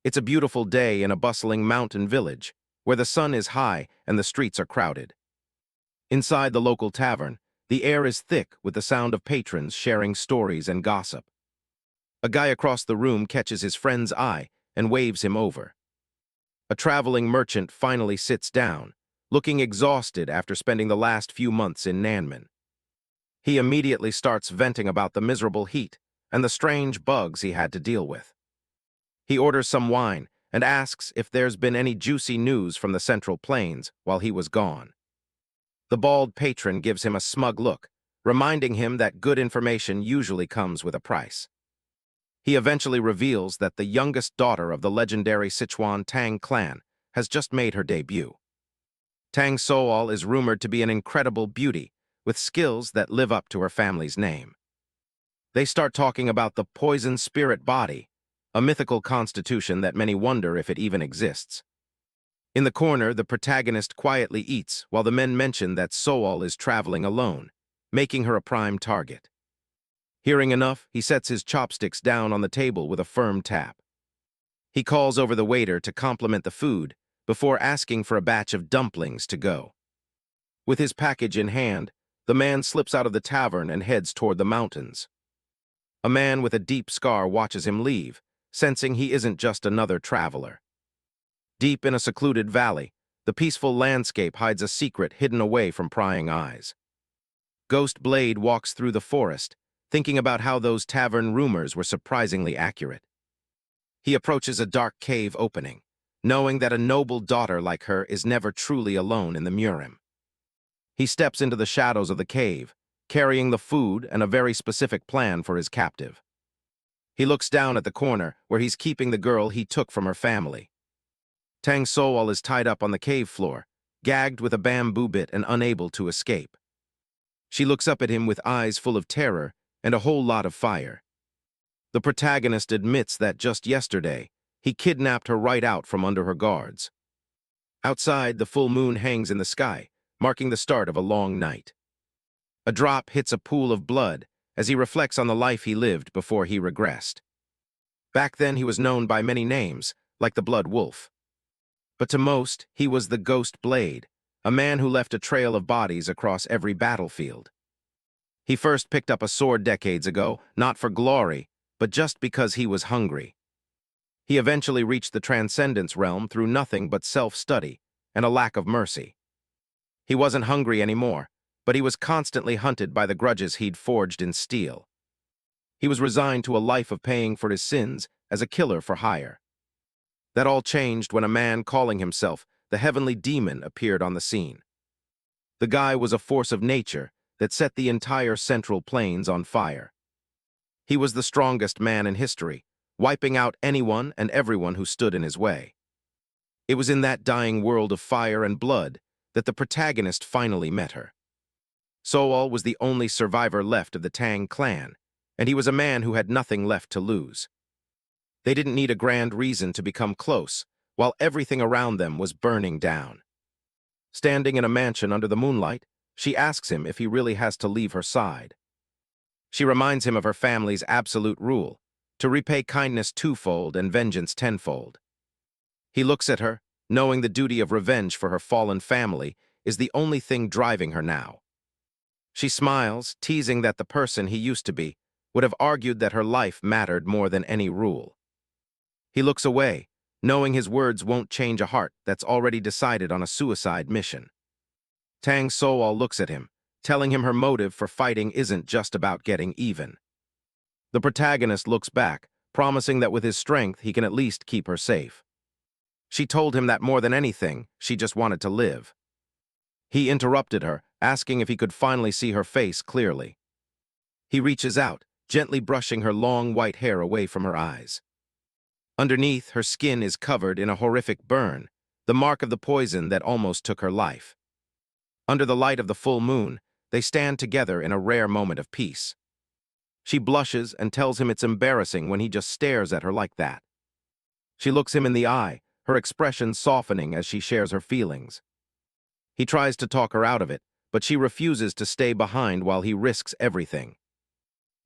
It's a beautiful day in a bustling mountain village, where the sun is high and the streets are crowded. Inside the local tavern, the air is thick with the sound of patrons sharing stories and gossip. A guy across the room catches his friend's eye and waves him over. A traveling merchant finally sits down, looking exhausted after spending the last few months in Nanman. He immediately starts venting about the miserable heat and the strange bugs he had to deal with. He orders some wine and asks if there's been any juicy news from the Central Plains while he was gone. The bald patron gives him a smug look, reminding him that good information usually comes with a price. He eventually reveals that the youngest daughter of the legendary Sichuan Tang clan has just made her debut. Tang Sowol is rumored to be an incredible beauty, with skills that live up to her family's name. They start talking about the poison spirit body, a mythical constitution that many wonder if it even exists. In the corner, the protagonist quietly eats while the men mention that Sowol is traveling alone, making her a prime target. Hearing enough, he sets his chopsticks down on the table with a firm tap. He calls over the waiter to compliment the food before asking for a batch of dumplings to go. With his package in hand, the man slips out of the tavern and heads toward the mountains. A man with a deep scar watches him leave, sensing he isn't just another traveler. Deep in a secluded valley, the peaceful landscape hides a secret hidden away from prying eyes. Ghost Blade walks through the forest, thinking about how those tavern rumors were surprisingly accurate. He approaches a dark cave opening, knowing that a noble daughter like her is never truly alone in the Murim. He steps into the shadows of the cave, carrying the food and a very specific plan for his captive. He looks down at the corner where he's keeping the girl he took from her family. Tang Sowol is tied up on the cave floor, gagged with a bamboo bit and unable to escape. She looks up at him with eyes full of terror and a whole lot of fire. The protagonist admits that just yesterday, he kidnapped her right out from under her guards. Outside, the full moon hangs in the sky, marking the start of a long night. A drop hits a pool of blood as he reflects on the life he lived before he regressed. Back then, he was known by many names, like the Blood Wolf. But to most, he was the Ghost Blade, a man who left a trail of bodies across every battlefield. He first picked up a sword decades ago, not for glory, but just because he was hungry. He eventually reached the Transcendence realm through nothing but self-study and a lack of mercy. He wasn't hungry anymore, but he was constantly hunted by the grudges he'd forged in steel. He was resigned to a life of paying for his sins as a killer for hire. That all changed when a man calling himself the Heavenly Demon appeared on the scene. The guy was a force of nature that set the entire Central Plains on fire. He was the strongest man in history, wiping out anyone and everyone who stood in his way. It was in that dying world of fire and blood that the protagonist finally met her. Sowol was the only survivor left of the Tang clan, and he was a man who had nothing left to lose. They didn't need a grand reason to become close, while everything around them was burning down. Standing in a mansion under the moonlight, she asks him if he really has to leave her side. She reminds him of her family's absolute rule, to repay kindness twofold and vengeance tenfold. He looks at her, knowing the duty of revenge for her fallen family is the only thing driving her now. She smiles, teasing that the person he used to be would have argued that her life mattered more than any rule. He looks away, knowing his words won't change a heart that's already decided on a suicide mission. Tang Sowol looks at him, telling him her motive for fighting isn't just about getting even. The protagonist looks back, promising that with his strength he can at least keep her safe. She told him that more than anything, she just wanted to live. He interrupted her, asking if he could finally see her face clearly. He reaches out, gently brushing her long white hair away from her eyes. Underneath, her skin is covered in a horrific burn, the mark of the poison that almost took her life. Under the light of the full moon, they stand together in a rare moment of peace. She blushes and tells him it's embarrassing when he just stares at her like that. She looks him in the eye, her expression softening as she shares her feelings. He tries to talk her out of it, but she refuses to stay behind while he risks everything.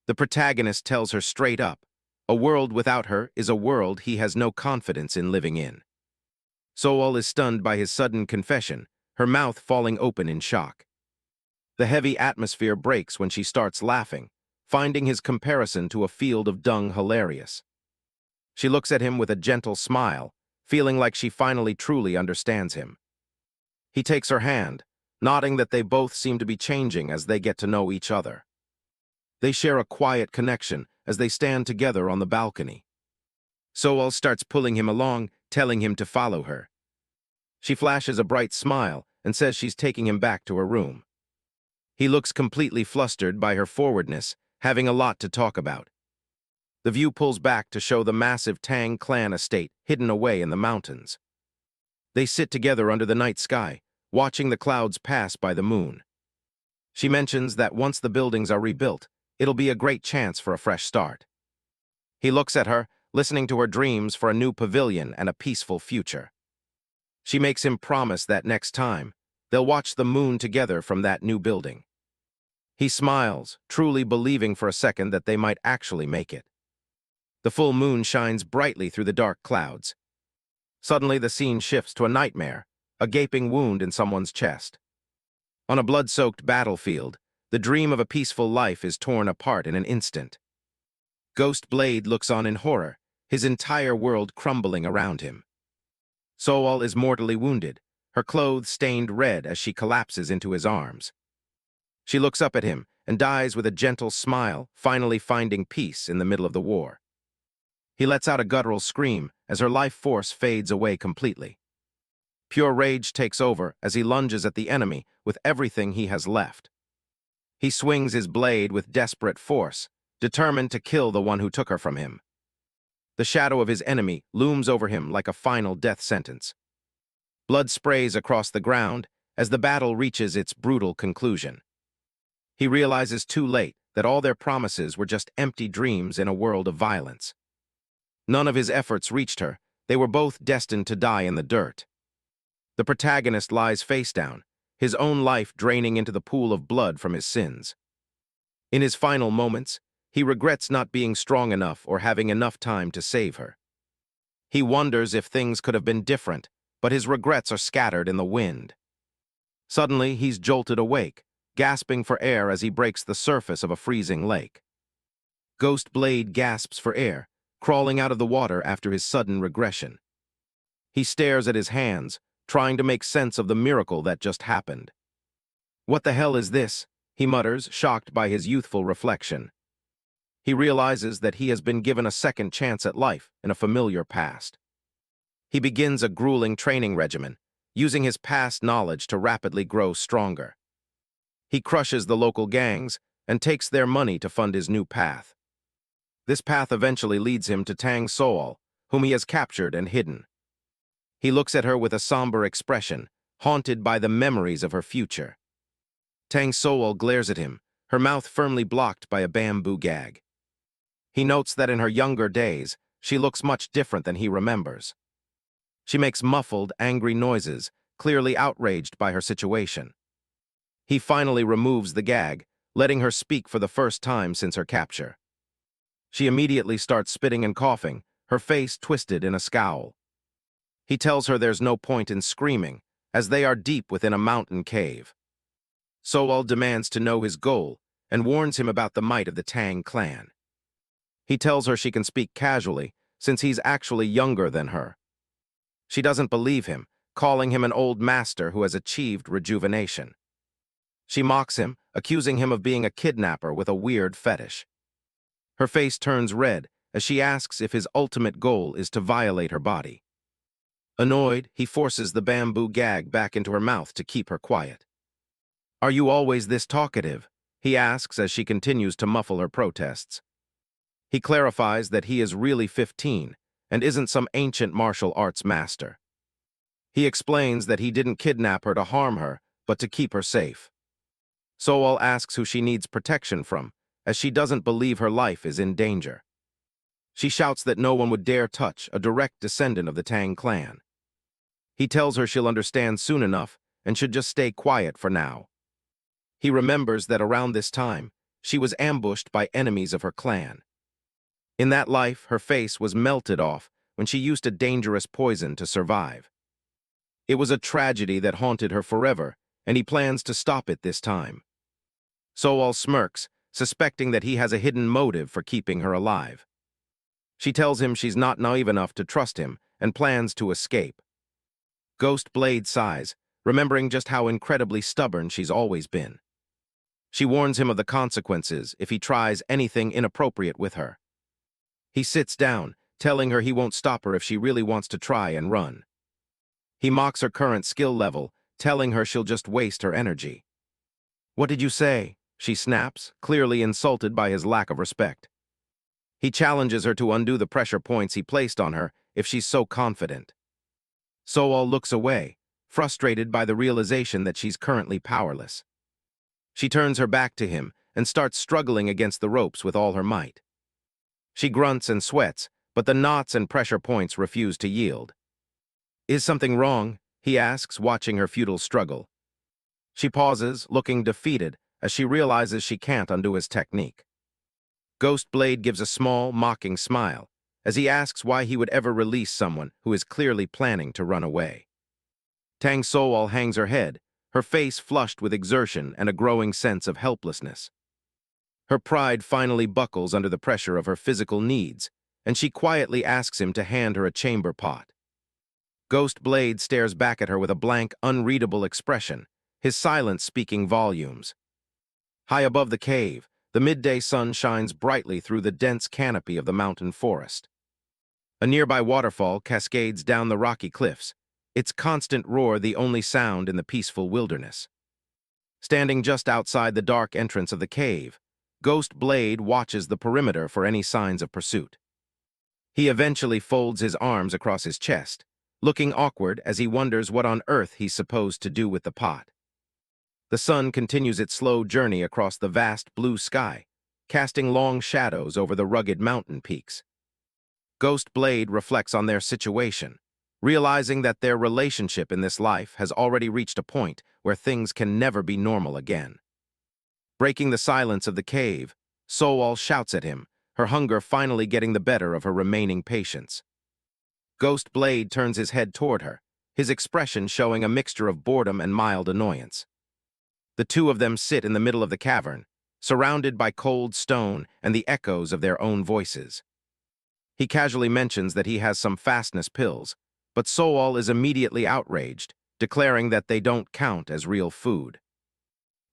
The protagonist tells her straight up, A world without her is a world he has no confidence in living in. Sowol is stunned by his sudden confession, her mouth falling open in shock. The heavy atmosphere breaks when she starts laughing, finding his comparison to a field of dung hilarious. She looks at him with a gentle smile, feeling like she finally truly understands him. He takes her hand, nodding that they both seem to be changing as they get to know each other. They share a quiet connection as they stand together on the balcony. Sowol starts pulling him along, telling him to follow her. She flashes a bright smile and says she's taking him back to her room. He looks completely flustered by her forwardness, having a lot to talk about. The view pulls back to show the massive Tang clan estate hidden away in the mountains. They sit together under the night sky, watching the clouds pass by the moon. She mentions that once the buildings are rebuilt, it'll be a great chance for a fresh start. He looks at her, listening to her dreams for a new pavilion and a peaceful future. She makes him promise that next time, they'll watch the moon together from that new building. He smiles, truly believing for a second that they might actually make it. The full moon shines brightly through the dark clouds. Suddenly, the scene shifts to a nightmare, a gaping wound in someone's chest. On a blood-soaked battlefield, the dream of a peaceful life is torn apart in an instant. Ghost Blade looks on in horror, his entire world crumbling around him. Sowol is mortally wounded, her clothes stained red as she collapses into his arms. She looks up at him and dies with a gentle smile, finally finding peace in the middle of the war. He lets out a guttural scream as her life force fades away completely. Pure rage takes over as he lunges at the enemy with everything he has left. He swings his blade with desperate force, determined to kill the one who took her from him. The shadow of his enemy looms over him like a final death sentence. Blood sprays across the ground as the battle reaches its brutal conclusion. He realizes too late that all their promises were just empty dreams in a world of violence. None of his efforts reached her. They were both destined to die in the dirt. The protagonist lies face down, his own life draining into the pool of blood from his sins. In his final moments, he regrets not being strong enough or having enough time to save her. He wonders if things could have been different, but his regrets are scattered in the wind. Suddenly, he's jolted awake, gasping for air as he breaks the surface of a freezing lake. Ghost Blade gasps for air, crawling out of the water after his sudden regression. He stares at his hands, trying to make sense of the miracle that just happened. "What the hell is this?" he mutters, shocked by his youthful reflection. He realizes that he has been given a second chance at life in a familiar past. He begins a grueling training regimen, using his past knowledge to rapidly grow stronger. He crushes the local gangs and takes their money to fund his new path. This path eventually leads him to Tang Sowol, whom he has captured and hidden. He looks at her with a somber expression, haunted by the memories of her future. Tang Sowol glares at him, her mouth firmly blocked by a bamboo gag. He notes that in her younger days, she looks much different than he remembers. She makes muffled, angry noises, clearly outraged by her situation. He finally removes the gag, letting her speak for the first time since her capture. She immediately starts spitting and coughing, her face twisted in a scowl. He tells her there's no point in screaming, as they are deep within a mountain cave. Sowol demands to know his goal and warns him about the might of the Tang clan. He tells her she can speak casually, since he's actually younger than her. She doesn't believe him, calling him an old master who has achieved rejuvenation. She mocks him, accusing him of being a kidnapper with a weird fetish. Her face turns red as she asks if his ultimate goal is to violate her body. Annoyed, he forces the bamboo gag back into her mouth to keep her quiet. "Are you always this talkative?" he asks as she continues to muffle her protests. He clarifies that he is really 15 and isn't some ancient martial arts master. He explains that he didn't kidnap her to harm her, but to keep her safe. Sowol asks who she needs protection from, as she doesn't believe her life is in danger. She shouts that no one would dare touch a direct descendant of the Tang clan. He tells her she'll understand soon enough and should just stay quiet for now. He remembers that around this time, she was ambushed by enemies of her clan. In that life, her face was melted off when she used a dangerous poison to survive. It was a tragedy that haunted her forever, and he plans to stop it this time. Sowol smirks, suspecting that he has a hidden motive for keeping her alive. She tells him she's not naive enough to trust him and plans to escape. Ghost Blade sighs, remembering just how incredibly stubborn she's always been. She warns him of the consequences if he tries anything inappropriate with her. He sits down, telling her he won't stop her if she really wants to try and run. He mocks her current skill level, telling her she'll just waste her energy. "What did you say?" she snaps, clearly insulted by his lack of respect. He challenges her to undo the pressure points he placed on her if she's so confident. Sowol looks away, frustrated by the realization that she's currently powerless. She turns her back to him and starts struggling against the ropes with all her might. She grunts and sweats, but the knots and pressure points refuse to yield. "Is something wrong?" he asks, watching her futile struggle. She pauses, looking defeated, as she realizes she can't undo his technique. Ghost Blade gives a small, mocking smile, as he asks why he would ever release someone who is clearly planning to run away. Tang Sowol hangs her head, her face flushed with exertion and a growing sense of helplessness. Her pride finally buckles under the pressure of her physical needs, and she quietly asks him to hand her a chamber pot. Ghost Blade stares back at her with a blank, unreadable expression, his silence speaking volumes. High above the cave, the midday sun shines brightly through the dense canopy of the mountain forest. A nearby waterfall cascades down the rocky cliffs, its constant roar the only sound in the peaceful wilderness. Standing just outside the dark entrance of the cave, Ghost Blade watches the perimeter for any signs of pursuit. He eventually folds his arms across his chest, looking awkward as he wonders what on earth he's supposed to do with the pot. The sun continues its slow journey across the vast blue sky, casting long shadows over the rugged mountain peaks. Ghost Blade reflects on their situation, realizing that their relationship in this life has already reached a point where things can never be normal again. Breaking the silence of the cave, Sowol shouts at him, her hunger finally getting the better of her remaining patience. Ghost Blade turns his head toward her, his expression showing a mixture of boredom and mild annoyance. The two of them sit in the middle of the cavern, surrounded by cold stone and the echoes of their own voices. He casually mentions that he has some fastness pills, but Sowol is immediately outraged, declaring that they don't count as real food.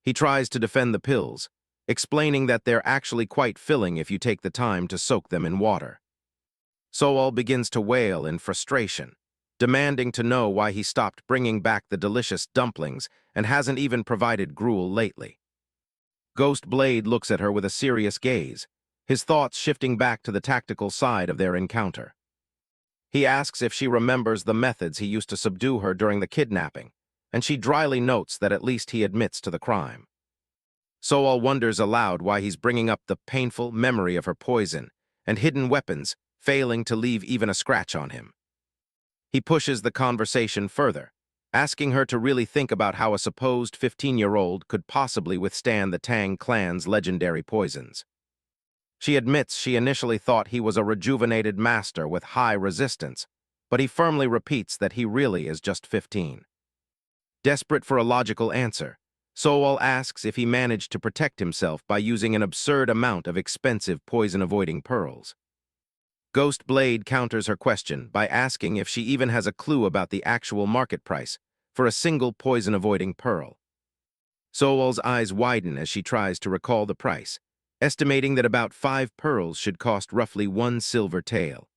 He tries to defend the pills, explaining that they're actually quite filling if you take the time to soak them in water. Sowol begins to wail in frustration, demanding to know why he stopped bringing back the delicious dumplings and hasn't even provided gruel lately. Ghost Blade looks at her with a serious gaze, his thoughts shifting back to the tactical side of their encounter. He asks if she remembers the methods he used to subdue her during the kidnapping, and she dryly notes that at least he admits to the crime. Sowol wonders aloud why he's bringing up the painful memory of her poison and hidden weapons, failing to leave even a scratch on him. He pushes the conversation further, asking her to really think about how a supposed 15-year-old could possibly withstand the Tang clan's legendary poisons. She admits she initially thought he was a rejuvenated master with high resistance, but he firmly repeats that he really is just 15. Desperate for a logical answer, Sowol asks if he managed to protect himself by using an absurd amount of expensive poison-avoiding pearls. Ghost Blade counters her question by asking if she even has a clue about the actual market price for a single poison-avoiding pearl. Sowol's eyes widen as she tries to recall the price, estimating that about 5 pearls should cost roughly 1 silver tael.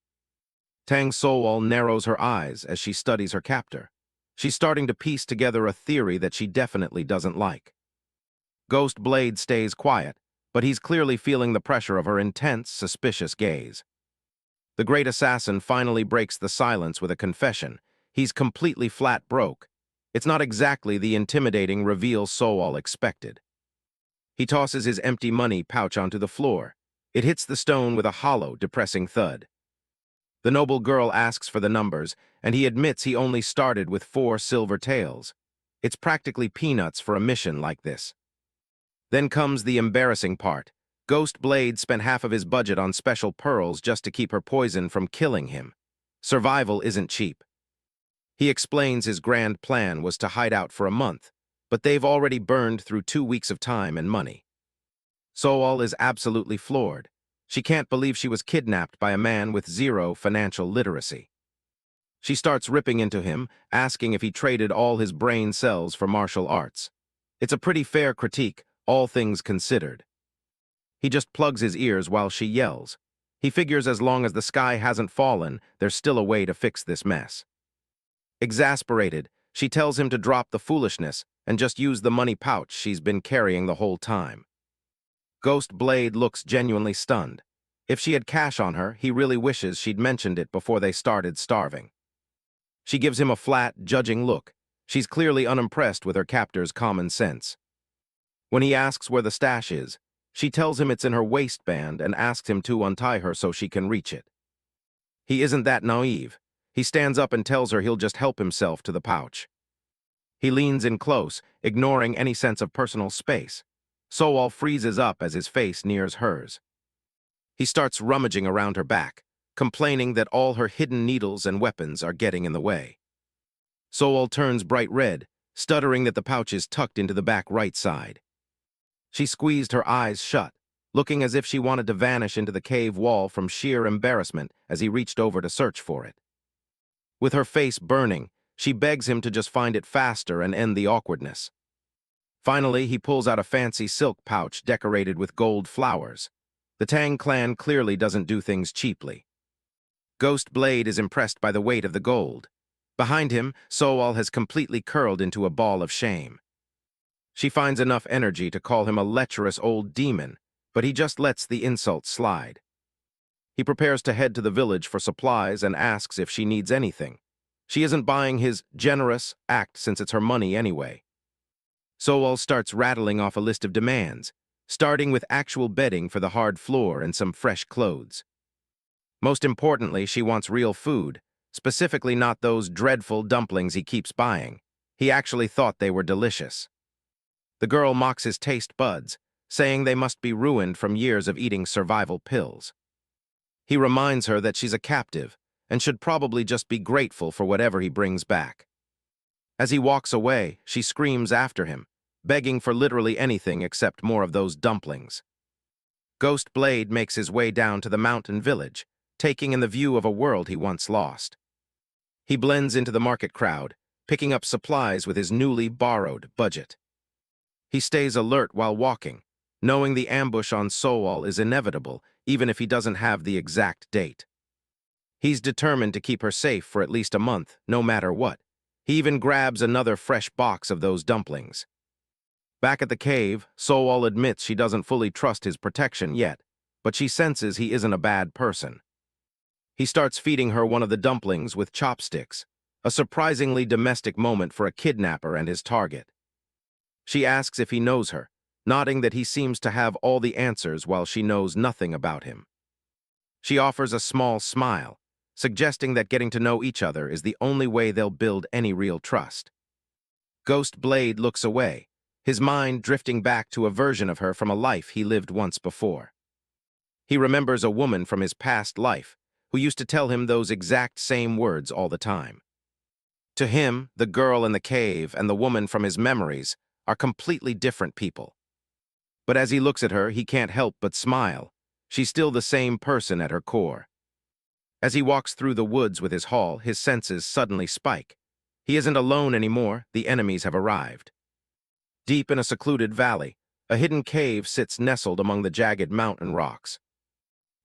Tang Sowol narrows her eyes as she studies her captor. She's starting to piece together a theory that she definitely doesn't like. Ghost Blade stays quiet, but he's clearly feeling the pressure of her intense, suspicious gaze. The great assassin finally breaks the silence with a confession. He's completely flat broke. It's not exactly the intimidating reveal Sowol expected. He tosses his empty money pouch onto the floor. It hits the stone with a hollow, depressing thud. The noble girl asks for the numbers, and he admits he only started with 4 silver taels. It's practically peanuts for a mission like this. Then comes the embarrassing part. Ghost Blade spent half of his budget on special pearls just to keep her poison from killing him. Survival isn't cheap. He explains his grand plan was to hide out for a month, but they've already burned through 2 weeks of time and money. Sowol is absolutely floored. She can't believe she was kidnapped by a man with zero financial literacy. She starts ripping into him, asking if he traded all his brain cells for martial arts. It's a pretty fair critique, all things considered. He just plugs his ears while she yells. He figures as long as the sky hasn't fallen, there's still a way to fix this mess. Exasperated, she tells him to drop the foolishness and just use the money pouch she's been carrying the whole time. Ghost Blade looks genuinely stunned. If she had cash on her, he really wishes she'd mentioned it before they started starving. She gives him a flat, judging look. She's clearly unimpressed with her captor's common sense. When he asks where the stash is, she tells him it's in her waistband and asks him to untie her so she can reach it. He isn't that naive. He stands up and tells her he'll just help himself to the pouch. He leans in close, ignoring any sense of personal space. Sowol freezes up as his face nears hers. He starts rummaging around her back, complaining that all her hidden needles and weapons are getting in the way. Sowol turns bright red, stuttering that the pouch is tucked into the back right side. She squeezed her eyes shut, looking as if she wanted to vanish into the cave wall from sheer embarrassment as he reached over to search for it. With her face burning, she begs him to just find it faster and end the awkwardness. Finally, he pulls out a fancy silk pouch decorated with gold flowers. The Tang clan clearly doesn't do things cheaply. Ghost Blade is impressed by the weight of the gold. Behind him, Sowol has completely curled into a ball of shame. She finds enough energy to call him a lecherous old demon, but he just lets the insult slide. He prepares to head to the village for supplies and asks if she needs anything. She isn't buying his generous act since it's her money anyway. Sowol starts rattling off a list of demands, starting with actual bedding for the hard floor and some fresh clothes. Most importantly, she wants real food, specifically not those dreadful dumplings he keeps buying. He actually thought they were delicious. The girl mocks his taste buds, saying they must be ruined from years of eating survival pills. He reminds her that she's a captive and should probably just be grateful for whatever he brings back. As he walks away, she screams after him, begging for literally anything except more of those dumplings. Ghost Blade makes his way down to the mountain village, taking in the view of a world he once lost. He blends into the market crowd, picking up supplies with his newly borrowed budget. He stays alert while walking, knowing the ambush on Sowol is inevitable, even if he doesn't have the exact date. He's determined to keep her safe for at least a month, no matter what. He even grabs another fresh box of those dumplings. Back at the cave, Sowol admits she doesn't fully trust his protection yet, but she senses he isn't a bad person. He starts feeding her one of the dumplings with chopsticks, a surprisingly domestic moment for a kidnapper and his target. She asks if he knows her, nodding that he seems to have all the answers while she knows nothing about him. She offers a small smile, suggesting that getting to know each other is the only way they'll build any real trust. Ghost Blade looks away, his mind drifting back to a version of her from a life he lived once before. He remembers a woman from his past life who used to tell him those exact same words all the time. To him, the girl in the cave and the woman from his memories are completely different people. But as he looks at her, he can't help but smile. She's still the same person at her core. As he walks through the woods with his haul, his senses suddenly spike. He isn't alone anymore, the enemies have arrived. Deep in a secluded valley, a hidden cave sits nestled among the jagged mountain rocks.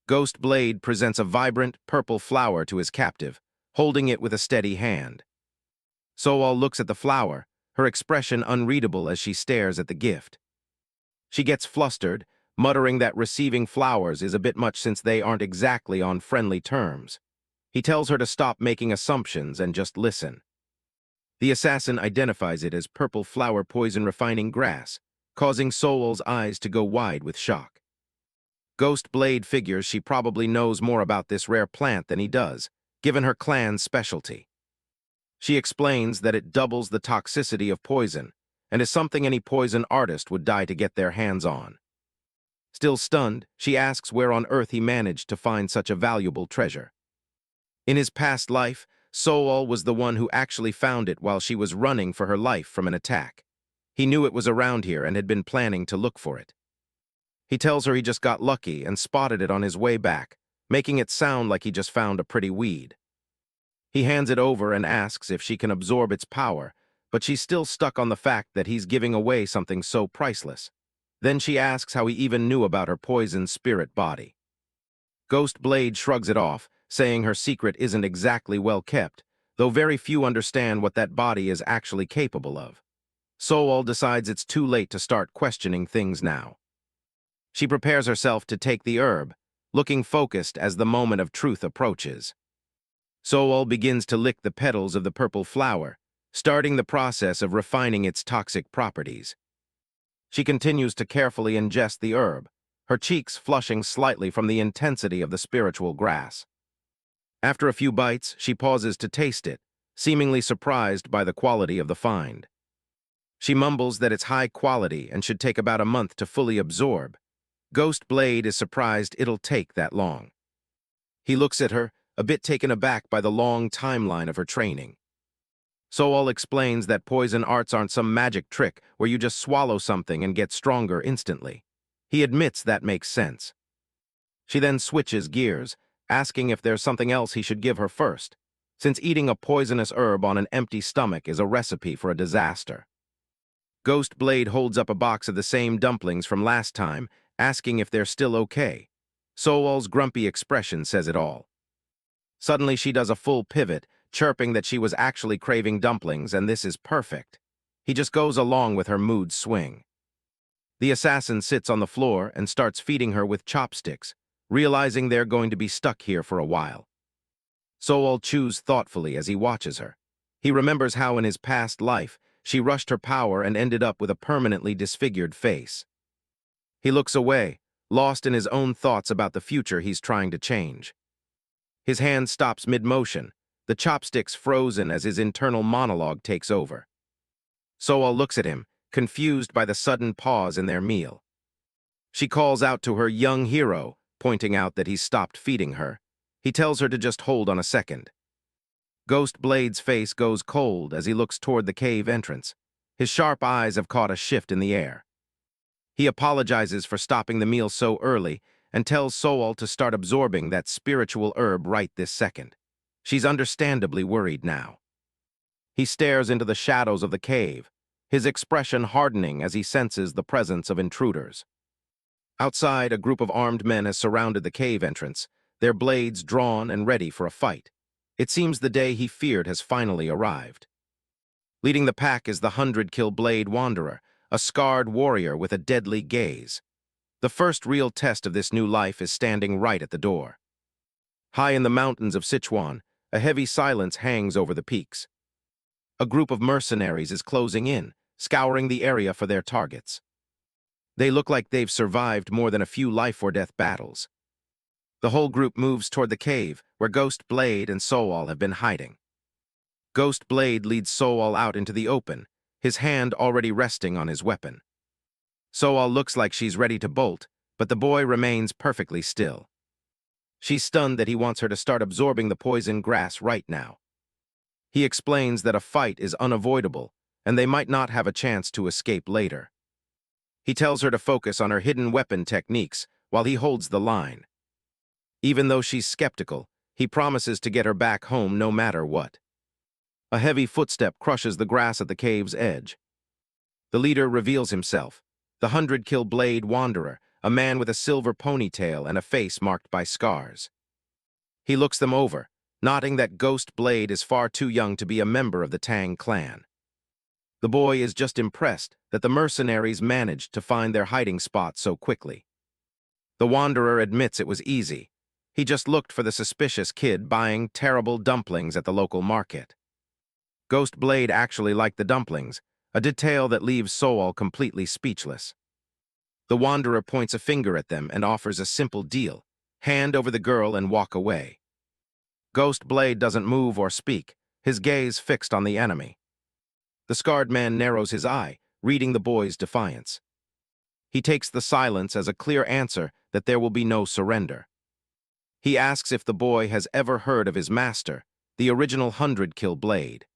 Ghost Blade presents a vibrant, purple flower to his captive, holding it with a steady hand. Sowol looks at the flower, her expression unreadable as she stares at the gift. She gets flustered, muttering that receiving flowers is a bit much since they aren't exactly on friendly terms. He tells her to stop making assumptions and just listen. The assassin identifies it as purple flower poison refining grass, causing Sowol's eyes to go wide with shock. Ghost Blade figures she probably knows more about this rare plant than he does, given her clan's specialty. She explains that it doubles the toxicity of poison and is something any poison artist would die to get their hands on. Still stunned, she asks where on earth he managed to find such a valuable treasure. In his past life, Sowol was the one who actually found it while she was running for her life from an attack. He knew it was around here and had been planning to look for it. He tells her he just got lucky and spotted it on his way back, making it sound like he just found a pretty weed. He hands it over and asks if she can absorb its power, but she's still stuck on the fact that he's giving away something so priceless. Then she asks how he even knew about her poisoned spirit body. Ghost Blade shrugs it off, saying her secret isn't exactly well kept, though very few understand what that body is actually capable of. Sowol decides it's too late to start questioning things now. She prepares herself to take the herb, looking focused as the moment of truth approaches. Sowol begins to lick the petals of the purple flower, starting the process of refining its toxic properties. She continues to carefully ingest the herb, her cheeks flushing slightly from the intensity of the spiritual grass. After a few bites, she pauses to taste it, seemingly surprised by the quality of the find. She mumbles that it's high quality and should take about a month to fully absorb. Ghost Blade is surprised it'll take that long. He looks at her, a bit taken aback by the long timeline of her training. Sowol explains that poison arts aren't some magic trick where you just swallow something and get stronger instantly. He admits that makes sense. She then switches gears, asking if there's something else he should give her first, since eating a poisonous herb on an empty stomach is a recipe for a disaster. Ghost Blade holds up a box of the same dumplings from last time, asking if they're still okay. Sowol's grumpy expression says it all. Suddenly she does a full pivot, chirping that she was actually craving dumplings and this is perfect. He just goes along with her mood swing. The assassin sits on the floor and starts feeding her with chopsticks, realizing they're going to be stuck here for a while. Sowol chews thoughtfully as he watches her. He remembers how in his past life, she rushed her power and ended up with a permanently disfigured face. He looks away, lost in his own thoughts about the future he's trying to change. His hand stops mid-motion, the chopsticks frozen as his internal monologue takes over. Sowol looks at him, confused by the sudden pause in their meal. She calls out to her young hero, pointing out that he's stopped feeding her. He tells her to just hold on a second. Ghost Blade's face goes cold as he looks toward the cave entrance. His sharp eyes have caught a shift in the air. He apologizes for stopping the meal so early and tells Sowol to start absorbing that spiritual herb right this second. She's understandably worried now. He stares into the shadows of the cave, his expression hardening as he senses the presence of intruders. Outside, a group of armed men has surrounded the cave entrance, their blades drawn and ready for a fight. It seems the day he feared has finally arrived. Leading the pack is the 100-kill Blade Wanderer, a scarred warrior with a deadly gaze. The first real test of this new life is standing right at the door. High in the mountains of Sichuan, a heavy silence hangs over the peaks. A group of mercenaries is closing in, scouring the area for their targets. They look like they've survived more than a few life-or-death battles. The whole group moves toward the cave, where Ghost Blade and Sowol have been hiding. Ghost Blade leads Sowol out into the open, his hand already resting on his weapon. Sowol looks like she's ready to bolt, but the boy remains perfectly still. She's stunned that he wants her to start absorbing the poison grass right now. He explains that a fight is unavoidable, and they might not have a chance to escape later. He tells her to focus on her hidden weapon techniques while he holds the line. Even though she's skeptical, he promises to get her back home no matter what. A heavy footstep crushes the grass at the cave's edge. The leader reveals himself, the 100-kill Blade Wanderer, a man with a silver ponytail and a face marked by scars. He looks them over, noting that Ghost Blade is far too young to be a member of the Tang clan. The boy is just impressed that the mercenaries managed to find their hiding spot so quickly. The Wanderer admits it was easy. He just looked for the suspicious kid buying terrible dumplings at the local market. Ghost Blade actually liked the dumplings, a detail that leaves Sowol completely speechless. The Wanderer points a finger at them and offers a simple deal: hand over the girl and walk away. Ghost Blade doesn't move or speak, his gaze fixed on the enemy. The scarred man narrows his eye, reading the boy's defiance. He takes the silence as a clear answer that there will be no surrender. He asks if the boy has ever heard of his master, the original 100-kill blade.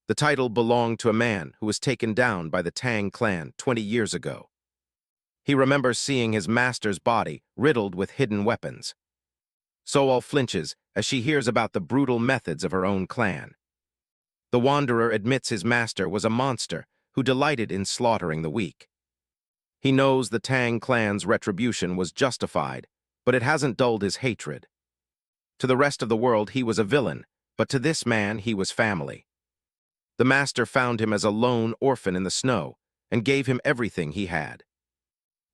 The title belonged to a man who was taken down by the Tang clan 20 years ago. He remembers seeing his master's body riddled with hidden weapons. Sowol flinches as she hears about the brutal methods of her own clan. The wanderer admits his master was a monster who delighted in slaughtering the weak. He knows the Tang clan's retribution was justified, but it hasn't dulled his hatred. To the rest of the world he was a villain, but to this man he was family. The master found him as a lone orphan in the snow and gave him everything he had.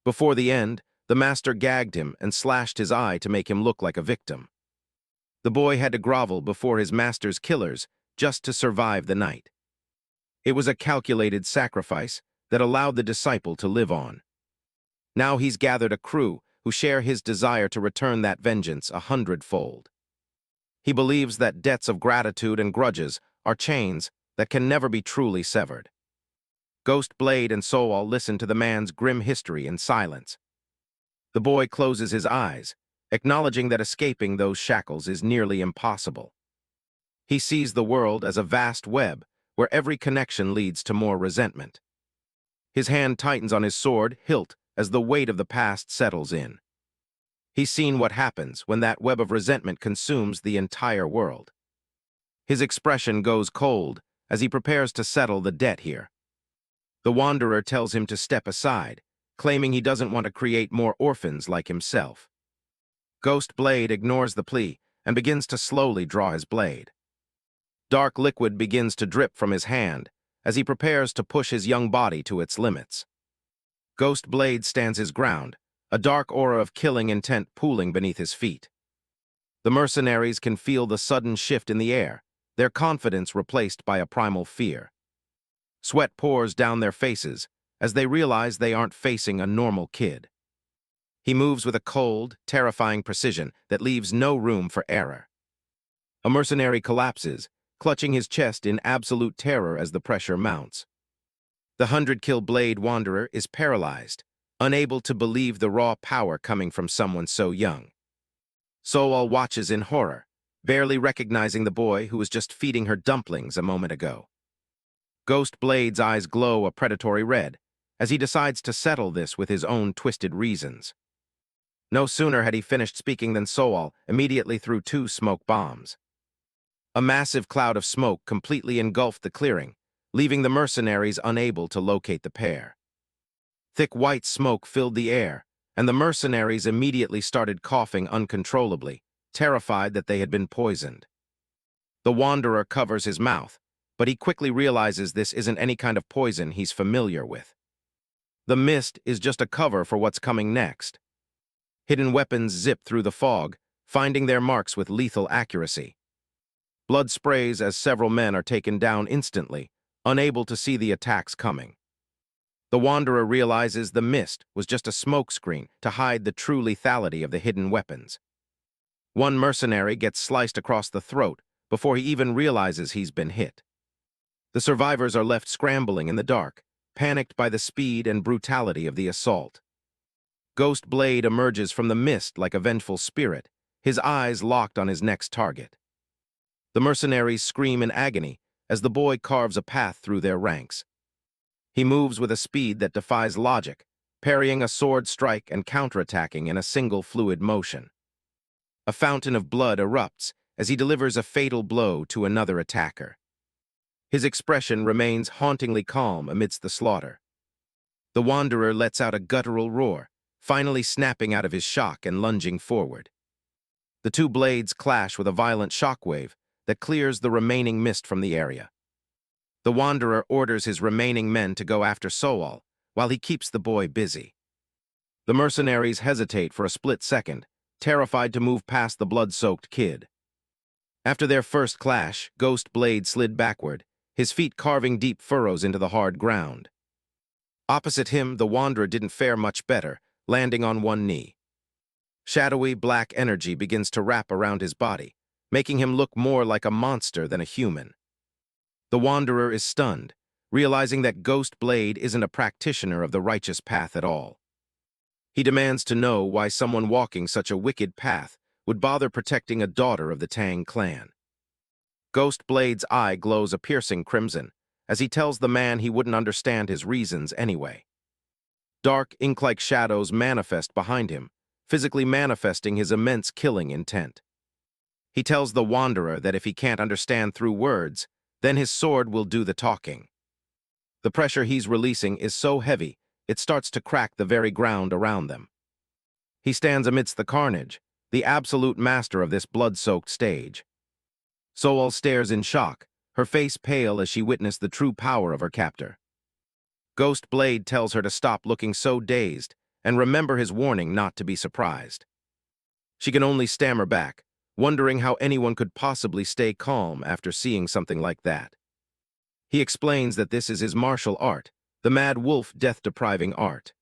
Before the end, the master gagged him and slashed his eye to make him look like a victim. The boy had to grovel before his master's killers just to survive the night. It was a calculated sacrifice that allowed the disciple to live on. Now he's gathered a crew who share his desire to return that vengeance 100-fold. He believes that debts of gratitude and grudges are chains that can never be truly severed. Ghost Blade and Sowol listen to the man's grim history in silence. The boy closes his eyes, acknowledging that escaping those shackles is nearly impossible. He sees the world as a vast web where every connection leads to more resentment. His hand tightens on his sword hilt as the weight of the past settles in. He's seen what happens when that web of resentment consumes the entire world. His expression goes cold as he prepares to settle the debt here. The wanderer tells him to step aside, claiming he doesn't want to create more orphans like himself. Ghost Blade ignores the plea and begins to slowly draw his blade. Dark liquid begins to drip from his hand as he prepares to push his young body to its limits. Ghost Blade stands his ground, a dark aura of killing intent pooling beneath his feet. The mercenaries can feel the sudden shift in the air, their confidence replaced by a primal fear. Sweat pours down their faces as they realize they aren't facing a normal kid. He moves with a cold, terrifying precision that leaves no room for error. A mercenary collapses, clutching his chest in absolute terror as the pressure mounts. The 100-kill blade wanderer is paralyzed, unable to believe the raw power coming from someone so young. Sowol watches in horror, barely recognizing the boy who was just feeding her dumplings a moment ago. Ghost Blade's eyes glow a predatory red as he decides to settle this with his own twisted reasons. No sooner had he finished speaking than Sowol immediately threw 2 smoke bombs. A massive cloud of smoke completely engulfed the clearing, leaving the mercenaries unable to locate the pair. Thick white smoke filled the air, and the mercenaries immediately started coughing uncontrollably, terrified that they had been poisoned. The wanderer covers his mouth, but he quickly realizes this isn't any kind of poison he's familiar with. The mist is just a cover for what's coming next. Hidden weapons zip through the fog, finding their marks with lethal accuracy. Blood sprays as several men are taken down instantly, unable to see the attacks coming. The wanderer realizes the mist was just a smokescreen to hide the true lethality of the hidden weapons. One mercenary gets sliced across the throat before he even realizes he's been hit. The survivors are left scrambling in the dark, panicked by the speed and brutality of the assault. Ghost Blade emerges from the mist like a vengeful spirit, his eyes locked on his next target. The mercenaries scream in agony as the boy carves a path through their ranks. He moves with a speed that defies logic, parrying a sword strike and counterattacking in a single fluid motion. A fountain of blood erupts as he delivers a fatal blow to another attacker. His expression remains hauntingly calm amidst the slaughter. The wanderer lets out a guttural roar, finally snapping out of his shock and lunging forward. The 2 blades clash with a violent shockwave that clears the remaining mist from the area. The wanderer orders his remaining men to go after Sowol, while he keeps the boy busy. The mercenaries hesitate for a split second, terrified to move past the blood-soaked kid. After their first clash, Ghost Blade slid backward, his feet carving deep furrows into the hard ground. Opposite him, the wanderer didn't fare much better, landing on one knee. Shadowy black energy begins to wrap around his body, making him look more like a monster than a human. The wanderer is stunned, realizing that Ghost Blade isn't a practitioner of the righteous path at all. He demands to know why someone walking such a wicked path would bother protecting a daughter of the Tang clan. Ghost Blade's eye glows a piercing crimson, as he tells the man he wouldn't understand his reasons anyway. Dark, ink-like shadows manifest behind him, physically manifesting his immense killing intent. He tells the Wanderer that if he can't understand through words, then his sword will do the talking. The pressure he's releasing is so heavy, it starts to crack the very ground around them. He stands amidst the carnage, the absolute master of this blood-soaked stage. Sowol stares in shock, her face pale as she witnessed the true power of her captor. Ghost Blade tells her to stop looking so dazed and remember his warning not to be surprised. She can only stammer back, wondering how anyone could possibly stay calm after seeing something like that. He explains that this is his martial art, the Mad Wolf death-depriving art.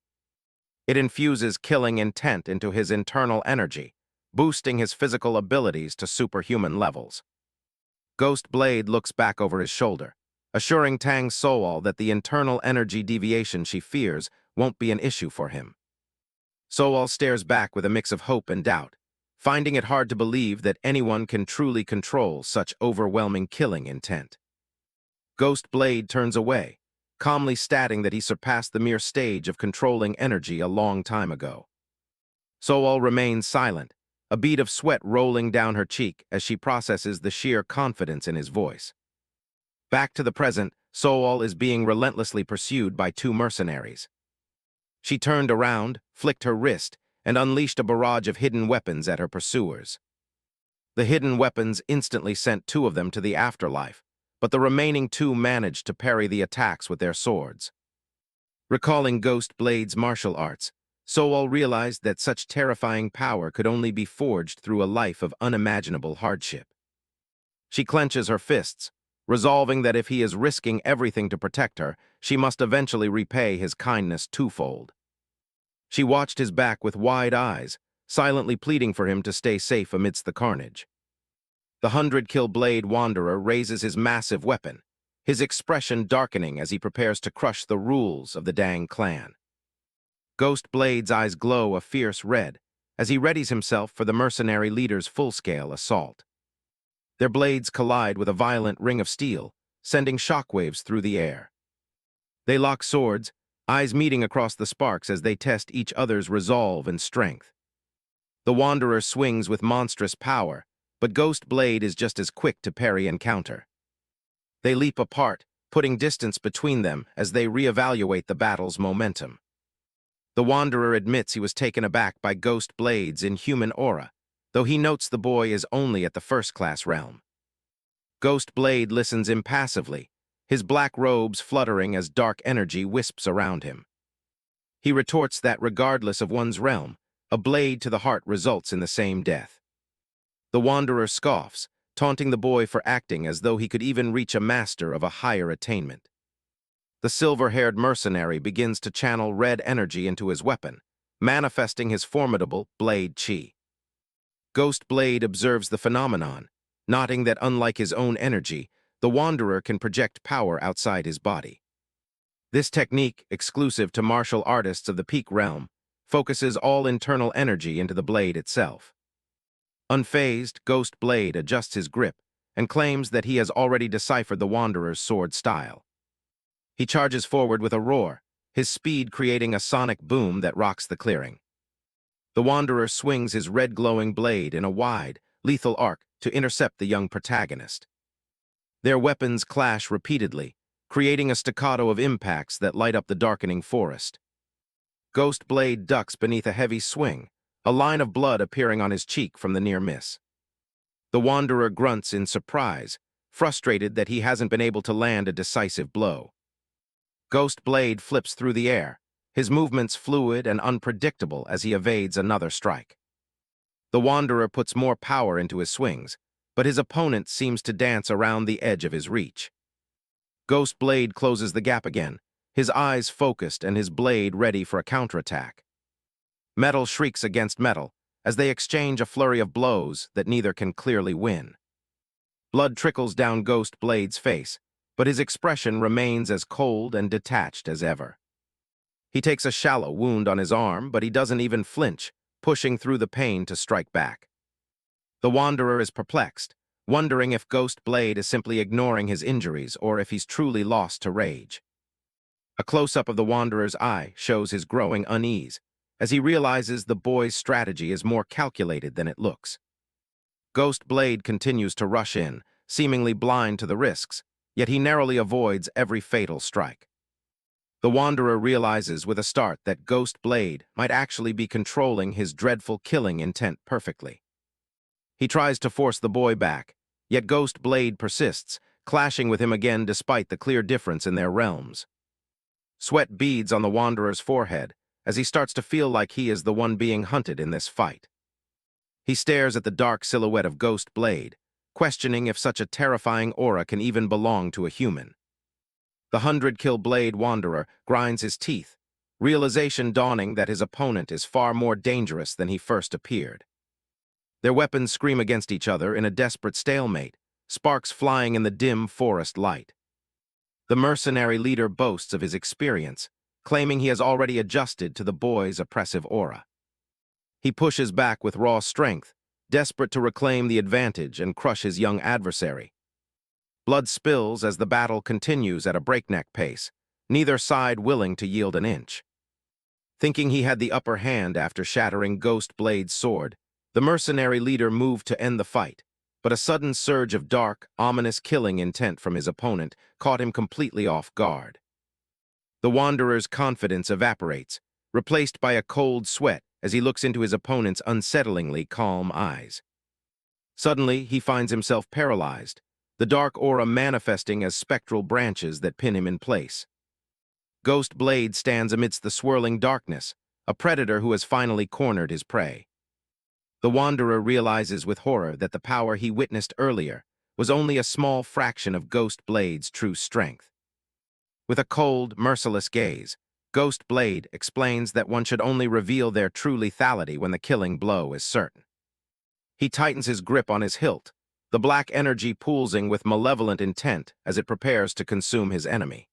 It infuses killing intent into his internal energy, boosting his physical abilities to superhuman levels. Ghost Blade looks back over his shoulder, assuring Tang Sowol that the internal energy deviation she fears won't be an issue for him. Sowol stares back with a mix of hope and doubt, finding it hard to believe that anyone can truly control such overwhelming killing intent. Ghost Blade turns away, calmly stating that he surpassed the mere stage of controlling energy a long time ago. Sowol remains silent, a bead of sweat rolling down her cheek as she processes the sheer confidence in his voice. Back to the present, Sowol is being relentlessly pursued by two mercenaries. She turned around, flicked her wrist, and unleashed a barrage of hidden weapons at her pursuers. The hidden weapons instantly sent two of them to the afterlife, but the remaining two managed to parry the attacks with their swords. Recalling Ghost Blade's martial arts, Sowol realized that such terrifying power could only be forged through a life of unimaginable hardship. She clenches her fists, resolving that if he is risking everything to protect her, she must eventually repay his kindness twofold. She watched his back with wide eyes, silently pleading for him to stay safe amidst the carnage. The 100-kill Blade Wanderer raises his massive weapon, his expression darkening as he prepares to crush the rules of the Tang clan. Ghost Blade's eyes glow a fierce red as he readies himself for the mercenary leader's full-scale assault. Their blades collide with a violent ring of steel, sending shockwaves through the air. They lock swords, eyes meeting across the sparks as they test each other's resolve and strength. The Wanderer swings with monstrous power, but Ghost Blade is just as quick to parry and counter. They leap apart, putting distance between them as they reevaluate the battle's momentum. The Wanderer admits he was taken aback by Ghost Blade's inhuman aura, though he notes the boy is only at the first-class realm. Ghost Blade listens impassively, his black robes fluttering as dark energy wisps around him. He retorts that regardless of one's realm, a blade to the heart results in the same death. The Wanderer scoffs, taunting the boy for acting as though he could even reach a master of a higher attainment. The silver-haired mercenary begins to channel red energy into his weapon, manifesting his formidable blade chi. Ghost Blade observes the phenomenon, noting that unlike his own energy, the Wanderer can project power outside his body. This technique, exclusive to martial artists of the peak realm, focuses all internal energy into the blade itself. Unfazed, Ghost Blade adjusts his grip and claims that he has already deciphered the Wanderer's sword style. He charges forward with a roar, his speed creating a sonic boom that rocks the clearing. The Wanderer swings his red-glowing blade in a wide, lethal arc to intercept the young protagonist. Their weapons clash repeatedly, creating a staccato of impacts that light up the darkening forest. Ghost Blade ducks beneath a heavy swing, a line of blood appearing on his cheek from the near miss. The Wanderer grunts in surprise, frustrated that he hasn't been able to land a decisive blow. Ghost Blade flips through the air, his movements fluid and unpredictable as he evades another strike. The Wanderer puts more power into his swings, but his opponent seems to dance around the edge of his reach. Ghost Blade closes the gap again, his eyes focused and his blade ready for a counterattack. Metal shrieks against metal as they exchange a flurry of blows that neither can clearly win. Blood trickles down Ghost Blade's face, but his expression remains as cold and detached as ever. He takes a shallow wound on his arm, but he doesn't even flinch, pushing through the pain to strike back. The Wanderer is perplexed, wondering if Ghost Blade is simply ignoring his injuries or if he's truly lost to rage. A close-up of the Wanderer's eye shows his growing unease, as he realizes the boy's strategy is more calculated than it looks. Ghost Blade continues to rush in, seemingly blind to the risks, yet he narrowly avoids every fatal strike. The Wanderer realizes with a start that Ghost Blade might actually be controlling his dreadful killing intent perfectly. He tries to force the boy back, yet Ghost Blade persists, clashing with him again despite the clear difference in their realms. Sweat beads on the Wanderer's forehead as he starts to feel like he is the one being hunted in this fight. He stares at the dark silhouette of Ghost Blade, questioning if such a terrifying aura can even belong to a human. The 100-kill Blade Wanderer grinds his teeth, realization dawning that his opponent is far more dangerous than he first appeared. Their weapons scream against each other in a desperate stalemate, sparks flying in the dim forest light. The mercenary leader boasts of his experience, claiming he has already adjusted to the boy's oppressive aura. He pushes back with raw strength, desperate to reclaim the advantage and crush his young adversary. Blood spills as the battle continues at a breakneck pace, neither side willing to yield an inch. Thinking he had the upper hand after shattering Ghost Blade's sword, the mercenary leader moved to end the fight, but a sudden surge of dark, ominous killing intent from his opponent caught him completely off guard. The Wanderer's confidence evaporates, replaced by a cold sweat as he looks into his opponent's unsettlingly calm eyes. Suddenly, he finds himself paralyzed, the dark aura manifesting as spectral branches that pin him in place. Ghost Blade stands amidst the swirling darkness, a predator who has finally cornered his prey. The Wanderer realizes with horror that the power he witnessed earlier was only a small fraction of Ghost Blade's true strength. With a cold, merciless gaze, Ghost Blade explains that one should only reveal their true lethality when the killing blow is certain. He tightens his grip on his hilt, the black energy pulsing with malevolent intent as it prepares to consume his enemy.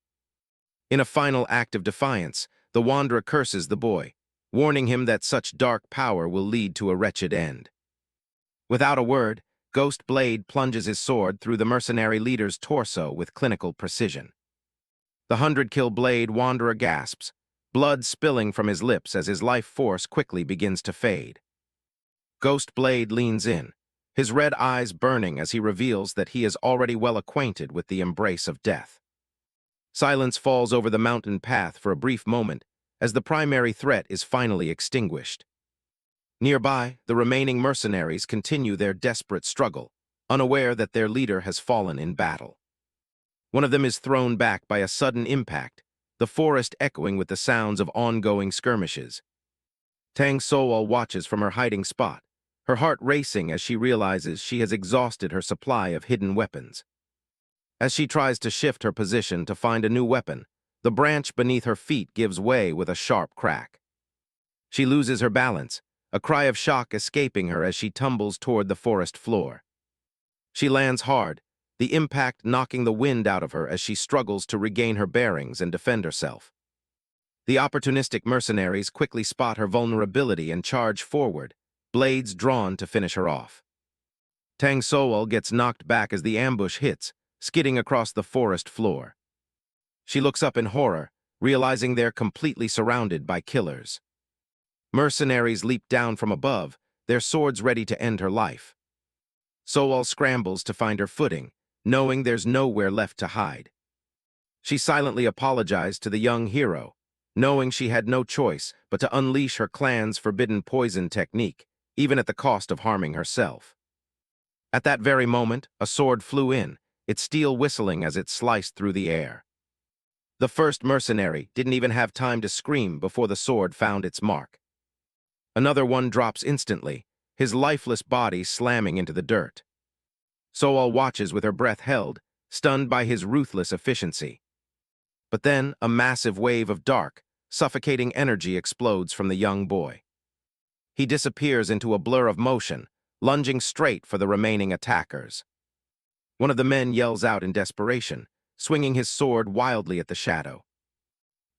In a final act of defiance, the Wanderer curses the boy, warning him that such dark power will lead to a wretched end. Without a word, Ghost Blade plunges his sword through the mercenary leader's torso with clinical precision. The 100-kill Blade Wanderer gasps, blood spilling from his lips as his life force quickly begins to fade. Ghost Blade leans in, his red eyes burning as he reveals that he is already well acquainted with the embrace of death. Silence falls over the mountain path for a brief moment as the primary threat is finally extinguished. Nearby, the remaining mercenaries continue their desperate struggle, unaware that their leader has fallen in battle. One of them is thrown back by a sudden impact, the forest echoing with the sounds of ongoing skirmishes. Tang Sowol watches from her hiding spot, her heart racing as she realizes she has exhausted her supply of hidden weapons. As she tries to shift her position to find a new weapon, the branch beneath her feet gives way with a sharp crack. She loses her balance, a cry of shock escaping her as she tumbles toward the forest floor. She lands hard, the impact knocking the wind out of her as she struggles to regain her bearings and defend herself. The opportunistic mercenaries quickly spot her vulnerability and charge forward, blades drawn to finish her off. Tang Sowol gets knocked back as the ambush hits, skidding across the forest floor. She looks up in horror, realizing they're completely surrounded by killers. Mercenaries leap down from above, their swords ready to end her life. Sowol scrambles to find her footing, knowing there's nowhere left to hide. She silently apologized to the young hero, knowing she had no choice but to unleash her clan's forbidden poison technique, even at the cost of harming herself. At that very moment, a sword flew in, its steel whistling as it sliced through the air. The first mercenary didn't even have time to scream before the sword found its mark. Another one drops instantly, his lifeless body slamming into the dirt. Sowol watches with her breath held, stunned by his ruthless efficiency. But then, a massive wave of dark, suffocating energy explodes from the young boy. He disappears into a blur of motion, lunging straight for the remaining attackers. One of the men yells out in desperation, swinging his sword wildly at the shadow.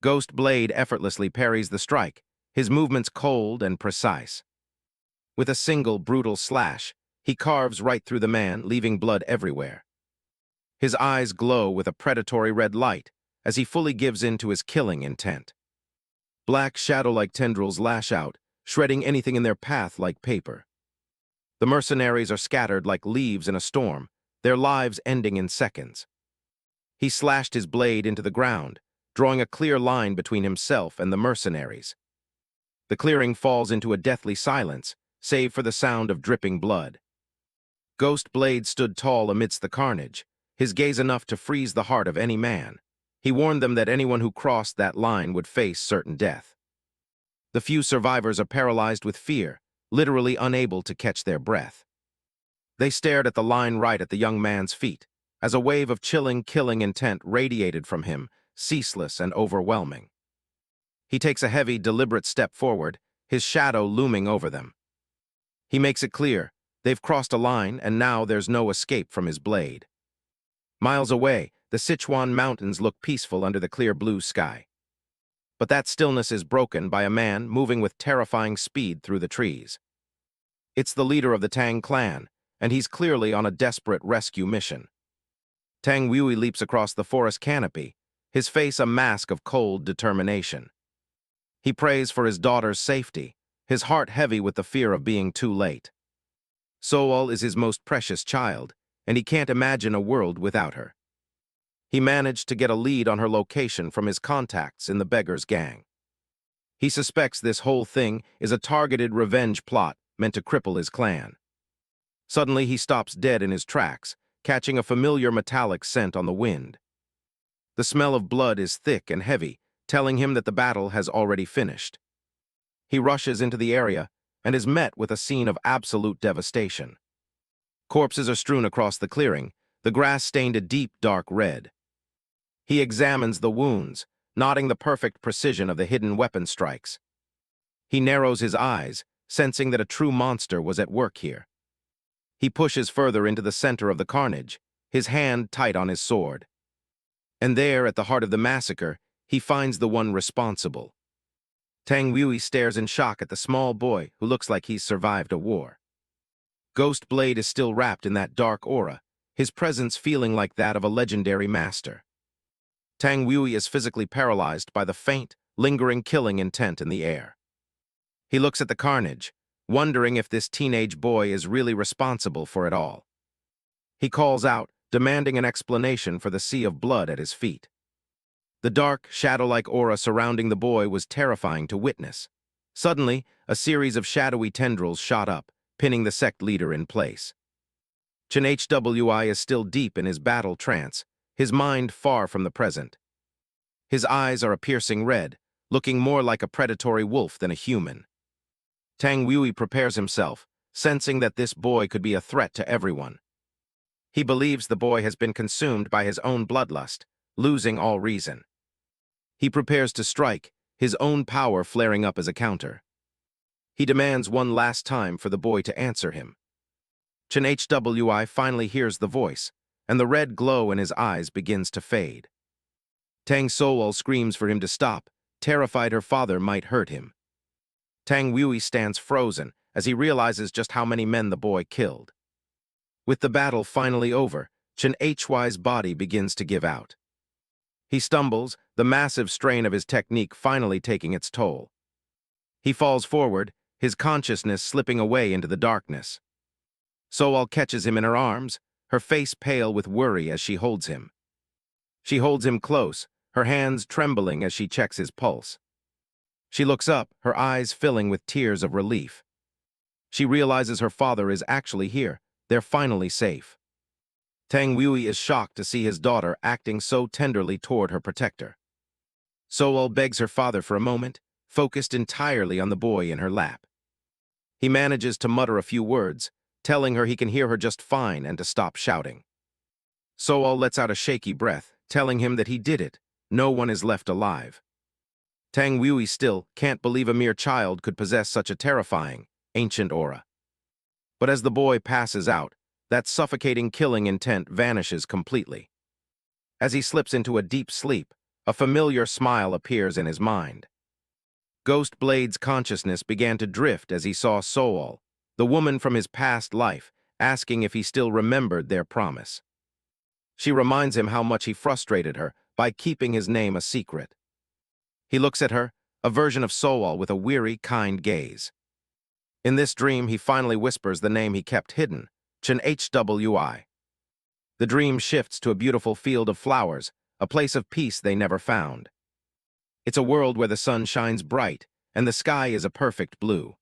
Ghost Blade effortlessly parries the strike, his movements cold and precise. With a single brutal slash, he carves right through the man, leaving blood everywhere. His eyes glow with a predatory red light as he fully gives in to his killing intent. Black shadow-like tendrils lash out, shredding anything in their path like paper. The mercenaries are scattered like leaves in a storm, their lives ending in seconds. He slashed his blade into the ground, drawing a clear line between himself and the mercenaries. The clearing falls into a deathly silence, save for the sound of dripping blood. Ghost Blade stood tall amidst the carnage, his gaze enough to freeze the heart of any man. He warned them that anyone who crossed that line would face certain death. The few survivors are paralyzed with fear, literally unable to catch their breath. They stared at the line right at the young man's feet, as a wave of chilling, killing intent radiated from him, ceaseless and overwhelming. He takes a heavy, deliberate step forward, his shadow looming over them. He makes it clear, they've crossed a line and now there's no escape from his blade. Miles away, the Sichuan mountains look peaceful under the clear blue sky. But that stillness is broken by a man moving with terrifying speed through the trees. It's the leader of the Tang clan, and he's clearly on a desperate rescue mission. Tang Sowol leaps across the forest canopy, his face a mask of cold determination. He prays for his daughter's safety, his heart heavy with the fear of being too late. Sowol is his most precious child, and he can't imagine a world without her. He managed to get a lead on her location from his contacts in the beggar's gang. He suspects this whole thing is a targeted revenge plot meant to cripple his clan. Suddenly he stops dead in his tracks, catching a familiar metallic scent on the wind. The smell of blood is thick and heavy, telling him that the battle has already finished. He rushes into the area and is met with a scene of absolute devastation. Corpses are strewn across the clearing, the grass stained a deep, dark red. He examines the wounds, noting the perfect precision of the hidden weapon strikes. He narrows his eyes, sensing that a true monster was at work here. He pushes further into the center of the carnage, his hand tight on his sword. And there, at the heart of the massacre, he finds the one responsible. Tang Sowol stares in shock at the small boy who looks like he's survived a war. Ghost Blade is still wrapped in that dark aura, his presence feeling like that of a legendary master. Tang Sowol is physically paralyzed by the faint, lingering killing intent in the air. He looks at the carnage, wondering if this teenage boy is really responsible for it all. He calls out, demanding an explanation for the sea of blood at his feet. The dark, shadow-like aura surrounding the boy was terrifying to witness. Suddenly, a series of shadowy tendrils shot up, pinning the sect leader in place. Cheon Hwi is still deep in his battle trance, his mind far from the present. His eyes are a piercing red, looking more like a predatory wolf than a human. Tang Sowol prepares himself, sensing that this boy could be a threat to everyone. He believes the boy has been consumed by his own bloodlust, losing all reason. He prepares to strike, his own power flaring up as a counter. He demands one last time for the boy to answer him. Cheon Hwi finally hears the voice, and the red glow in his eyes begins to fade. Tang Sowol screams for him to stop, terrified her father might hurt him. Tang Sowol stands frozen as he realizes just how many men the boy killed. With the battle finally over, Cheon Hwi's body begins to give out. He stumbles, the massive strain of his technique finally taking its toll. He falls forward, his consciousness slipping away into the darkness. Sowol catches him in her arms, her face pale with worry as she holds him. She holds him close, her hands trembling as she checks his pulse. She looks up, her eyes filling with tears of relief. She realizes her father is actually here. They're finally safe. Tang Sowol is shocked to see his daughter acting so tenderly toward her protector. Sowol begs her father for a moment, focused entirely on the boy in her lap. He manages to mutter a few words, telling her he can hear her just fine and to stop shouting. Sowol lets out a shaky breath, telling him that he did it. No one is left alive. Tang Sowol still can't believe a mere child could possess such a terrifying, ancient aura. But as the boy passes out, that suffocating killing intent vanishes completely. As he slips into a deep sleep, a familiar smile appears in his mind. Ghost Blade's consciousness began to drift as he saw Sowol, the woman from his past life, asking if he still remembered their promise. She reminds him how much he frustrated her by keeping his name a secret. He looks at her, a version of Sowol with a weary, kind gaze. In this dream, he finally whispers the name he kept hidden, Cheon Hwi. The dream shifts to a beautiful field of flowers, a place of peace they never found. It's a world where the sun shines bright, and the sky is a perfect blue.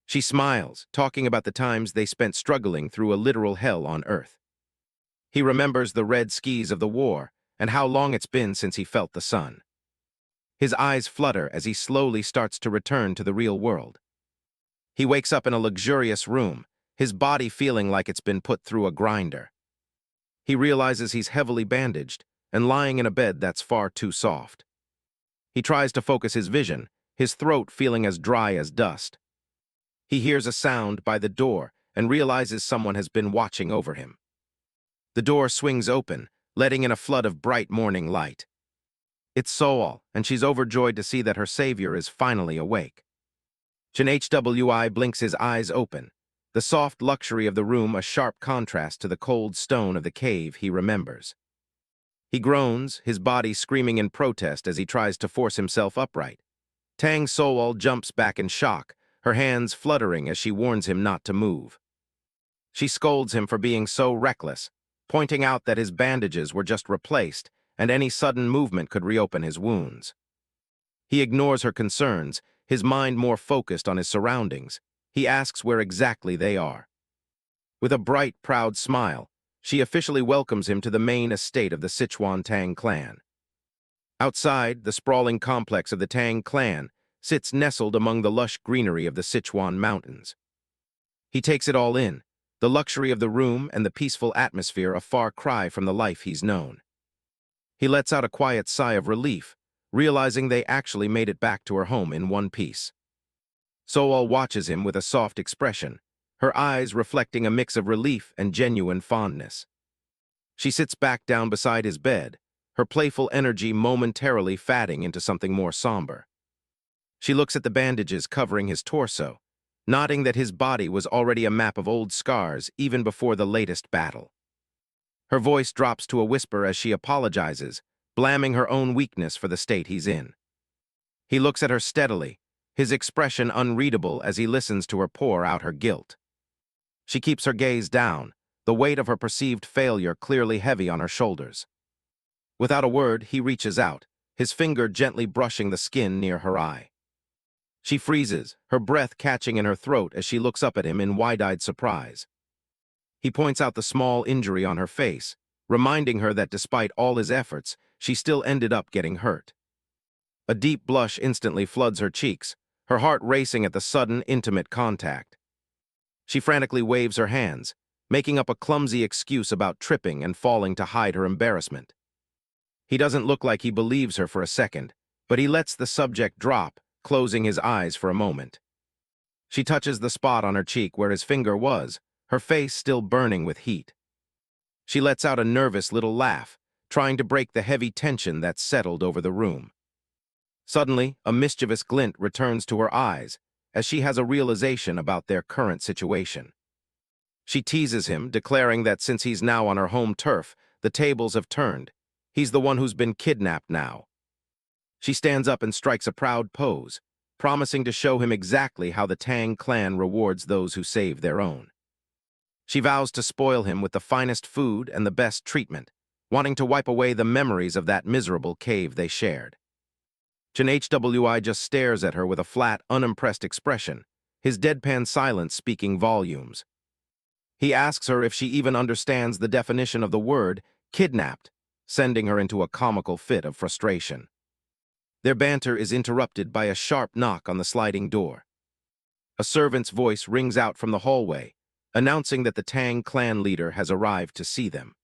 She smiles, talking about the times they spent struggling through a literal hell on Earth. He remembers the red skis of the war, and how long it's been since he felt the sun. His eyes flutter as he slowly starts to return to the real world. He wakes up in a luxurious room, his body feeling like it's been put through a grinder. He realizes he's heavily bandaged and lying in a bed that's far too soft. He tries to focus his vision, his throat feeling as dry as dust. He hears a sound by the door and realizes someone has been watching over him. The door swings open, letting in a flood of bright morning light. It's Sowol, and she's overjoyed to see that her savior is finally awake. Cheon Hwi blinks his eyes open, the soft luxury of the room a sharp contrast to the cold stone of the cave he remembers. He groans, his body screaming in protest as he tries to force himself upright. Tang Sowol jumps back in shock, her hands fluttering as she warns him not to move. She scolds him for being so reckless, pointing out that his bandages were just replaced and any sudden movement could reopen his wounds. He ignores her concerns, his mind more focused on his surroundings. He asks where exactly they are. With a bright, proud smile, she officially welcomes him to the main estate of the Sichuan Tang clan. Outside, the sprawling complex of the Tang clan sits nestled among the lush greenery of the Sichuan mountains. He takes it all in, the luxury of the room and the peaceful atmosphere a far cry from the life he's known. He lets out a quiet sigh of relief, realizing they actually made it back to her home in one piece. Sowol watches him with a soft expression, her eyes reflecting a mix of relief and genuine fondness. She sits back down beside his bed, her playful energy momentarily fading into something more somber. She looks at the bandages covering his torso, nodding that his body was already a map of old scars even before the latest battle. Her voice drops to a whisper as she apologizes, blaming her own weakness for the state he's in. He looks at her steadily, his expression unreadable as he listens to her pour out her guilt. She keeps her gaze down, the weight of her perceived failure clearly heavy on her shoulders. Without a word, he reaches out, his finger gently brushing the skin near her eye. She freezes, her breath catching in her throat as she looks up at him in wide-eyed surprise. He points out the small injury on her face, reminding her that despite all his efforts, she still ended up getting hurt. A deep blush instantly floods her cheeks, her heart racing at the sudden, intimate contact. She frantically waves her hands, making up a clumsy excuse about tripping and falling to hide her embarrassment. He doesn't look like he believes her for a second, but he lets the subject drop, closing his eyes for a moment. She touches the spot on her cheek where his finger was, her face still burning with heat. She lets out a nervous little laugh, trying to break the heavy tension that settled over the room. Suddenly, a mischievous glint returns to her eyes as she has a realization about their current situation. She teases him, declaring that since he's now on her home turf, the tables have turned. He's the one who's been kidnapped now. She stands up and strikes a proud pose, promising to show him exactly how the Tang clan rewards those who save their own. She vows to spoil him with the finest food and the best treatment, wanting to wipe away the memories of that miserable cave they shared. Cheon Hwi just stares at her with a flat, unimpressed expression, his deadpan silence speaking volumes. He asks her if she even understands the definition of the word kidnapped, sending her into a comical fit of frustration. Their banter is interrupted by a sharp knock on the sliding door. A servant's voice rings out from the hallway, announcing that the Tang clan leader has arrived to see them.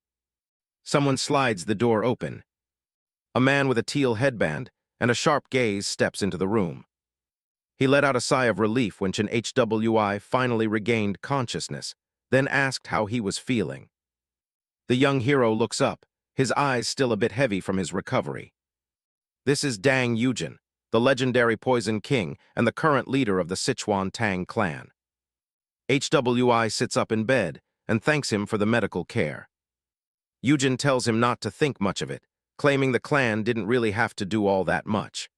Someone slides the door open. A man with a teal headband and a sharp gaze steps into the room. He let out a sigh of relief when Cheon Hwi finally regained consciousness, then asked how he was feeling. The young hero looks up, his eyes still a bit heavy from his recovery. This is Dang Yujin, the legendary Poison King and the current leader of the Sichuan Tang clan. HWI sits up in bed and thanks him for the medical care. Yujin tells him not to think much of it, claiming the clan didn't really have to do all that much.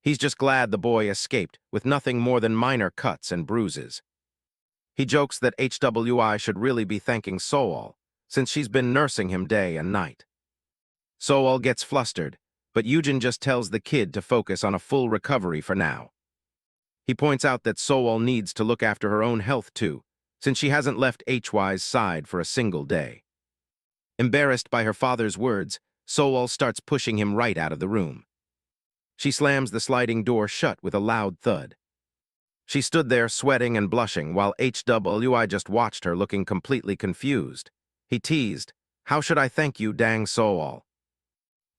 He's just glad the boy escaped with nothing more than minor cuts and bruises. He jokes that HWI should really be thanking Sowol, since she's been nursing him day and night. Sowol gets flustered, but Yujin just tells the kid to focus on a full recovery for now. He points out that Sowol needs to look after her own health too, since she hasn't left HY's side for a single day. Embarrassed by her father's words, Sowol starts pushing him right out of the room. She slams the sliding door shut with a loud thud. She stood there sweating and blushing while HWI just watched her looking completely confused. He teased, "How should I thank you, Dang Sowol?"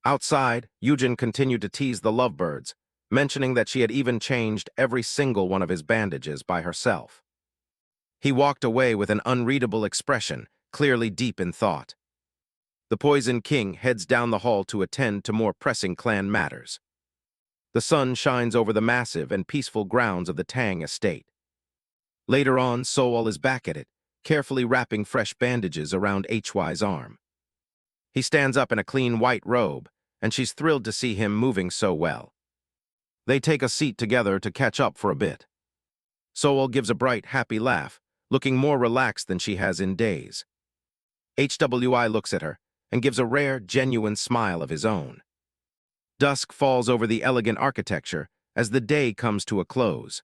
Outside, Yujin continued to tease the lovebirds, mentioning that she had even changed every single one of his bandages by herself. He walked away with an unreadable expression, clearly deep in thought. The Poison King heads down the hall to attend to more pressing clan matters. The sun shines over the massive and peaceful grounds of the Tang estate. Later on, Sowol is back at it, carefully wrapping fresh bandages around HY's arm. He stands up in a clean white robe, and she's thrilled to see him moving so well. They take a seat together to catch up for a bit. Sowol gives a bright, happy laugh, looking more relaxed than she has in days. HWI looks at her and gives a rare, genuine smile of his own. Dusk falls over the elegant architecture as the day comes to a close.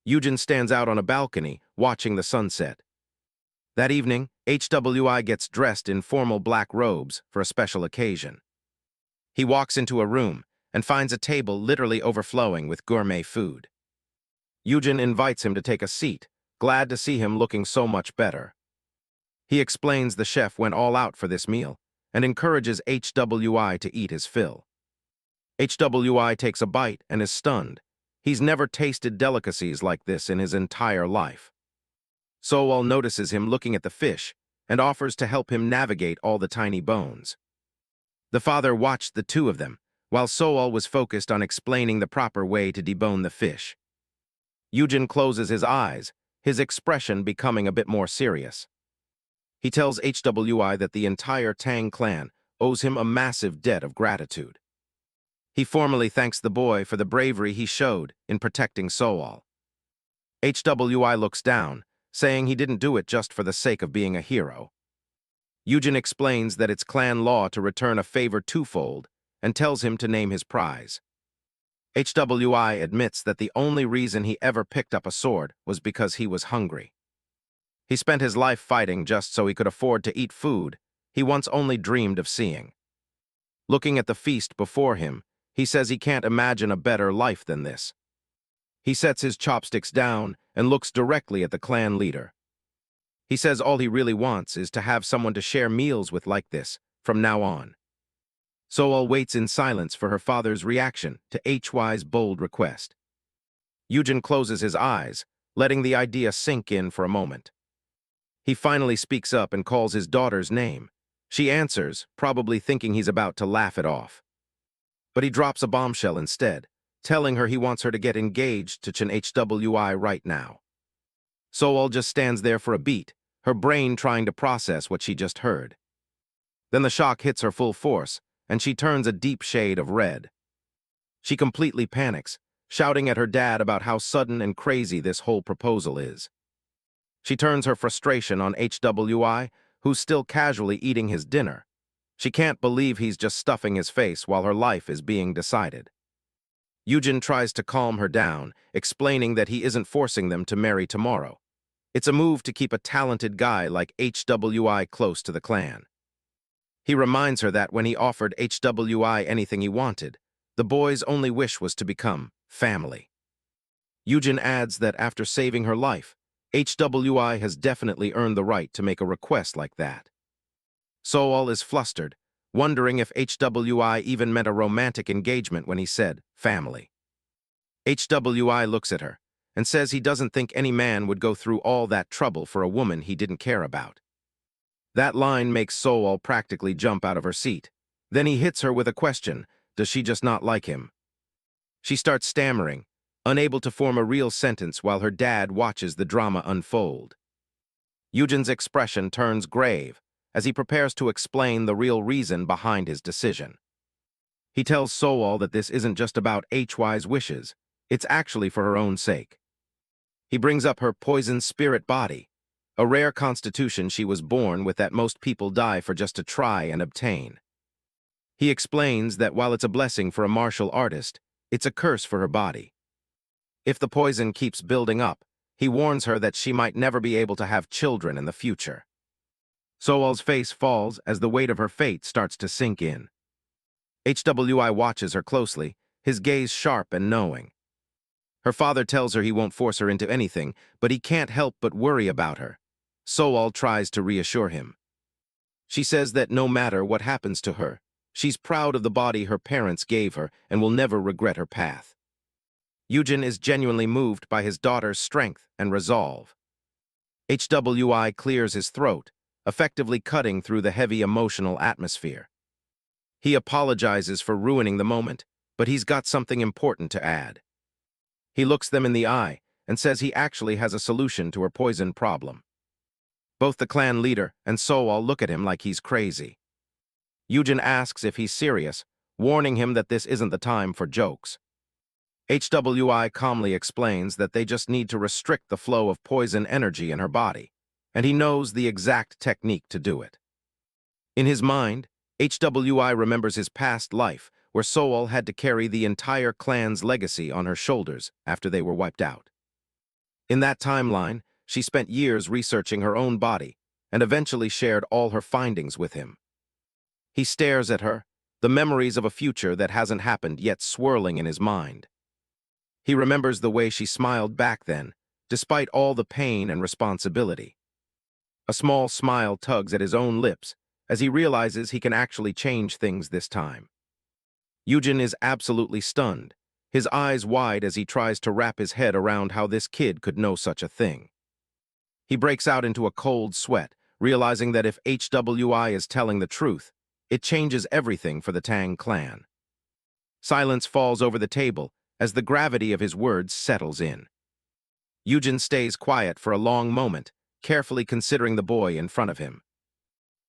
Yujin stands out on a balcony, watching the sunset. That evening, HWI gets dressed in formal black robes for a special occasion. He walks into a room and finds a table literally overflowing with gourmet food. Yujin invites him to take a seat, glad to see him looking so much better. He explains the chef went all out for this meal and encourages HWI to eat his fill. HWI takes a bite and is stunned. He's never tasted delicacies like this in his entire life. Sowol notices him looking at the fish and offers to help him navigate all the tiny bones. The father watched the two of them, while Sowol was focused on explaining the proper way to debone the fish. Yujin closes his eyes, his expression becoming a bit more serious. He tells HWI that the entire Tang clan owes him a massive debt of gratitude. He formally thanks the boy for the bravery he showed in protecting Sowol. HWI looks down, saying he didn't do it just for the sake of being a hero. Yujin explains that it's clan law to return a favor twofold and tells him to name his prize. HWI admits that the only reason he ever picked up a sword was because he was hungry. He spent his life fighting just so he could afford to eat food he once only dreamed of seeing. Looking at the feast before him, he says he can't imagine a better life than this. He sets his chopsticks down and looks directly at the clan leader. He says all he really wants is to have someone to share meals with like this from now on. Sowol waits in silence for her father's reaction to HY's bold request. Yujin closes his eyes, letting the idea sink in for a moment. He finally speaks up and calls his daughter's name. She answers, probably thinking he's about to laugh it off. But he drops a bombshell instead, telling her he wants her to get engaged to Cheon Hwi-da right now. Sowol just stands there for a beat, her brain trying to process what she just heard. Then the shock hits her full force, and she turns a deep shade of red. She completely panics, shouting at her dad about how sudden and crazy this whole proposal is. She turns her frustration on HWI, who's still casually eating his dinner. She can't believe he's just stuffing his face while her life is being decided. Yujin tries to calm her down, explaining that he isn't forcing them to marry tomorrow. It's a move to keep a talented guy like HWI close to the clan. He reminds her that when he offered HWI anything he wanted, the boy's only wish was to become family. Yujin adds that after saving her life, HWI has definitely earned the right to make a request like that. Sowol is flustered, wondering if HWI even meant a romantic engagement when he said family. HWI looks at her and says he doesn't think any man would go through all that trouble for a woman he didn't care about. That line makes Sowol practically jump out of her seat. Then he hits her with a question. Does she just not like him? She starts stammering, unable to form a real sentence while her dad watches the drama unfold. Eugen's expression turns grave as he prepares to explain the real reason behind his decision. He tells Sowol that this isn't just about Hwi's wishes, it's actually for her own sake. He brings up her poisoned spirit body, a rare constitution she was born with that most people die for just to try and obtain. He explains that while it's a blessing for a martial artist, it's a curse for her body. If the poison keeps building up, he warns her that she might never be able to have children in the future. Sowol's face falls as the weight of her fate starts to sink in. Hwi watches her closely, his gaze sharp and knowing. Her father tells her he won't force her into anything, but he can't help but worry about her. Sowol tries to reassure him. She says that no matter what happens to her, she's proud of the body her parents gave her and will never regret her path. Eugen is genuinely moved by his daughter's strength and resolve. Hwi clears his throat, effectively cutting through the heavy emotional atmosphere. He apologizes for ruining the moment, but he's got something important to add. He looks them in the eye and says he actually has a solution to her poison problem. Both the clan leader and Sowol look at him like he's crazy. Eugen asks if he's serious, warning him that this isn't the time for jokes. Hwi calmly explains that they just need to restrict the flow of poison energy in her body, and he knows the exact technique to do it. In his mind, Hwi remembers his past life, where Sowol had to carry the entire clan's legacy on her shoulders after they were wiped out. In that timeline, she spent years researching her own body and eventually shared all her findings with him. He stares at her, the memories of a future that hasn't happened yet swirling in his mind. He remembers the way she smiled back then, despite all the pain and responsibility. A small smile tugs at his own lips as he realizes he can actually change things this time. Eugen is absolutely stunned, his eyes wide as he tries to wrap his head around how this kid could know such a thing. He breaks out into a cold sweat, realizing that if Hwi is telling the truth, it changes everything for the Tang clan. Silence falls over the table as the gravity of his words settles in. Eugen stays quiet for a long moment, carefully considering the boy in front of him.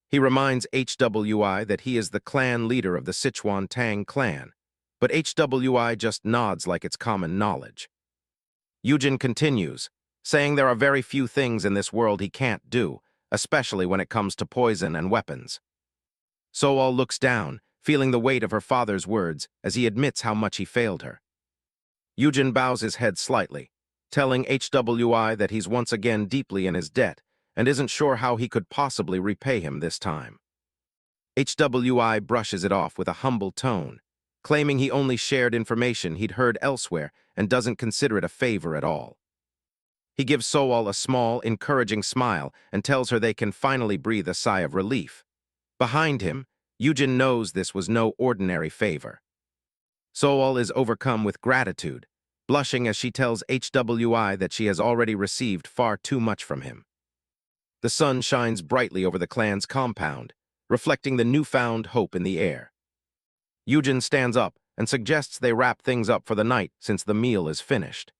He reminds Hwi that he is the clan leader of the Sichuan Tang clan, but Hwi just nods like it's common knowledge. Eugen continues, saying there are very few things in this world he can't do, especially when it comes to poison and weapons. Sowol looks down, feeling the weight of her father's words as he admits how much he failed her. Eugen bows his head slightly, telling Hwi that he's once again deeply in his debt and isn't sure how he could possibly repay him this time. Hwi brushes it off with a humble tone, claiming he only shared information he'd heard elsewhere and doesn't consider it a favor at all. He gives Sowol a small, encouraging smile and tells her they can finally breathe a sigh of relief. Behind him, Eugen knows this was no ordinary favor. Sowol is overcome with gratitude, blushing as she tells Hwi that she has already received far too much from him. The sun shines brightly over the clan's compound, reflecting the newfound hope in the air. Eugen stands up and suggests they wrap things up for the night since the meal is finished.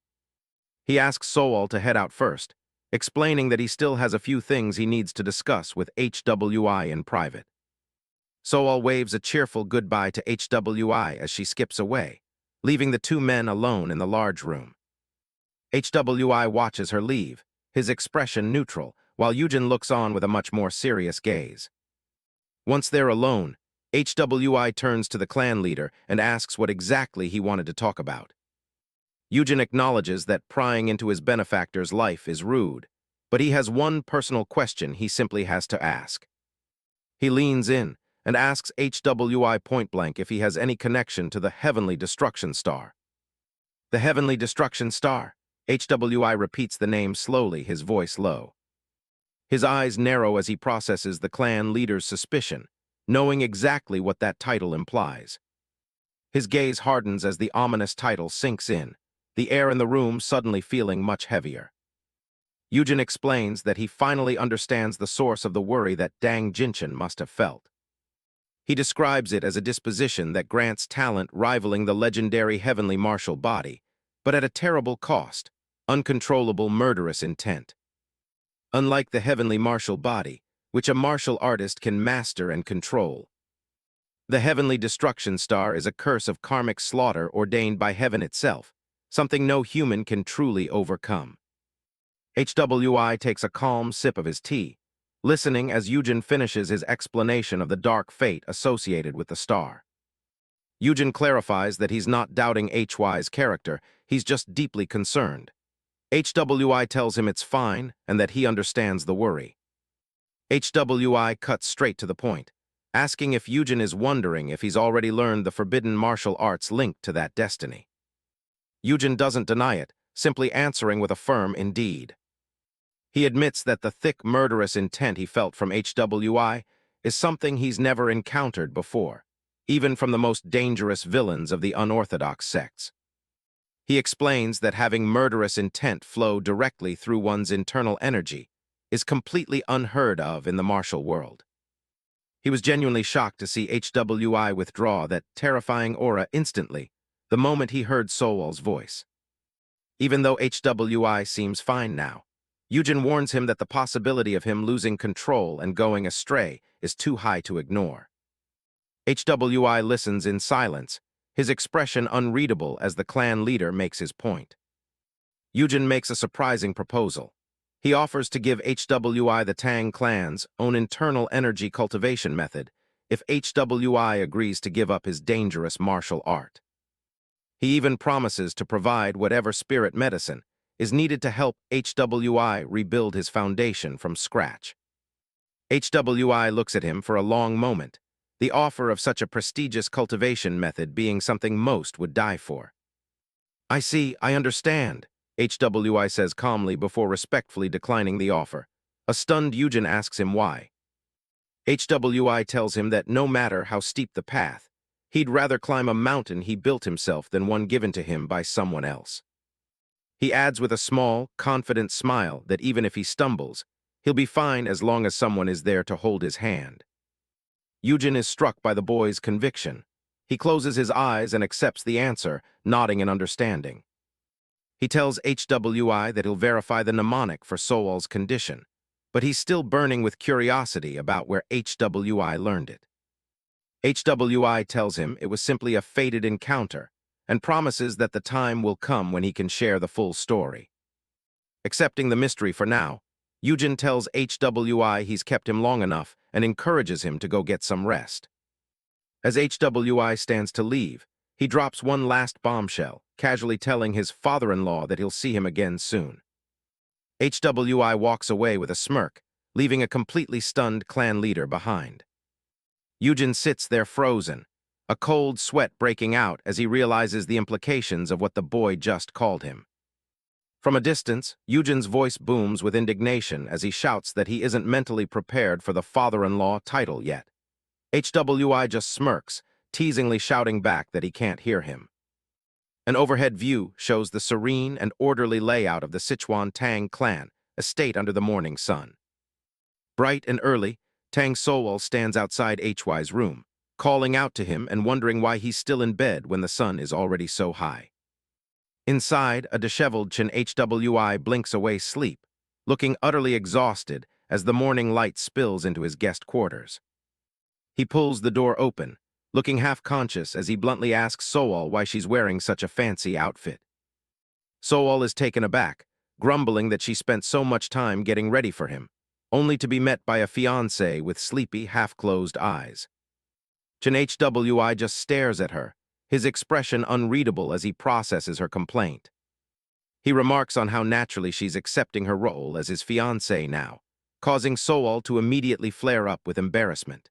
He asks Sowol to head out first, explaining that he still has a few things he needs to discuss with Hwi in private. Sowol waves a cheerful goodbye to Hwi as she skips away, leaving the two men alone in the large room. Hwi watches her leave, his expression neutral, while Eugen looks on with a much more serious gaze. Once they're alone, Hwi turns to the clan leader and asks what exactly he wanted to talk about. Eugen acknowledges that prying into his benefactor's life is rude, but he has one personal question he simply has to ask. He leans in and asks Hwi point-blank if he has any connection to the Heavenly Destruction Star. The Heavenly Destruction Star? Hwi repeats the name slowly, his voice low. His eyes narrow as he processes the clan leader's suspicion, knowing exactly what that title implies. His gaze hardens as the ominous title sinks in, the air in the room suddenly feeling much heavier. Yujin explains that he finally understands the source of the worry that Dang Jinshin must have felt. He describes it as a disposition that grants talent rivaling the legendary heavenly martial body, but at a terrible cost, uncontrollable murderous intent. Unlike the heavenly martial body, which a martial artist can master and control, the heavenly destruction star is a curse of karmic slaughter ordained by heaven itself, something no human can truly overcome. HWI takes a calm sip of his tea, listening as Yujin finishes his explanation of the dark fate associated with the star. Yujin clarifies that he's not doubting HY's character, he's just deeply concerned. HWI tells him it's fine and that he understands the worry. HWI cuts straight to the point, asking if Yujin is wondering if he's already learned the forbidden martial arts linked to that destiny. Yujin doesn't deny it, simply answering with a firm indeed. He admits that the thick, murderous intent he felt from HWI is something he's never encountered before, even from the most dangerous villains of the unorthodox sects. He explains that having murderous intent flow directly through one's internal energy is completely unheard of in the martial world. He was genuinely shocked to see HWI withdraw that terrifying aura instantly, the moment he heard Sowol's voice. Even though HWI seems fine now, Yujin warns him that the possibility of him losing control and going astray is too high to ignore. HWI listens in silence, his expression unreadable as the clan leader makes his point. Yujin makes a surprising proposal. He offers to give HWI the Tang clan's own internal energy cultivation method if HWI agrees to give up his dangerous martial art. He even promises to provide whatever spirit medicine is needed to help HWI rebuild his foundation from scratch. HWI looks at him for a long moment, the offer of such a prestigious cultivation method being something most would die for. "I see, I understand," HWI says calmly before respectfully declining the offer. A stunned Yujin asks him why. HWI tells him that no matter how steep the path, he'd rather climb a mountain he built himself than one given to him by someone else. He adds with a small, confident smile that even if he stumbles, he'll be fine as long as someone is there to hold his hand. Yujin is struck by the boy's conviction. He closes his eyes and accepts the answer, nodding in understanding. He tells HWI that he'll verify the mnemonic for Sowol's condition, but he's still burning with curiosity about where HWI learned it. HWI tells him it was simply a fated encounter and promises that the time will come when he can share the full story. Accepting the mystery for now, Yujin tells HWI he's kept him long enough and encourages him to go get some rest. As HWI stands to leave, he drops one last bombshell, casually telling his father-in-law that he'll see him again soon. HWI walks away with a smirk, leaving a completely stunned clan leader behind. Yujin sits there frozen, a cold sweat breaking out as he realizes the implications of what the boy just called him. From a distance, Yujin's voice booms with indignation as he shouts that he isn't mentally prepared for the father-in-law title yet. HWI just smirks, teasingly shouting back that he can't hear him. An overhead view shows the serene and orderly layout of the Sichuan Tang clan estate under the morning sun. Bright and early, Tang Sowol stands outside HY's room, calling out to him and wondering why he's still in bed when the sun is already so high. Inside, a disheveled Cheon Hwi-da blinks away sleep, looking utterly exhausted as the morning light spills into his guest quarters. He pulls the door open, looking half-conscious as he bluntly asks Sowol why she's wearing such a fancy outfit. Sowol is taken aback, grumbling that she spent so much time getting ready for him, only to be met by a fiancé with sleepy, half-closed eyes. Cheon Hwi just stares at her, his expression unreadable as he processes her complaint. He remarks on how naturally she's accepting her role as his fiancé now, causing Sowol to immediately flare up with embarrassment.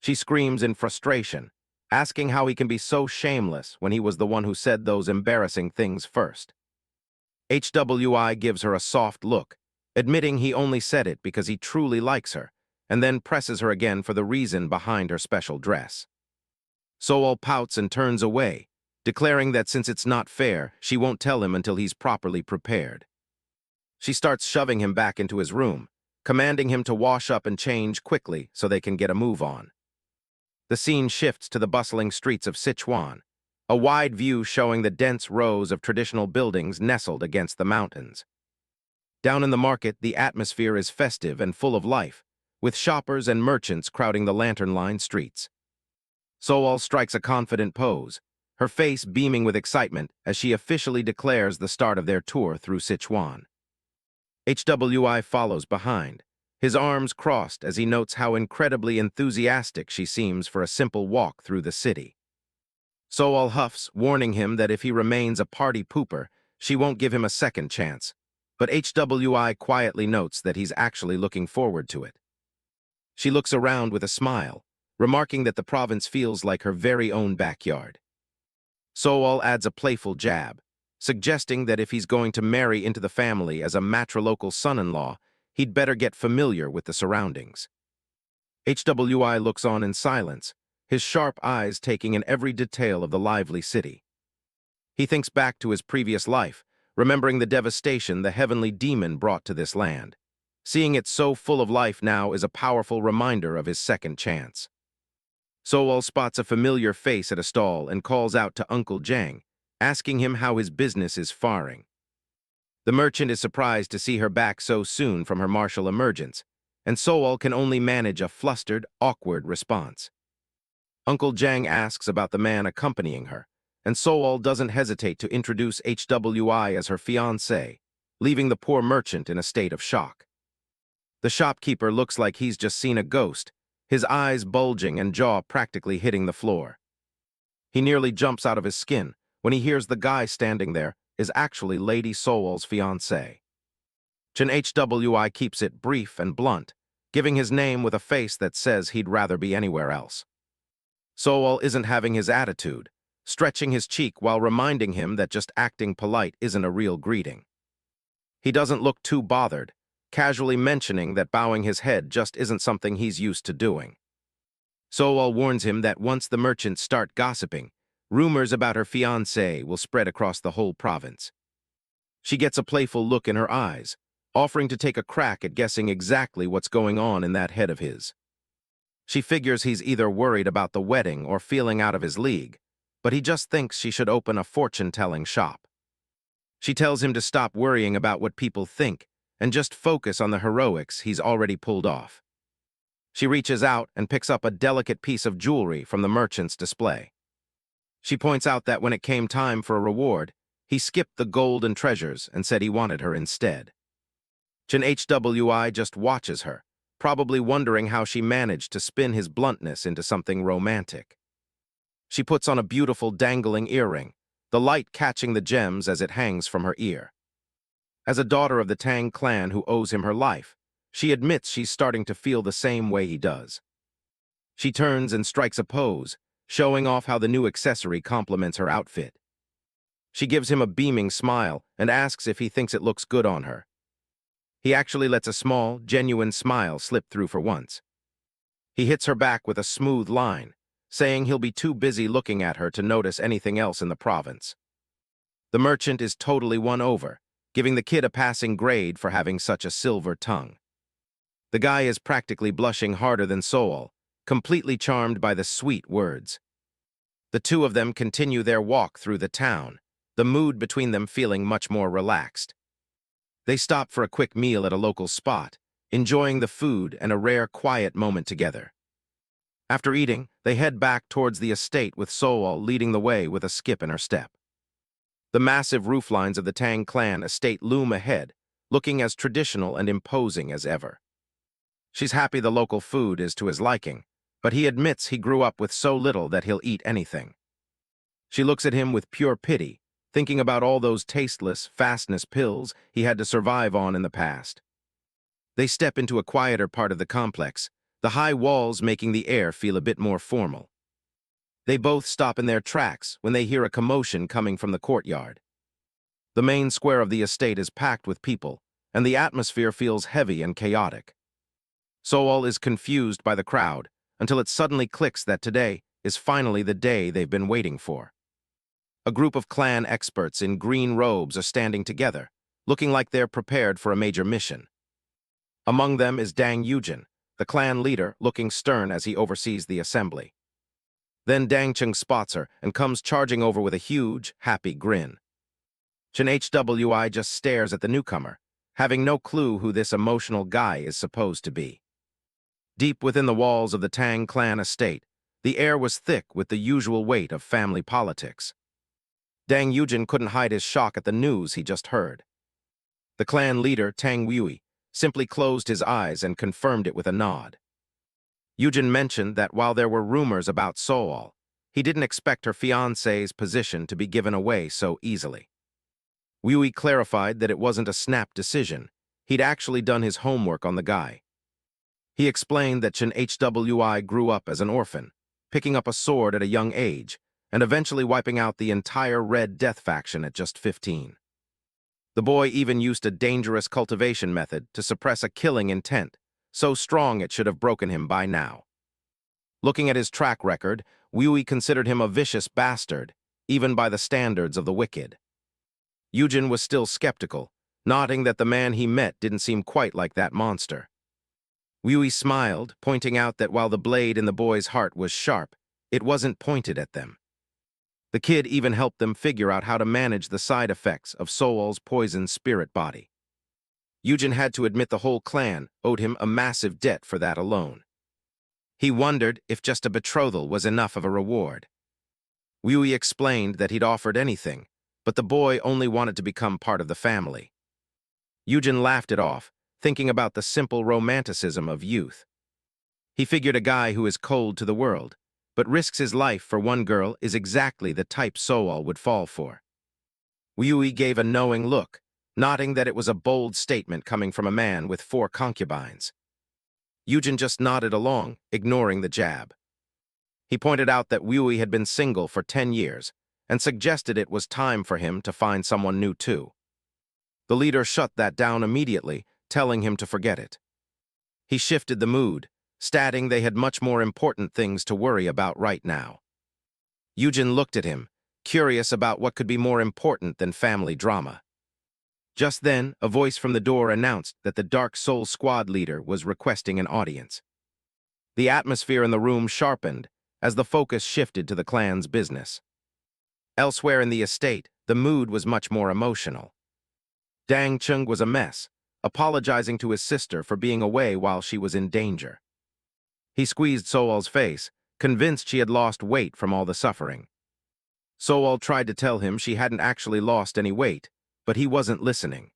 She screams in frustration, asking how he can be so shameless when he was the one who said those embarrassing things first. HWI gives her a soft look, admitting he only said it because he truly likes her, and then presses her again for the reason behind her special dress. Sowol pouts and turns away, declaring that since it's not fair, she won't tell him until he's properly prepared. She starts shoving him back into his room, commanding him to wash up and change quickly so they can get a move on. The scene shifts to the bustling streets of Sichuan, a wide view showing the dense rows of traditional buildings nestled against the mountains. Down in the market, the atmosphere is festive and full of life, with shoppers and merchants crowding the lantern-lined streets. Sowol strikes a confident pose, her face beaming with excitement as she officially declares the start of their tour through Sichuan. HWI follows behind, his arms crossed as he notes how incredibly enthusiastic she seems for a simple walk through the city. Sowol huffs, warning him that if he remains a party pooper, she won't give him a second chance, but HWI quietly notes that he's actually looking forward to it. She looks around with a smile, remarking that the province feels like her very own backyard. Sowol adds a playful jab, suggesting that if he's going to marry into the family as a matrilocal son-in-law, he'd better get familiar with the surroundings. HWI looks on in silence, his sharp eyes taking in every detail of the lively city. He thinks back to his previous life, remembering the devastation the heavenly demon brought to this land. Seeing it so full of life now is a powerful reminder of his second chance. Sowol spots a familiar face at a stall and calls out to Uncle Jang, asking him how his business is faring. The merchant is surprised to see her back so soon from her martial emergence, and Sowol can only manage a flustered, awkward response. Uncle Jang asks about the man accompanying her, and Sowol doesn't hesitate to introduce HWI as her fiancé, leaving the poor merchant in a state of shock. The shopkeeper looks like he's just seen a ghost, his eyes bulging and jaw practically hitting the floor. He nearly jumps out of his skin when he hears the guy standing there is actually Lady Sowol's fiancé. Cheon Hwi keeps it brief and blunt, giving his name with a face that says he'd rather be anywhere else. Sowol isn't having his attitude, stretching his cheek while reminding him that just acting polite isn't a real greeting. He doesn't look too bothered, casually mentioning that bowing his head just isn't something he's used to doing. Sowol warns him that once the merchants start gossiping, rumors about her fiancé will spread across the whole province. She gets a playful look in her eyes, offering to take a crack at guessing exactly what's going on in that head of his. She figures he's either worried about the wedding or feeling out of his league, but he just thinks she should open a fortune-telling shop. She tells him to stop worrying about what people think and just focus on the heroics he's already pulled off. She reaches out and picks up a delicate piece of jewelry from the merchant's display. She points out that when it came time for a reward, he skipped the gold and treasures and said he wanted her instead. Cheon Hwi just watches her, probably wondering how she managed to spin his bluntness into something romantic. She puts on a beautiful dangling earring, the light catching the gems as it hangs from her ear. As a daughter of the Tang clan who owes him her life, she admits she's starting to feel the same way he does. She turns and strikes a pose, showing off how the new accessory complements her outfit. She gives him a beaming smile and asks if he thinks it looks good on her. He actually lets a small, genuine smile slip through for once. He hits her back with a smooth line, saying he'll be too busy looking at her to notice anything else in the province. The merchant is totally won over, giving the kid a passing grade for having such a silver tongue. The guy is practically blushing harder than Sowol, completely charmed by the sweet words. The two of them continue their walk through the town, the mood between them feeling much more relaxed. They stop for a quick meal at a local spot, enjoying the food and a rare quiet moment together. After eating, they head back towards the estate with Sowol leading the way with a skip in her step. The massive rooflines of the Tang clan estate loom ahead, looking as traditional and imposing as ever. She's happy the local food is to his liking, but he admits he grew up with so little that he'll eat anything. She looks at him with pure pity, thinking about all those tasteless, fastness pills he had to survive on in the past. They step into a quieter part of the complex, the high walls making the air feel a bit more formal. They both stop in their tracks when they hear a commotion coming from the courtyard. The main square of the estate is packed with people, and the atmosphere feels heavy and chaotic. Sowol is confused by the crowd until it suddenly clicks that today is finally the day they've been waiting for. A group of clan experts in green robes are standing together, looking like they're prepared for a major mission. Among them is Dang Yujin, the clan leader, looking stern as he oversees the assembly. Then Dang Chung spots her and comes charging over with a huge, happy grin. Cheon Hwi just stares at the newcomer, having no clue who this emotional guy is supposed to be. Deep within the walls of the Tang clan estate, the air was thick with the usual weight of family politics. Dang Yujin couldn't hide his shock at the news he just heard. The clan leader, Tang Wui, simply closed his eyes and confirmed it with a nod. Yujin mentioned that while there were rumors about Sowol, he didn't expect her fiancé's position to be given away so easily. Wui clarified that it wasn't a snap decision. He'd actually done his homework on the guy. He explained that Cheon Hwi grew up as an orphan, picking up a sword at a young age, and eventually wiping out the entire Red Death faction at just 15. The boy even used a dangerous cultivation method to suppress a killing intent, so strong it should have broken him by now. Looking at his track record, Wui considered him a vicious bastard, even by the standards of the wicked. Yujin was still skeptical, noting that the man he met didn't seem quite like that monster. Wui smiled, pointing out that while the blade in the boy's heart was sharp, it wasn't pointed at them. The kid even helped them figure out how to manage the side effects of Sowol's poisoned spirit body. Yujin had to admit the whole clan owed him a massive debt for that alone. He wondered if just a betrothal was enough of a reward. Wui explained that he'd offered anything, but the boy only wanted to become part of the family. Yujin laughed it off, thinking about the simple romanticism of youth. He figured a guy who is cold to the world, but risks his life for one girl is exactly the type Sowol would fall for. Wui gave a knowing look, nodding that it was a bold statement coming from a man with 4 concubines. Yujin just nodded along, ignoring the jab. He pointed out that Wui had been single for 10 years and suggested it was time for him to find someone new too. The leader shut that down immediately, telling him to forget it. He shifted the mood, stating they had much more important things to worry about right now. Yujin looked at him, curious about what could be more important than family drama. Just then, a voice from the door announced that the Dark Soul squad leader was requesting an audience. The atmosphere in the room sharpened as the focus shifted to the clan's business. Elsewhere in the estate, the mood was much more emotional. Dang Chung was a mess, apologizing to his sister for being away while she was in danger. He squeezed Sowol's face, convinced she had lost weight from all the suffering. Sowol tried to tell him she hadn't actually lost any weight, but he wasn't listening.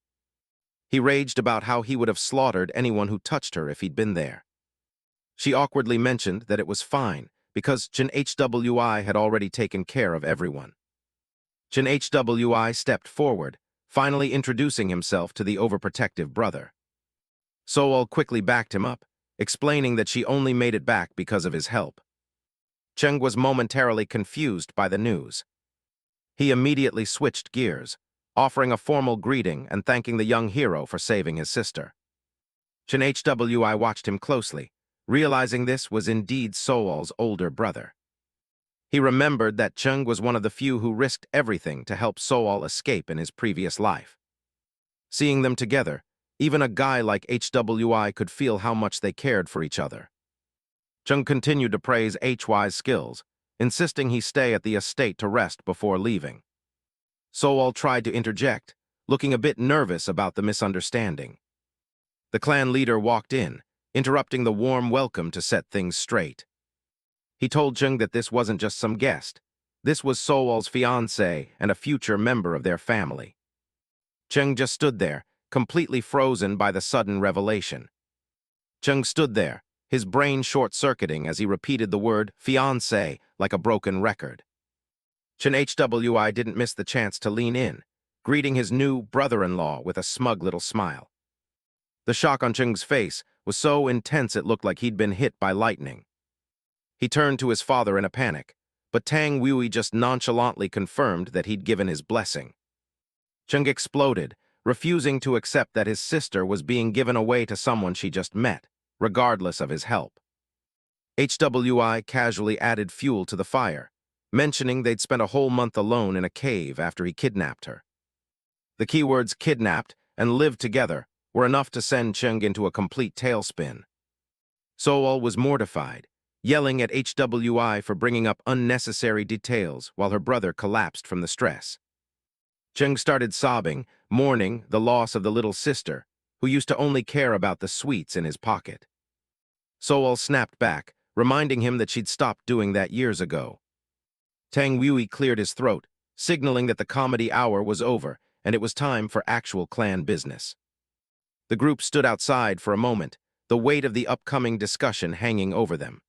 He raged about how he would have slaughtered anyone who touched her if he'd been there. She awkwardly mentioned that it was fine, because Cheon Hwi had already taken care of everyone. Cheon Hwi stepped forward, finally introducing himself to the overprotective brother. Sowol quickly backed him up, explaining that she only made it back because of his help. Cheng was momentarily confused by the news. He immediately switched gears, offering a formal greeting and thanking the young hero for saving his sister. Cheon Hwi watched him closely, realizing this was indeed Sowol's older brother. He remembered that Cheng was one of the few who risked everything to help Sowol escape in his previous life. Seeing them together, even a guy like Hwi could feel how much they cared for each other. Cheng continued to praise Hwi's skills, insisting he stay at the estate to rest before leaving. Sowol tried to interject, looking a bit nervous about the misunderstanding. The clan leader walked in, interrupting the warm welcome to set things straight. He told Cheng that this wasn't just some guest. This was Sowol's fiancée and a future member of their family. Cheng just stood there, completely frozen by the sudden revelation. Cheng stood there, his brain short-circuiting as he repeated the word fiancé like a broken record. Cheon Hwi didn't miss the chance to lean in, greeting his new brother-in-law with a smug little smile. The shock on Cheng's face was so intense it looked like he'd been hit by lightning. He turned to his father in a panic, but Tang Wui just nonchalantly confirmed that he'd given his blessing. Cheng exploded, refusing to accept that his sister was being given away to someone she just met, regardless of his help. Hwi casually added fuel to the fire, mentioning they'd spent a whole month alone in a cave after he kidnapped her. The keywords kidnapped and live together were enough to send Cheung into a complete tailspin. Sowol was mortified, yelling at HWI for bringing up unnecessary details while her brother collapsed from the stress. Cheung started sobbing, mourning the loss of the little sister, who used to only care about the sweets in his pocket. Sowol snapped back, reminding him that she'd stopped doing that years ago. Tang Sowol cleared his throat, signaling that the comedy hour was over and it was time for actual clan business. The group stood outside for a moment, the weight of the upcoming discussion hanging over them.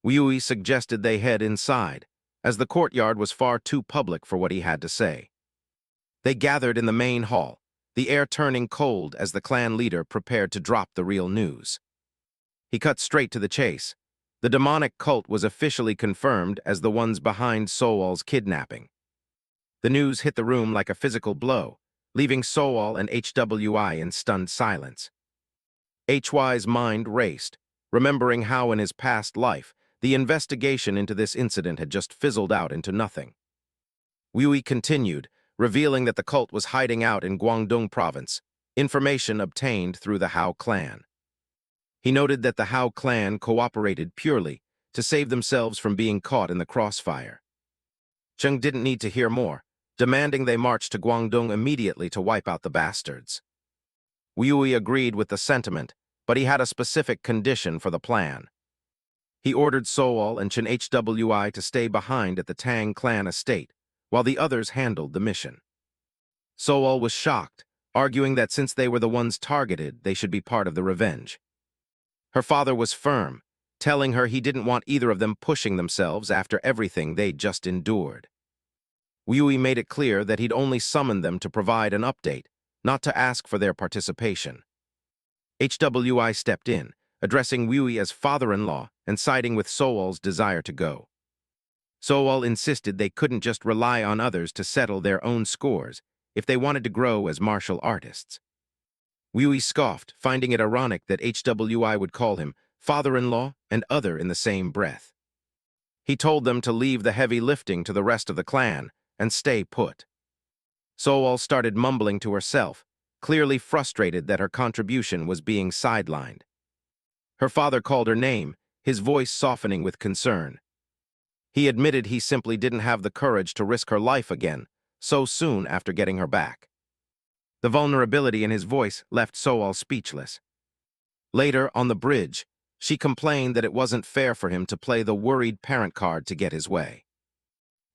Sowol suggested they head inside, as the courtyard was far too public for what he had to say. They gathered in the main hall, the air turning cold as the clan leader prepared to drop the real news. He cut straight to the chase. The demonic cult was officially confirmed as the ones behind Sowol's kidnapping. The news hit the room like a physical blow, leaving Sowol and HWI in stunned silence. HY's mind raced, remembering how in his past life, the investigation into this incident had just fizzled out into nothing. Sowol continued, revealing that the cult was hiding out in Guangdong province, information obtained through the Hao clan. He noted that the Hao clan cooperated purely to save themselves from being caught in the crossfire. Cheung didn't need to hear more, demanding they march to Guangdong immediately to wipe out the bastards. Sowol agreed with the sentiment, but he had a specific condition for the plan. He ordered Sowol and Cheon Hwi to stay behind at the Tang clan estate, while the others handled the mission. Sowol was shocked, arguing that since they were the ones targeted, they should be part of the revenge. Her father was firm, telling her he didn't want either of them pushing themselves after everything they'd just endured. Sowol made it clear that he'd only summoned them to provide an update, not to ask for their participation. HWI stepped in, addressing Sowol as father-in-law and siding with Sowol's desire to go. Sowol insisted they couldn't just rely on others to settle their own scores if they wanted to grow as martial artists. Sowol scoffed, finding it ironic that HWI would call him father-in-law and other in the same breath. He told them to leave the heavy lifting to the rest of the clan and stay put. Sowol started mumbling to herself, clearly frustrated that her contribution was being sidelined. Her father called her name, his voice softening with concern. He admitted he simply didn't have the courage to risk her life again, so soon after getting her back. The vulnerability in his voice left Sowol speechless. Later, on the bridge, she complained that it wasn't fair for him to play the worried parent card to get his way.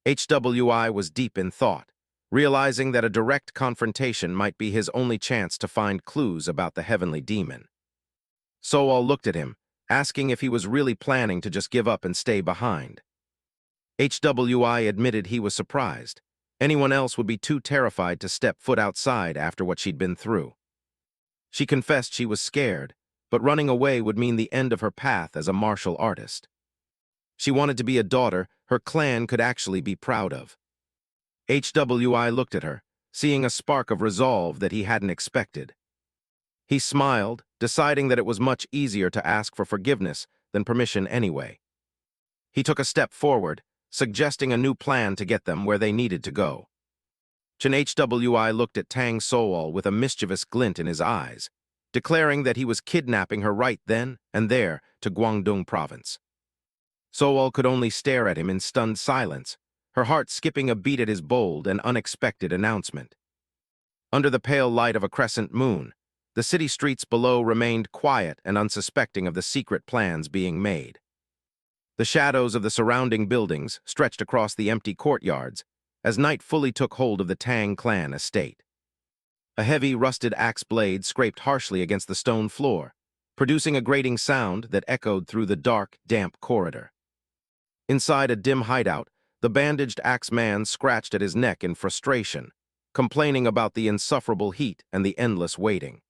HWI was deep in thought, realizing that a direct confrontation might be his only chance to find clues about the heavenly demon. Sowol looked at him, asking if he was really planning to just give up and stay behind. HWI admitted he was surprised. Anyone else would be too terrified to step foot outside after what she'd been through. She confessed she was scared, but running away would mean the end of her path as a martial artist. She wanted to be a daughter her clan could actually be proud of. HWI looked at her, seeing a spark of resolve that he hadn't expected. He smiled, deciding that it was much easier to ask for forgiveness than permission anyway. He took a step forward, suggesting a new plan to get them where they needed to go. Cheon Hwi looked at Tang Sowol with a mischievous glint in his eyes, declaring that he was kidnapping her right then and there to Guangdong province. Sowol could only stare at him in stunned silence, her heart skipping a beat at his bold and unexpected announcement. Under the pale light of a crescent moon, the city streets below remained quiet and unsuspecting of the secret plans being made. The shadows of the surrounding buildings stretched across the empty courtyards as night fully took hold of the Tang clan estate. A heavy, rusted axe blade scraped harshly against the stone floor, producing a grating sound that echoed through the dark, damp corridor. Inside a dim hideout, the bandaged axe man scratched at his neck in frustration, complaining about the insufferable heat and the endless waiting.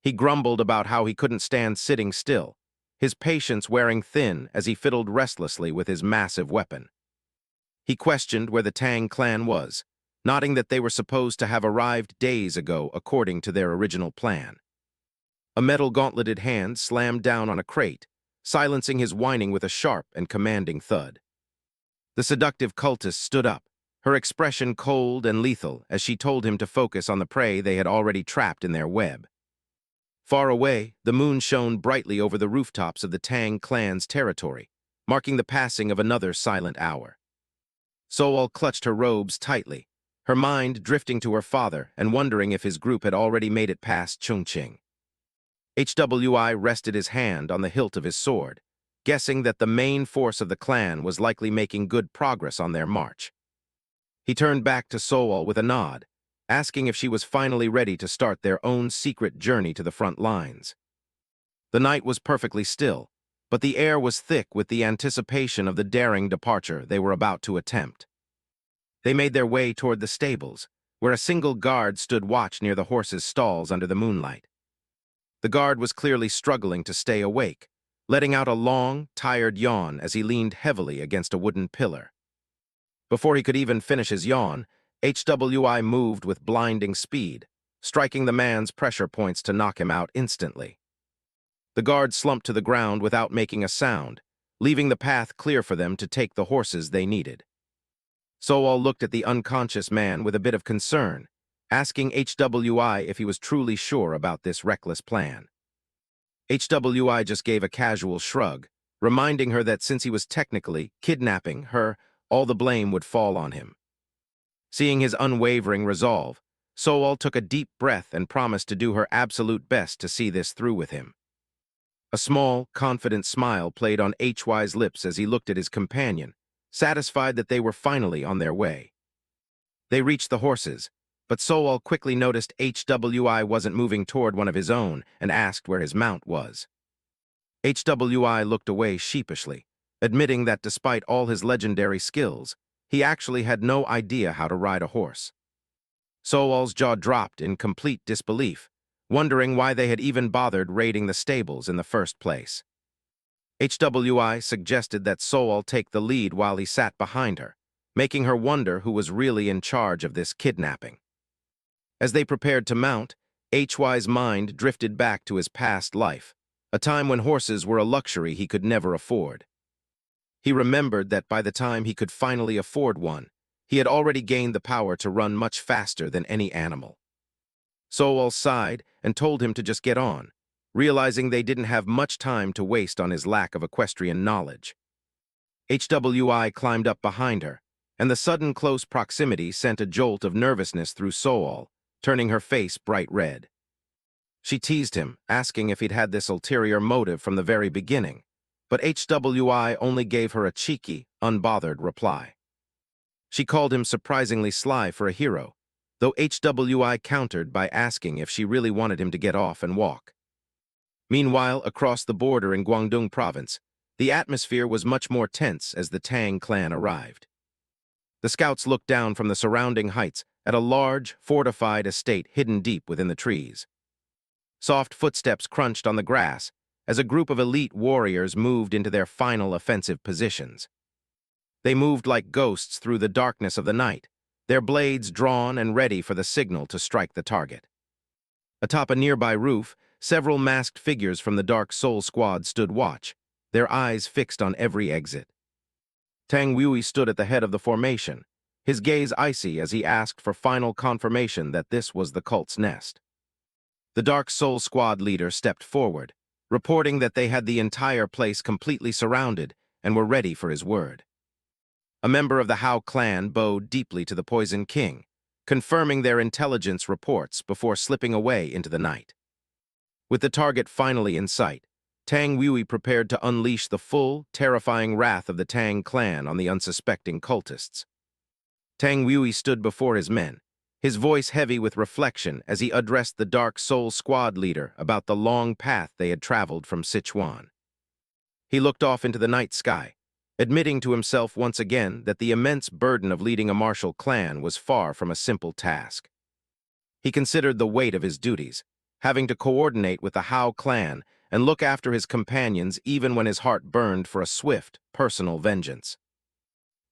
He grumbled about how he couldn't stand sitting still, his patience wearing thin as he fiddled restlessly with his massive weapon. He questioned where the Tang clan was, nodding that they were supposed to have arrived days ago according to their original plan. A metal gauntleted hand slammed down on a crate, silencing his whining with a sharp and commanding thud. The seductive cultist stood up, her expression cold and lethal as she told him to focus on the prey they had already trapped in their web. Far away, the moon shone brightly over the rooftops of the Tang clan's territory, marking the passing of another silent hour. Sowol clutched her robes tightly, her mind drifting to her father and wondering if his group had already made it past Chongqing. Hwi rested his hand on the hilt of his sword, guessing that the main force of the clan was likely making good progress on their march. He turned back to Sowol with a nod, asking if she was finally ready to start their own secret journey to the front lines. The night was perfectly still, but the air was thick with the anticipation of the daring departure they were about to attempt. They made their way toward the stables, where a single guard stood watch near the horses' stalls under the moonlight. The guard was clearly struggling to stay awake, letting out a long, tired yawn as he leaned heavily against a wooden pillar. Before he could even finish his yawn, Hwi moved with blinding speed, striking the man's pressure points to knock him out instantly. The guard slumped to the ground without making a sound, leaving the path clear for them to take the horses they needed. Sowol looked at the unconscious man with a bit of concern, asking Hwi if he was truly sure about this reckless plan. Hwi just gave a casual shrug, reminding her that since he was technically kidnapping her, all the blame would fall on him. Seeing his unwavering resolve, Sowol took a deep breath and promised to do her absolute best to see this through with him. A small, confident smile played on Hwi's lips as he looked at his companion, satisfied that they were finally on their way. They reached the horses, but Sowol quickly noticed Hwi wasn't moving toward one of his own and asked where his mount was. Hwi looked away sheepishly, admitting that despite all his legendary skills, he actually had no idea how to ride a horse. Sowol's jaw dropped in complete disbelief, wondering why they had even bothered raiding the stables in the first place. Hwi suggested that Sowol take the lead while he sat behind her, making her wonder who was really in charge of this kidnapping. As they prepared to mount, Hwi's mind drifted back to his past life, a time when horses were a luxury he could never afford. He remembered that by the time he could finally afford one, he had already gained the power to run much faster than any animal. Sowol sighed and told him to just get on, realizing they didn't have much time to waste on his lack of equestrian knowledge. Hwi climbed up behind her, and the sudden close proximity sent a jolt of nervousness through Sowol, turning her face bright red. She teased him, asking if he'd had this ulterior motive from the very beginning, but Hwi only gave her a cheeky, unbothered reply. She called him surprisingly sly for a hero, though Hwi countered by asking if she really wanted him to get off and walk. Meanwhile, across the border in Guangdong province, the atmosphere was much more tense as the Tang clan arrived. The scouts looked down from the surrounding heights at a large, fortified estate hidden deep within the trees. Soft footsteps crunched on the grass as a group of elite warriors moved into their final offensive positions. They moved like ghosts through the darkness of the night, their blades drawn and ready for the signal to strike the target. Atop a nearby roof, several masked figures from the Dark Soul squad stood watch, their eyes fixed on every exit. Tang Sowol stood at the head of the formation, his gaze icy as he asked for final confirmation that this was the cult's nest. The Dark Soul squad leader stepped forward, reporting that they had the entire place completely surrounded and were ready for his word. A member of the Hao clan bowed deeply to the Poison King, confirming their intelligence reports before slipping away into the night. With the target finally in sight, Tang Sowol prepared to unleash the full, terrifying wrath of the Tang clan on the unsuspecting cultists. Tang Sowol stood before his men, his voice heavy with reflection as he addressed the Dark Soul squad leader about the long path they had traveled from Sichuan. He looked off into the night sky, admitting to himself once again that the immense burden of leading a martial clan was far from a simple task. He considered the weight of his duties, having to coordinate with the Hao clan and look after his companions even when his heart burned for a swift, personal vengeance.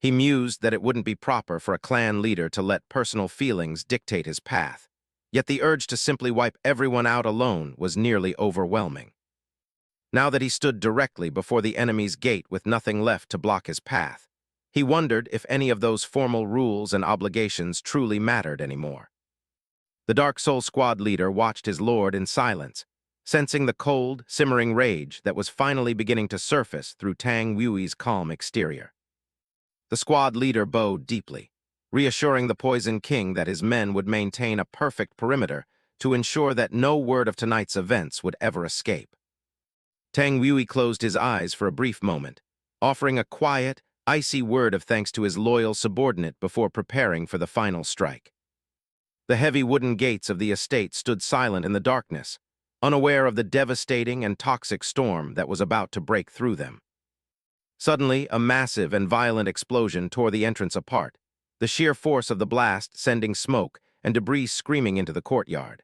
He mused that it wouldn't be proper for a clan leader to let personal feelings dictate his path, yet the urge to simply wipe everyone out alone was nearly overwhelming. Now that he stood directly before the enemy's gate with nothing left to block his path, He wondered if any of those formal rules and obligations truly mattered anymore. The Dark Soul squad leader watched his lord in silence, sensing the cold, simmering rage that was finally beginning to surface through Tang Wui's calm exterior. The squad leader bowed deeply, reassuring the Poison King that his men would maintain a perfect perimeter to ensure that no word of tonight's events would ever escape. Tang Wui closed his eyes for a brief moment, offering a quiet, icy word of thanks to his loyal subordinate before preparing for the final strike. The heavy wooden gates of the estate stood silent in the darkness, unaware of the devastating and toxic storm that was about to break through them. Suddenly, a massive and violent explosion tore the entrance apart, the sheer force of the blast sending smoke and debris screaming into the courtyard.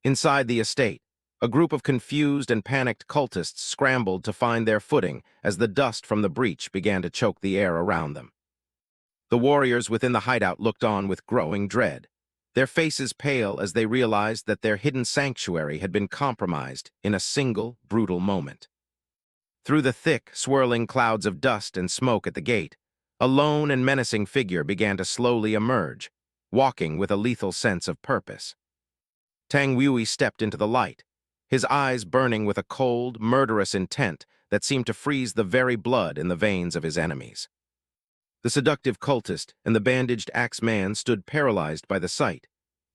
Inside the estate, a group of confused and panicked cultists scrambled to find their footing as the dust from the breach began to choke the air around them. The warriors within the hideout looked on with growing dread, their faces pale as they realized that their hidden sanctuary had been compromised in a single, brutal moment. Through the thick, swirling clouds of dust and smoke at the gate, a lone and menacing figure began to slowly emerge, walking with a lethal sense of purpose. Tang Wui stepped into the light, his eyes burning with a cold, murderous intent that seemed to freeze the very blood in the veins of his enemies. The seductive cultist and the bandaged axeman stood paralyzed by the sight,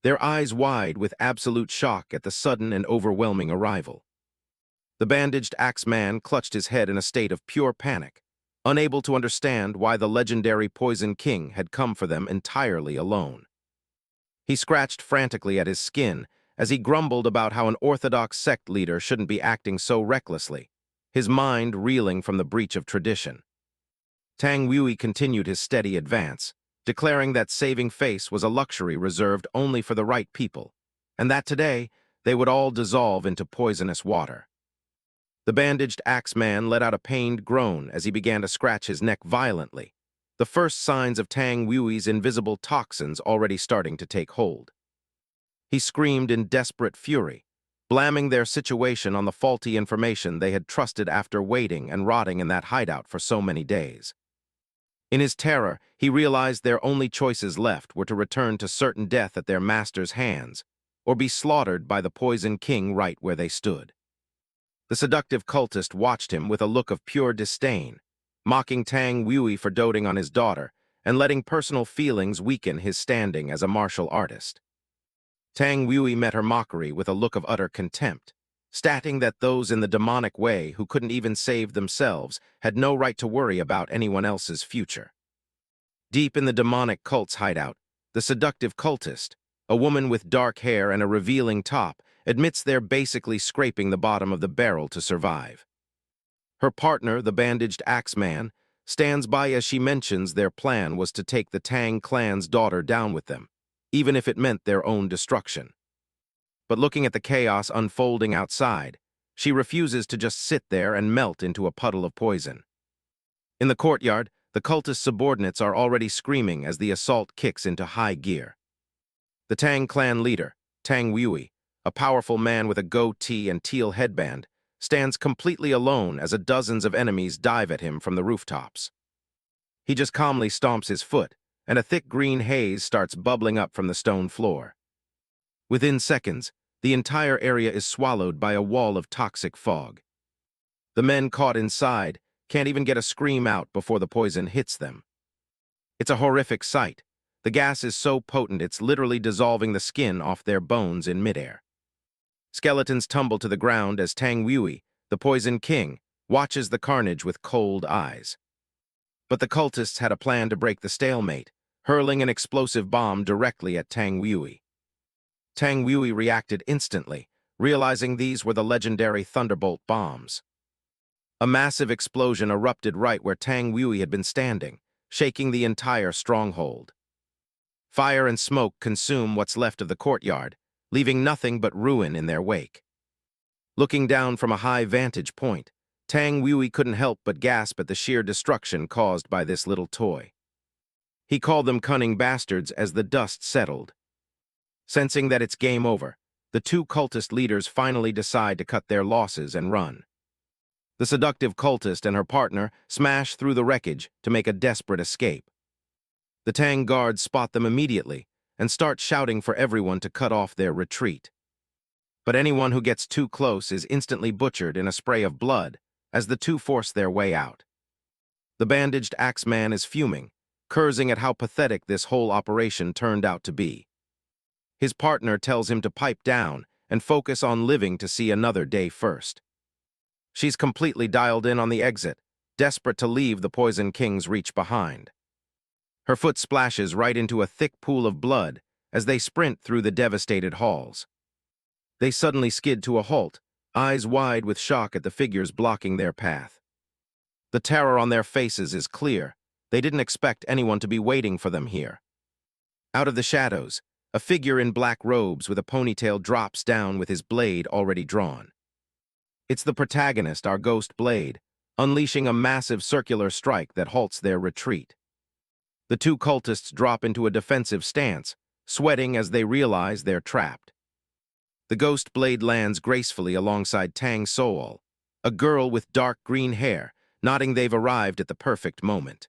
their eyes wide with absolute shock at the sudden and overwhelming arrival. The bandaged axeman clutched his head in a state of pure panic, unable to understand why the legendary Poison King had come for them entirely alone. He scratched frantically at his skin as he grumbled about how an orthodox sect leader shouldn't be acting so recklessly, his mind reeling from the breach of tradition. Tang Wui continued his steady advance, declaring that saving face was a luxury reserved only for the right people, and that today they would all dissolve into poisonous water. The bandaged axeman let out a pained groan as he began to scratch his neck violently, the first signs of Tang Wui's invisible toxins already starting to take hold. He screamed in desperate fury, blaming their situation on the faulty information they had trusted after waiting and rotting in that hideout for so many days. In his terror, he realized their only choices left were to return to certain death at their master's hands, or be slaughtered by the Poison King right where they stood. The seductive cultist watched him with a look of pure disdain, mocking Tang Wui for doting on his daughter and letting personal feelings weaken his standing as a martial artist. Tang Wui met her mockery with a look of utter contempt, stating that those in the demonic way who couldn't even save themselves had no right to worry about anyone else's future. Deep in the demonic cult's hideout, the seductive cultist, a woman with dark hair and a revealing top, admits they're basically scraping the bottom of the barrel to survive. Her partner, the bandaged axeman, stands by as she mentions their plan was to take the Tang clan's daughter down with them, even if it meant their own destruction. But looking at the chaos unfolding outside, she refuses to just sit there and melt into a puddle of poison. In the courtyard, the cultist subordinates are already screaming as the assault kicks into high gear. The Tang clan leader, Tang Wui, a powerful man with a goatee and teal headband, stands completely alone as dozens of enemies dive at him from the rooftops. He just calmly stomps his foot, and a thick green haze starts bubbling up from the stone floor. Within seconds, the entire area is swallowed by a wall of toxic fog. The men caught inside can't even get a scream out before the poison hits them. It's a horrific sight. The gas is so potent it's literally dissolving the skin off their bones in midair. Skeletons tumble to the ground as Tang Wui, the Poison King, watches the carnage with cold eyes. But the cultists had a plan to break the stalemate, hurling an explosive bomb directly at Tang Wui. Tang Wui reacted instantly, realizing these were the legendary Thunderbolt bombs. A massive explosion erupted right where Tang Wui had been standing, shaking the entire stronghold. Fire and smoke consume what's left of the courtyard, leaving nothing but ruin in their wake. Looking down from a high vantage point, Tang Wui couldn't help but gasp at the sheer destruction caused by this little toy. He called them cunning bastards as the dust settled. Sensing that it's game over, the two cultist leaders finally decide to cut their losses and run. The seductive cultist and her partner smash through the wreckage to make a desperate escape. The Tang guards spot them immediately and start shouting for everyone to cut off their retreat. But anyone who gets too close is instantly butchered in a spray of blood as the two force their way out. The bandaged axeman is fuming, cursing at how pathetic this whole operation turned out to be. His partner tells him to pipe down and focus on living to see another day first. She's completely dialed in on the exit, desperate to leave the Poison King's reach behind. Her foot splashes right into a thick pool of blood as they sprint through the devastated halls. They suddenly skid to a halt, eyes wide with shock at the figures blocking their path. The terror on their faces is clear. They didn't expect anyone to be waiting for them here. Out of the shadows, a figure in black robes with a ponytail drops down with his blade already drawn. It's the protagonist, our ghost blade, unleashing a massive circular strike that halts their retreat. The two cultists drop into a defensive stance, sweating as they realize they're trapped. The ghost blade lands gracefully alongside Tang Sowol, a girl with dark green hair, nodding they've arrived at the perfect moment.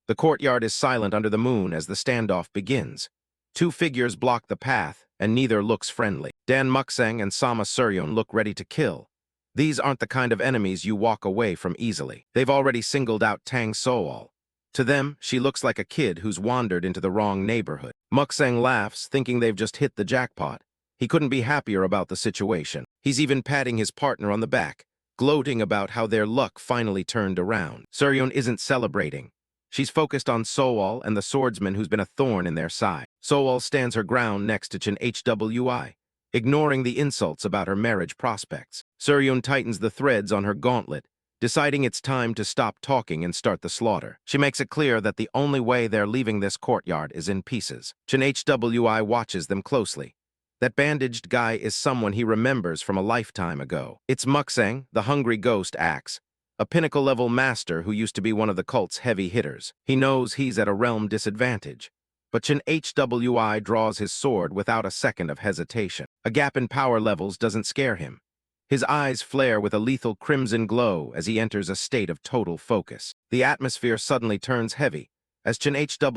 The courtyard is silent under the moon as the standoff begins. Two figures block the path, and neither looks friendly. Dan Muksang and Sama Suryeon look ready to kill. These aren't the kind of enemies you walk away from easily. They've already singled out Tang Sowol. To them, she looks like a kid who's wandered into the wrong neighborhood. Muksang laughs, thinking they've just hit the jackpot. He couldn't be happier about the situation. He's even patting his partner on the back, gloating about how their luck finally turned around. Suryeon isn't celebrating. She's focused on Sowol and the swordsman who's been a thorn in their side. Sowol stands her ground next to Cheon Hwi-da, ignoring the insults about her marriage prospects. Suryeon tightens the threads on her gauntlet, deciding it's time to stop talking and start the slaughter. She makes it clear that the only way they're leaving this courtyard is in pieces. Cheon Hwi watches them closely. That bandaged guy is someone he remembers from a lifetime ago. It's Muksang, the hungry ghost axe, a pinnacle-level master who used to be one of the cult's heavy hitters. He knows he's at a realm disadvantage, but Cheon Hwi draws his sword without a second of hesitation. A gap in power levels doesn't scare him. His eyes flare with a lethal crimson glow as he enters a state of total focus. The atmosphere suddenly turns heavy as Cheon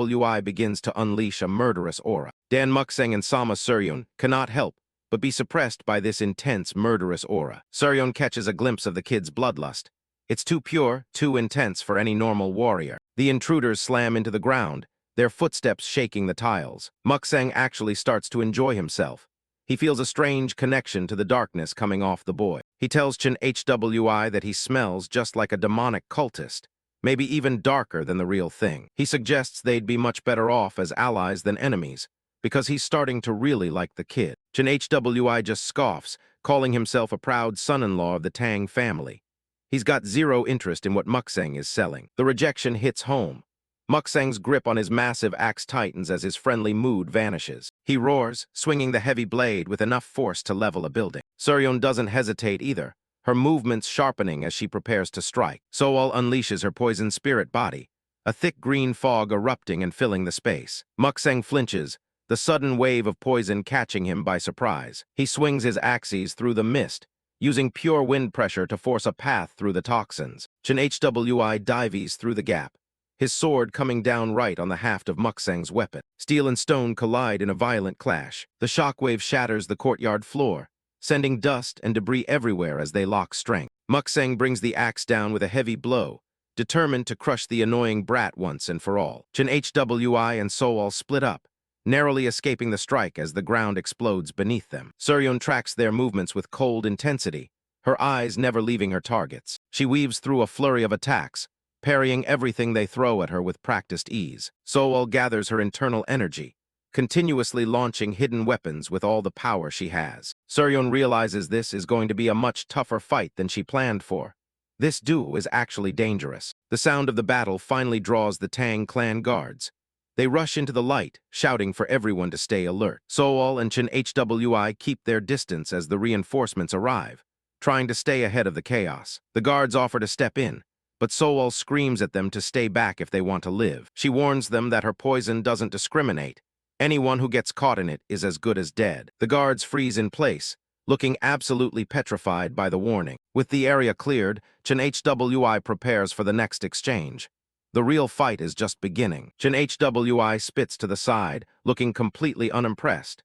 Hwi begins to unleash a murderous aura. Dan Muksang and Sama Suryeon cannot help but be suppressed by this intense, murderous aura. Suryeon catches a glimpse of the kid's bloodlust. It's too pure, too intense for any normal warrior. The intruders slam into the ground, their footsteps shaking the tiles. Muksang actually starts to enjoy himself. He feels a strange connection to the darkness coming off the boy. He tells Cheon Hwi that he smells just like a demonic cultist, maybe even darker than the real thing. He suggests they'd be much better off as allies than enemies, because he's starting to really like the kid. Cheon Hwi just scoffs, calling himself a proud son-in-law of the Tang family. He's got zero interest in what Muksang is selling. The rejection hits home. Muksang's grip on his massive axe tightens as his friendly mood vanishes. He roars, swinging the heavy blade with enough force to level a building. Suryeon doesn't hesitate either, her movements sharpening as she prepares to strike. Sowol unleashes her poison spirit body, a thick green fog erupting and filling the space. Muksang flinches, the sudden wave of poison catching him by surprise. He swings his axes through the mist, using pure wind pressure to force a path through the toxins. Cheon Hwi dives through the gap, his sword coming down right on the haft of Muksang's weapon. Steel and stone collide in a violent clash. The shockwave shatters the courtyard floor, sending dust and debris everywhere as they lock strength. Muksang brings the axe down with a heavy blow, determined to crush the annoying brat once and for all. Cheon Hwi and Sowol split up, narrowly escaping the strike as the ground explodes beneath them. Suryeon tracks their movements with cold intensity, her eyes never leaving her targets. She weaves through a flurry of attacks, parrying everything they throw at her with practiced ease. Sowol gathers her internal energy, continuously launching hidden weapons with all the power she has. Suryeon realizes this is going to be a much tougher fight than she planned for. This duo is actually dangerous. The sound of the battle finally draws the Tang clan guards. They rush into the light, shouting for everyone to stay alert. Sowol and Cheon Hwi keep their distance as the reinforcements arrive, trying to stay ahead of the chaos. The guards offer to step in, but Sowol screams at them to stay back if they want to live. She warns them that her poison doesn't discriminate. Anyone who gets caught in it is as good as dead. The guards freeze in place, looking absolutely petrified by the warning. With the area cleared, Cheon Hwi prepares for the next exchange. The real fight is just beginning. Cheon Hwi spits to the side, looking completely unimpressed.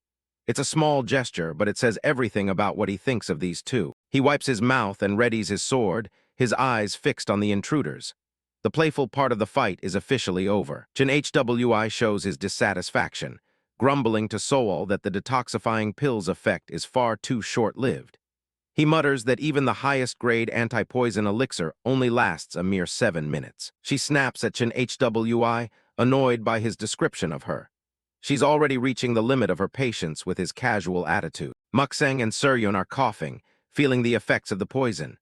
It's a small gesture, but it says everything about what he thinks of these two. He wipes his mouth and readies his sword, his eyes fixed on the intruders. The playful part of the fight is officially over. Cheon Hwi shows his dissatisfaction, grumbling to Sowol that the detoxifying pill's effect is far too short-lived. He mutters that even the highest-grade anti-poison elixir only lasts a mere 7 minutes. She snaps at Cheon Hwi, annoyed by his description of her. She's already reaching the limit of her patience with his casual attitude. Muksang and Seryun are coughing, feeling the effects of the poison.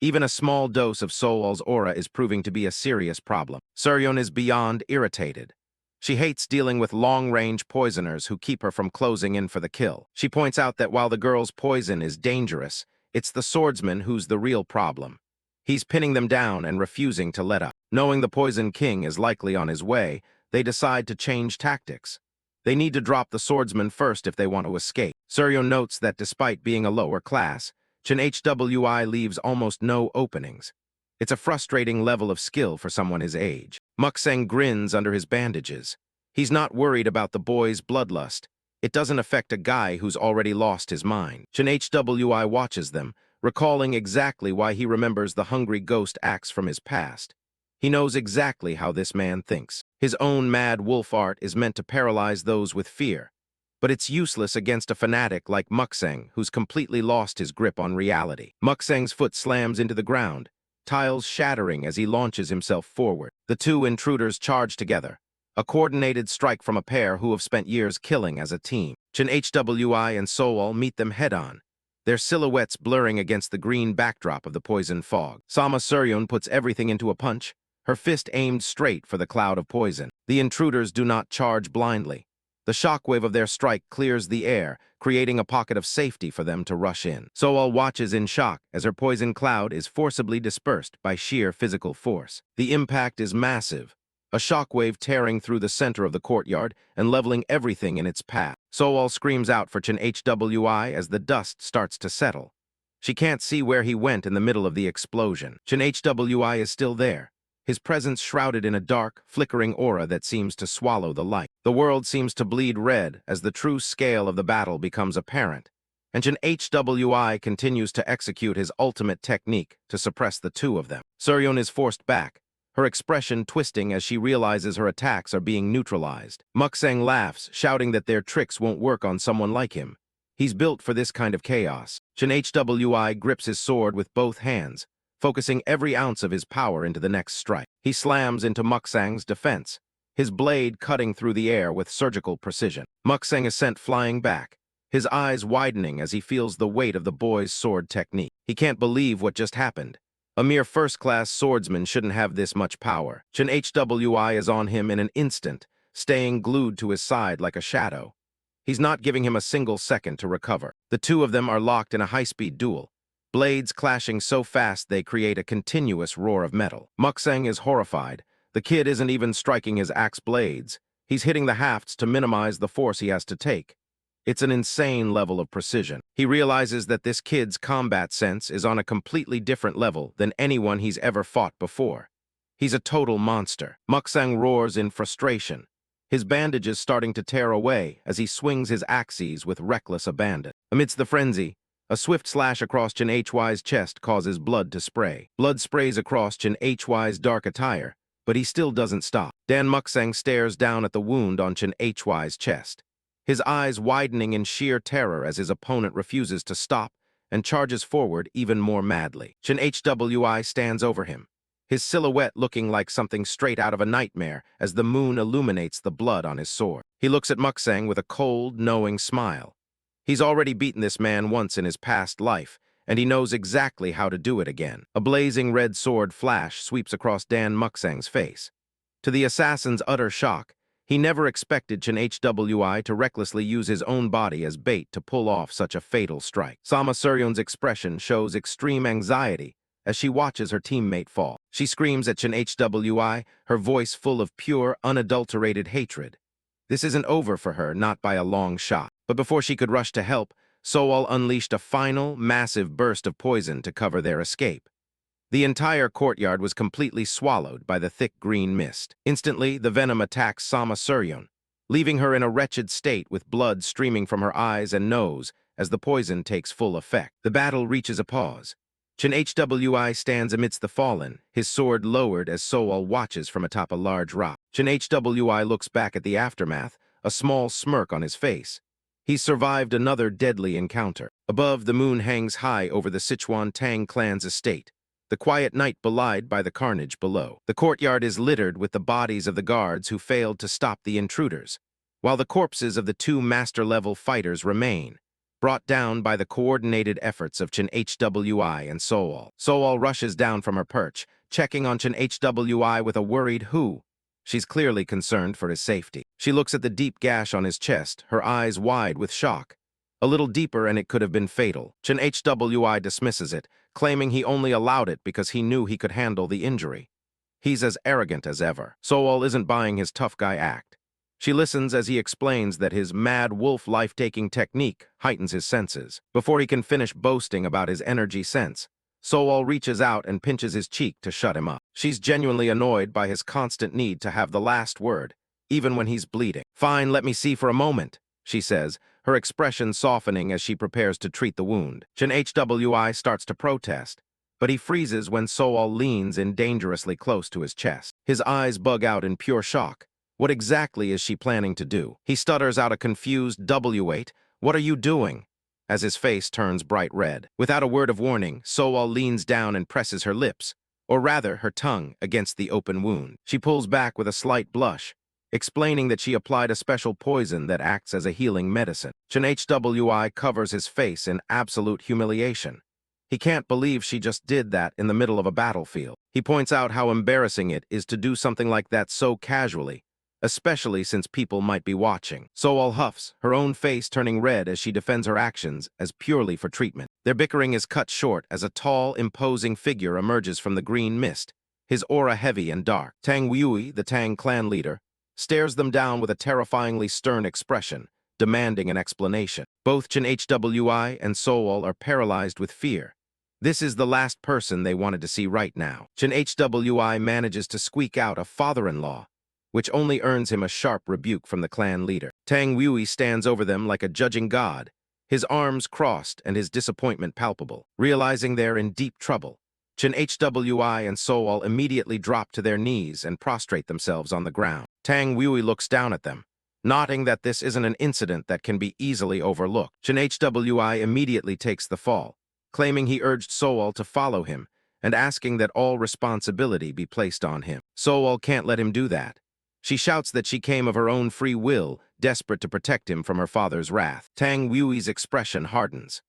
Even a small dose of Sowol's aura is proving to be a serious problem. Seryun is beyond irritated. She hates dealing with long-range poisoners who keep her from closing in for the kill. She points out that while the girl's poison is dangerous, it's the swordsman who's the real problem. He's pinning them down and refusing to let up. Knowing the Poison King is likely on his way, they decide to change tactics. They need to drop the swordsman first if they want to escape. Seryun notes that despite being a lower class, Cheon Hwi leaves almost no openings. It's a frustrating level of skill for someone his age. Muksang grins under his bandages. He's not worried about the boy's bloodlust. It doesn't affect a guy who's already lost his mind. Cheon Hwi watches them, recalling exactly why he remembers the hungry ghost acts from his past. He knows exactly how this man thinks. His own mad wolf art is meant to paralyze those with fear. But it's useless against a fanatic like Muksang, who's completely lost his grip on reality. Muksang's foot slams into the ground, tiles shattering as he launches himself forward. The two intruders charge together, a coordinated strike from a pair who have spent years killing as a team. Cheon Hwi and Sowol meet them head-on, their silhouettes blurring against the green backdrop of the poison fog. Sama Seryun puts everything into a punch, her fist aimed straight for the cloud of poison. The intruders do not charge blindly. The shockwave of their strike clears the air, creating a pocket of safety for them to rush in. Sowol watches in shock as her poison cloud is forcibly dispersed by sheer physical force. The impact is massive, a shockwave tearing through the center of the courtyard and leveling everything in its path. Sowol screams out for Cheon Hwi as the dust starts to settle. She can't see where he went in the middle of the explosion. Cheon Hwi is still there, his presence shrouded in a dark, flickering aura that seems to swallow the light. The world seems to bleed red as the true scale of the battle becomes apparent, and Cheon Hwi continues to execute his ultimate technique to suppress the two of them. Seryun is forced back, her expression twisting as she realizes her attacks are being neutralized. Muksang laughs, shouting that their tricks won't work on someone like him. He's built for this kind of chaos. Cheon Hwi grips his sword with both hands, focusing every ounce of his power into the next strike. He slams into Muksang's defense, his blade cutting through the air with surgical precision. Muksang is sent flying back, his eyes widening as he feels the weight of the boy's sword technique. He can't believe what just happened. A mere first-class swordsman shouldn't have this much power. Cheon Hwi is on him in an instant, staying glued to his side like a shadow. He's not giving him a single second to recover. The two of them are locked in a high-speed duel, blades clashing so fast they create a continuous roar of metal. Muksang is horrified. The kid isn't even striking his axe blades. He's hitting the hafts to minimize the force he has to take. It's an insane level of precision. He realizes that this kid's combat sense is on a completely different level than anyone he's ever fought before. He's a total monster. Muksang roars in frustration, his bandages starting to tear away as he swings his axes with reckless abandon. Amidst the frenzy, a swift slash across Cheon Hwi's chest causes blood to spray. Blood sprays across Cheon Hwi's dark attire, but he still doesn't stop. Dan Muksang stares down at the wound on Cheon Hwi's chest, his eyes widening in sheer terror as his opponent refuses to stop and charges forward even more madly. Cheon Hwi stands over him, his silhouette looking like something straight out of a nightmare as the moon illuminates the blood on his sword. He looks at Muksang with a cold, knowing smile. He's already beaten this man once in his past life, and he knows exactly how to do it again. A blazing red sword flash sweeps across Dan Muksang's face. To the assassin's utter shock, he never expected Cheon Hwi to recklessly use his own body as bait to pull off such a fatal strike. Sama Seryun's expression shows extreme anxiety as she watches her teammate fall. She screams at Cheon Hwi, her voice full of pure, unadulterated hatred. This isn't over for her, not by a long shot. But before she could rush to help, Sowol unleashed a final, massive burst of poison to cover their escape. The entire courtyard was completely swallowed by the thick green mist. Instantly, the venom attacks Sama Suryeon, leaving her in a wretched state with blood streaming from her eyes and nose as the poison takes full effect. The battle reaches a pause. Cheon Hwi stands amidst the fallen, his sword lowered as Sowol watches from atop a large rock. Cheon Hwi looks back at the aftermath, a small smirk on his face. He's survived another deadly encounter. Above, the moon hangs high over the Sichuan Tang clan's estate, the quiet night belied by the carnage below. The courtyard is littered with the bodies of the guards who failed to stop the intruders, while the corpses of the two master-level fighters remain, brought down by the coordinated efforts of Cheon Hwi and Sowol. Sowol rushes down from her perch, checking on Cheon Hwi with a worried "who?" She's clearly concerned for his safety. She looks at the deep gash on his chest, her eyes wide with shock. A little deeper and it could have been fatal. Cheon Hwi dismisses it, claiming he only allowed it because he knew he could handle the injury. He's as arrogant as ever. Sowol isn't buying his tough guy act. She listens as he explains that his mad wolf life-taking technique heightens his senses. Before he can finish boasting about his energy sense, Sowol reaches out and pinches his cheek to shut him up. She's genuinely annoyed by his constant need to have the last word, even when he's bleeding. "Fine, let me see for a moment," she says, her expression softening as she prepares to treat the wound. Cheon Hwi starts to protest, but he freezes when Sowol leans in dangerously close to his chest. His eyes bug out in pure shock. What exactly is she planning to do? He stutters out a confused "W8, what are you doing?" as his face turns bright red. Without a word of warning, Sowol leans down and presses her lips, or rather her tongue, against the open wound. She pulls back with a slight blush, explaining that she applied a special poison that acts as a healing medicine. Cheon Hwi covers his face in absolute humiliation. He can't believe she just did that in the middle of a battlefield. He points out how embarrassing it is to do something like that so casually, especially since people might be watching. Sowol huffs, her own face turning red as she defends her actions as purely for treatment. Their bickering is cut short as a tall, imposing figure emerges from the green mist, his aura heavy and dark. Tang Sowol, the Tang clan leader, stares them down with a terrifyingly stern expression, demanding an explanation. Both Cheon Hwi and Sowol are paralyzed with fear. This is the last person they wanted to see right now. Cheon Hwi manages to squeak out a father-in-law, which only earns him a sharp rebuke from the clan leader. Tang Sowol stands over them like a judging god, his arms crossed and his disappointment palpable. Realizing they're in deep trouble, Cheon Hwi and Sowol immediately drop to their knees and prostrate themselves on the ground. Tang Sowol looks down at them, noting that this isn't an incident that can be easily overlooked. Cheon Hwi immediately takes the fall, claiming he urged Sowol to follow him and asking that all responsibility be placed on him. Sowol can't let him do that. She shouts that she came of her own free will, desperate to protect him from her father's wrath. Tang Sowol's expression hardens.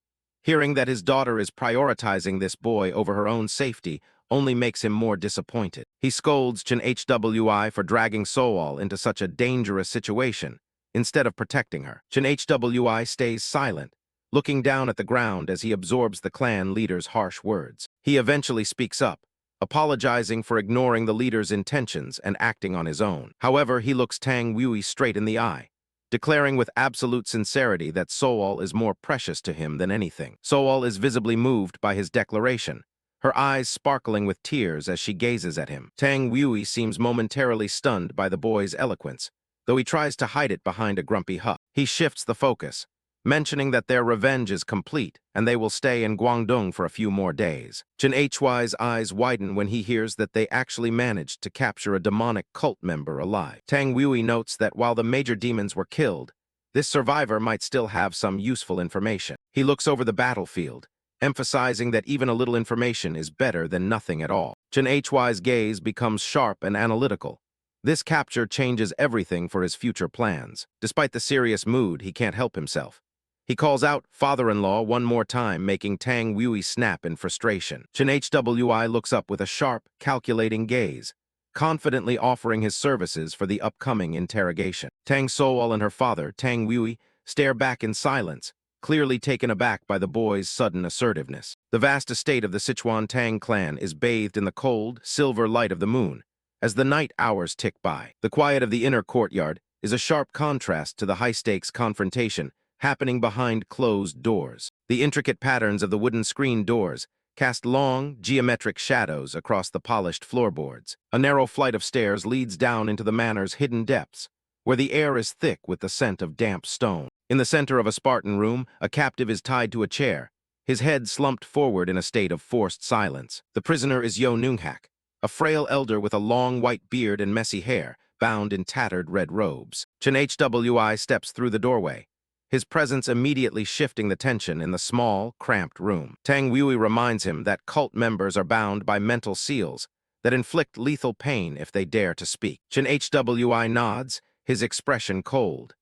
Hearing that his daughter is prioritizing this boy over her own safety only makes him more disappointed. He scolds Cheon Hwi for dragging Sowol into such a dangerous situation instead of protecting her. Cheon Hwi stays silent, looking down at the ground as he absorbs the clan leader's harsh words. He eventually speaks up, apologizing for ignoring the leader's intentions and acting on his own. However, he looks Tang Sowol straight in the eye, declaring with absolute sincerity that Sowol is more precious to him than anything. Sowol is visibly moved by his declaration, her eyes sparkling with tears as she gazes at him. Tang Sowol seems momentarily stunned by the boy's eloquence, though he tries to hide it behind a grumpy huff. He shifts the focus, mentioning that their revenge is complete and they will stay in Guangdong for a few more days. Cheon Hwi's eyes widen when he hears that they actually managed to capture a demonic cult member alive. Tang Sowol notes that while the major demons were killed, this survivor might still have some useful information. He looks over the battlefield, emphasizing that even a little information is better than nothing at all. Cheon Hwi's gaze becomes sharp and analytical. This capture changes everything for his future plans. Despite the serious mood, he can't help himself. He calls out "father-in-law" one more time, making Tang Sowol snap in frustration. Cheon Hwi looks up with a sharp, calculating gaze, confidently offering his services for the upcoming interrogation. Tang Sowol and her father, Tang Sowol, stare back in silence, clearly taken aback by the boy's sudden assertiveness. The vast estate of the Sichuan Tang clan is bathed in the cold, silver light of the moon as the night hours tick by. The quiet of the inner courtyard is a sharp contrast to the high-stakes confrontation happening behind closed doors. The intricate patterns of the wooden screen doors cast long, geometric shadows across the polished floorboards. A narrow flight of stairs leads down into the manor's hidden depths, where the air is thick with the scent of damp stone. In the center of a Spartan room, a captive is tied to a chair, his head slumped forward in a state of forced silence. The prisoner is Yo Nunghak, a frail elder with a long white beard and messy hair, bound in tattered red robes. Cheon Hwi steps through the doorway, his presence immediately shifting the tension in the small, cramped room. Tang Sowol reminds him that cult members are bound by mental seals that inflict lethal pain if they dare to speak. Cheon Hwi nods, his expression cold.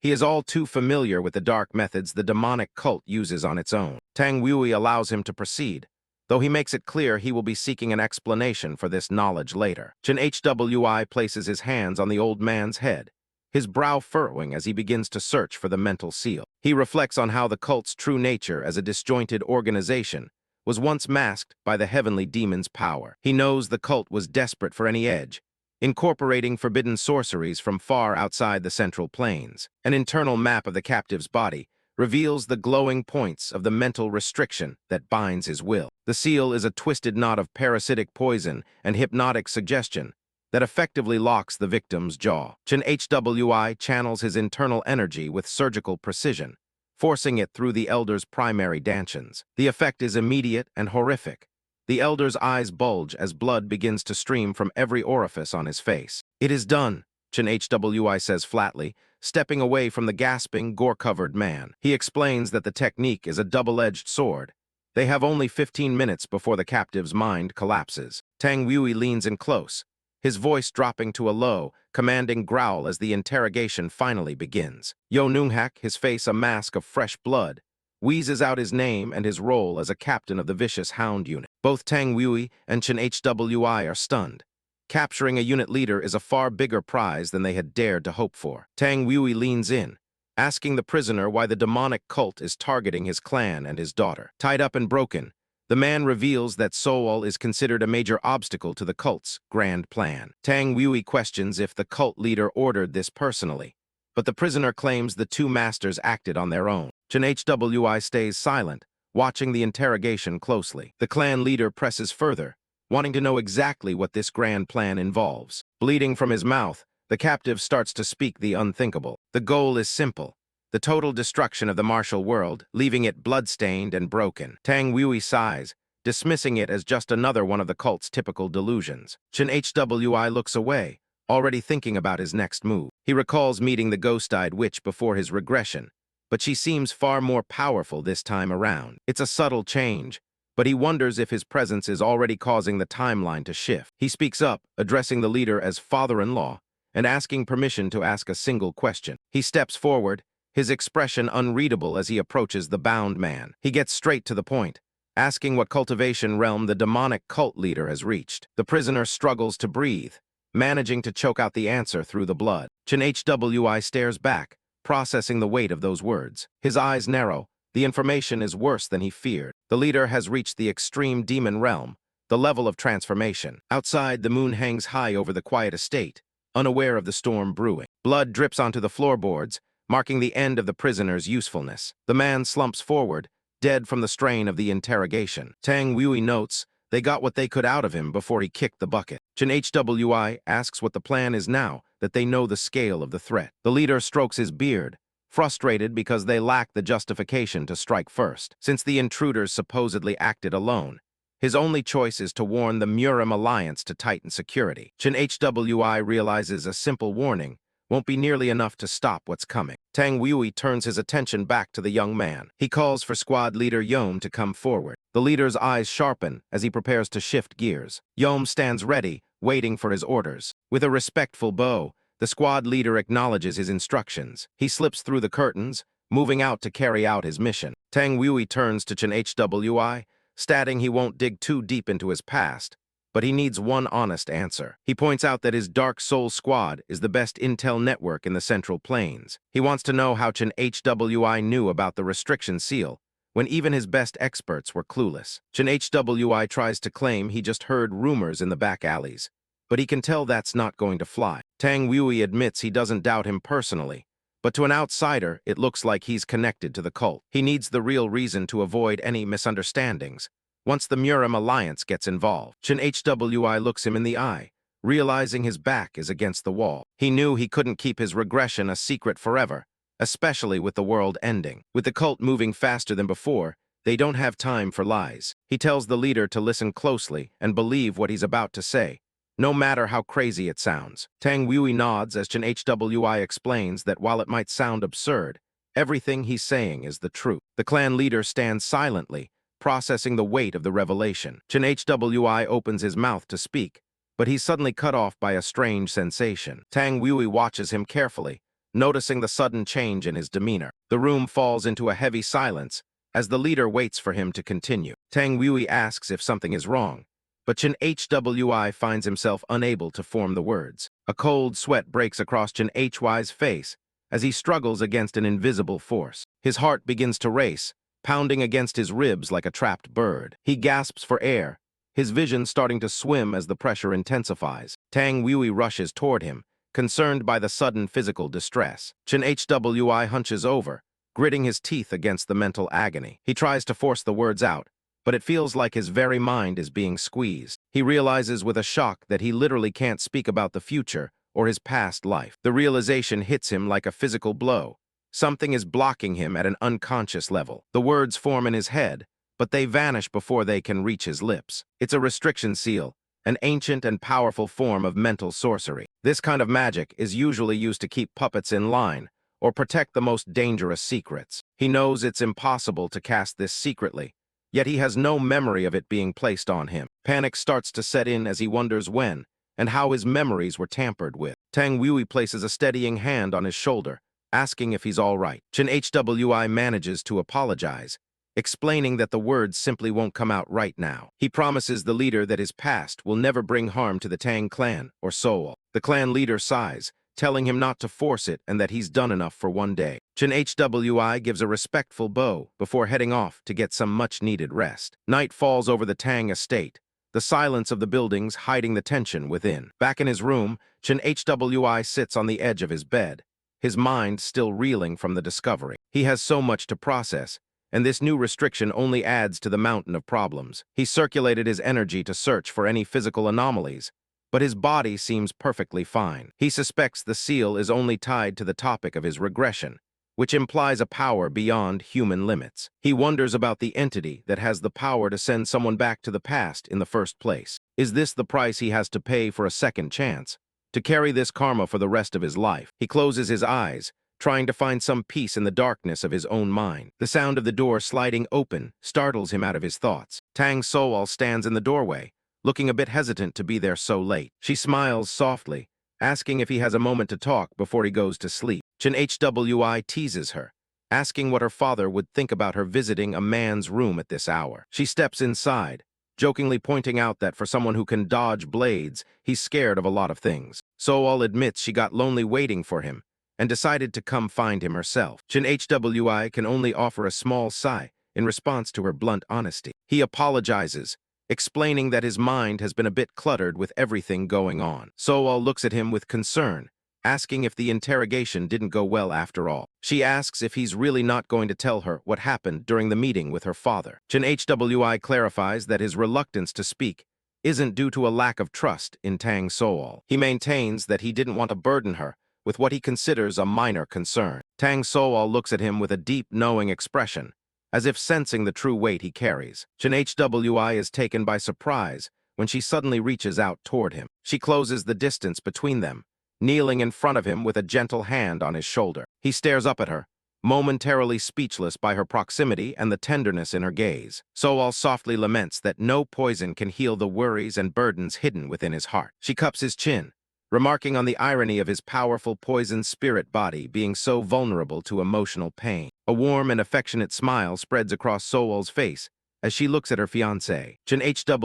He is all too familiar with the dark methods the demonic cult uses on its own. Tang Sowol allows him to proceed, though he makes it clear he will be seeking an explanation for this knowledge later. Cheon Hwi places his hands on the old man's head, his brow furrowing as he begins to search for the mental seal. He reflects on how the cult's true nature as a disjointed organization was once masked by the heavenly demon's power. He knows the cult was desperate for any edge, incorporating forbidden sorceries from far outside the central plains. An internal map of the captive's body reveals the glowing points of the mental restriction that binds his will. The seal is a twisted knot of parasitic poison and hypnotic suggestion that effectively locks the victim's jaw. Cheon Hwi channels his internal energy with surgical precision, forcing it through the elder's primary dantians. The effect is immediate and horrific. The elder's eyes bulge as blood begins to stream from every orifice on his face. "It is done," Cheon Hwi says flatly, stepping away from the gasping, gore-covered man. He explains that the technique is a double-edged sword. They have only 15 minutes before the captive's mind collapses. Tang Sowol leans in close, his voice dropping to a low, commanding growl as the interrogation finally begins. Yo Nunghak, his face a mask of fresh blood, wheezes out his name and his role as a captain of the vicious hound unit. Both Tang Sowol and Cheon Hwi are stunned. Capturing a unit leader is a far bigger prize than they had dared to hope for. Tang Sowol leans in, asking the prisoner why the demonic cult is targeting his clan and his daughter. Tied up and broken, the man reveals that Sowol is considered a major obstacle to the cult's grand plan. Tang Sowol questions if the cult leader ordered this personally, but the prisoner claims the two masters acted on their own. Cheon Hwi stays silent, watching the interrogation closely. The clan leader presses further, wanting to know exactly what this grand plan involves. Bleeding from his mouth, the captive starts to speak the unthinkable. The goal is simple: the total destruction of the martial world, leaving it blood-stained and broken. Tang Sowol sighs, dismissing it as just another one of the cult's typical delusions. Cheon Hwi looks away, already thinking about his next move. He recalls meeting the ghost-eyed witch before his regression, but she seems far more powerful this time around. It's a subtle change, but he wonders if his presence is already causing the timeline to shift. He speaks up, addressing the leader as father-in-law, and asking permission to ask a single question. He steps forward, his expression unreadable as he approaches the bound man. He gets straight to the point, asking what cultivation realm the demonic cult leader has reached. The prisoner struggles to breathe, managing to choke out the answer through the blood. Cheon Hwi stares back, processing the weight of those words. His eyes narrow. The information is worse than he feared. The leader has reached the extreme demon realm, the level of transformation. Outside, the moon hangs high over the quiet estate, unaware of the storm brewing. Blood drips onto the floorboards, marking the end of the prisoner's usefulness. The man slumps forward, dead from the strain of the interrogation. Tang Sowol notes they got what they could out of him before he kicked the bucket. Cheon Hwi asks what the plan is now that they know the scale of the threat. The leader strokes his beard, frustrated because they lack the justification to strike first. Since the intruders supposedly acted alone, his only choice is to warn the Murim alliance to tighten security. Cheon Hwi realizes a simple warning won't be nearly enough to stop what's coming. Tang Sowol turns his attention back to the young man. He calls for squad leader Yom to come forward. The leader's eyes sharpen as he prepares to shift gears. Yom stands ready, waiting for his orders. With a respectful bow, the squad leader acknowledges his instructions. He slips through the curtains, moving out to carry out his mission. Tang Sowol turns to Cheon Hwi, stating he won't dig too deep into his past, but he needs one honest answer. He points out that his Dark Soul Squad is the best intel network in the Central Plains. He wants to know how Cheon Hwi knew about the restriction seal, when even his best experts were clueless. Cheon Hwi tries to claim he just heard rumors in the back alleys, but he can tell that's not going to fly. Tang Sowol admits he doesn't doubt him personally, but to an outsider, it looks like he's connected to the cult. He needs the real reason to avoid any misunderstandings. Once the Murim alliance gets involved, Cheon Hwi looks him in the eye, realizing his back is against the wall. He knew he couldn't keep his regression a secret forever, especially with the world ending. With the cult moving faster than before, they don't have time for lies. He tells the leader to listen closely and believe what he's about to say, no matter how crazy it sounds. Tang Sowol nods as Cheon Hwi explains that while it might sound absurd, everything he's saying is the truth. The clan leader stands silently, processing the weight of the revelation. Cheon Hwi opens his mouth to speak, but he's suddenly cut off by a strange sensation. Tang Sowol watches him carefully, noticing the sudden change in his demeanor. The room falls into a heavy silence as the leader waits for him to continue. Tang Sowol asks if something is wrong, but Cheon Hwi finds himself unable to form the words. A cold sweat breaks across Cheon Hwi's face as he struggles against an invisible force. His heart begins to race, pounding against his ribs like a trapped bird. He gasps for air, his vision starting to swim as the pressure intensifies. Tang Sowol rushes toward him, concerned by the sudden physical distress. Cheon Hwi hunches over, gritting his teeth against the mental agony. He tries to force the words out, but it feels like his very mind is being squeezed. He realizes with a shock that he literally can't speak about the future or his past life. The realization hits him like a physical blow. Something is blocking him at an unconscious level. The words form in his head, but they vanish before they can reach his lips. It's a restriction seal, an ancient and powerful form of mental sorcery. This kind of magic is usually used to keep puppets in line or protect the most dangerous secrets. He knows it's impossible to cast this secretly, yet he has no memory of it being placed on him. Panic starts to set in as he wonders when and how his memories were tampered with. Tang Sowol places a steadying hand on his shoulder, asking if he's all right. Cheon Hwi manages to apologize, explaining that the words simply won't come out right now. He promises the leader that his past will never bring harm to the Tang clan or Sowol. The clan leader sighs, telling him not to force it and that he's done enough for one day. Cheon Hwi gives a respectful bow before heading off to get some much-needed rest. Night falls over the Tang estate, the silence of the buildings hiding the tension within. Back in his room, Cheon Hwi sits on the edge of his bed, his mind still reeling from the discovery. He has so much to process, and this new restriction only adds to the mountain of problems. He circulated his energy to search for any physical anomalies, but his body seems perfectly fine. He suspects the seal is only tied to the topic of his regression, which implies a power beyond human limits. He wonders about the entity that has the power to send someone back to the past in the first place. Is this the price he has to pay for a second chance? To carry this karma for the rest of his life? He closes his eyes, trying to find some peace in the darkness of his own mind. The sound of the door sliding open startles him out of his thoughts. Tang Sowol stands in the doorway, looking a bit hesitant to be there so late. She smiles softly, asking if he has a moment to talk before he goes to sleep. Cheon Hwi teases her, asking what her father would think about her visiting a man's room at this hour. She steps inside, jokingly pointing out that for someone who can dodge blades, he's scared of a lot of things. Sowol admits she got lonely waiting for him and decided to come find him herself. Cheon Hwi can only offer a small sigh in response to her blunt honesty. He apologizes, explaining that his mind has been a bit cluttered with everything going on. Sowol looks at him with concern, asking if the interrogation didn't go well after all. She asks if he's really not going to tell her what happened during the meeting with her father. Cheon Hwi clarifies that his reluctance to speak isn't due to a lack of trust in Tang Sowol. He maintains that he didn't want to burden her with what he considers a minor concern. Tang Sowol looks at him with a deep, knowing expression, as if sensing the true weight he carries. Cheon Hwi is taken by surprise when she suddenly reaches out toward him. She closes the distance between them, kneeling in front of him with a gentle hand on his shoulder. He stares up at her, momentarily speechless by her proximity and the tenderness in her gaze. Sowol softly laments that no poison can heal the worries and burdens hidden within his heart. She cups his chin, remarking on the irony of his powerful poisoned spirit body being so vulnerable to emotional pain. A warm and affectionate smile spreads across Sowol's face as she looks at her fiancé. Cheon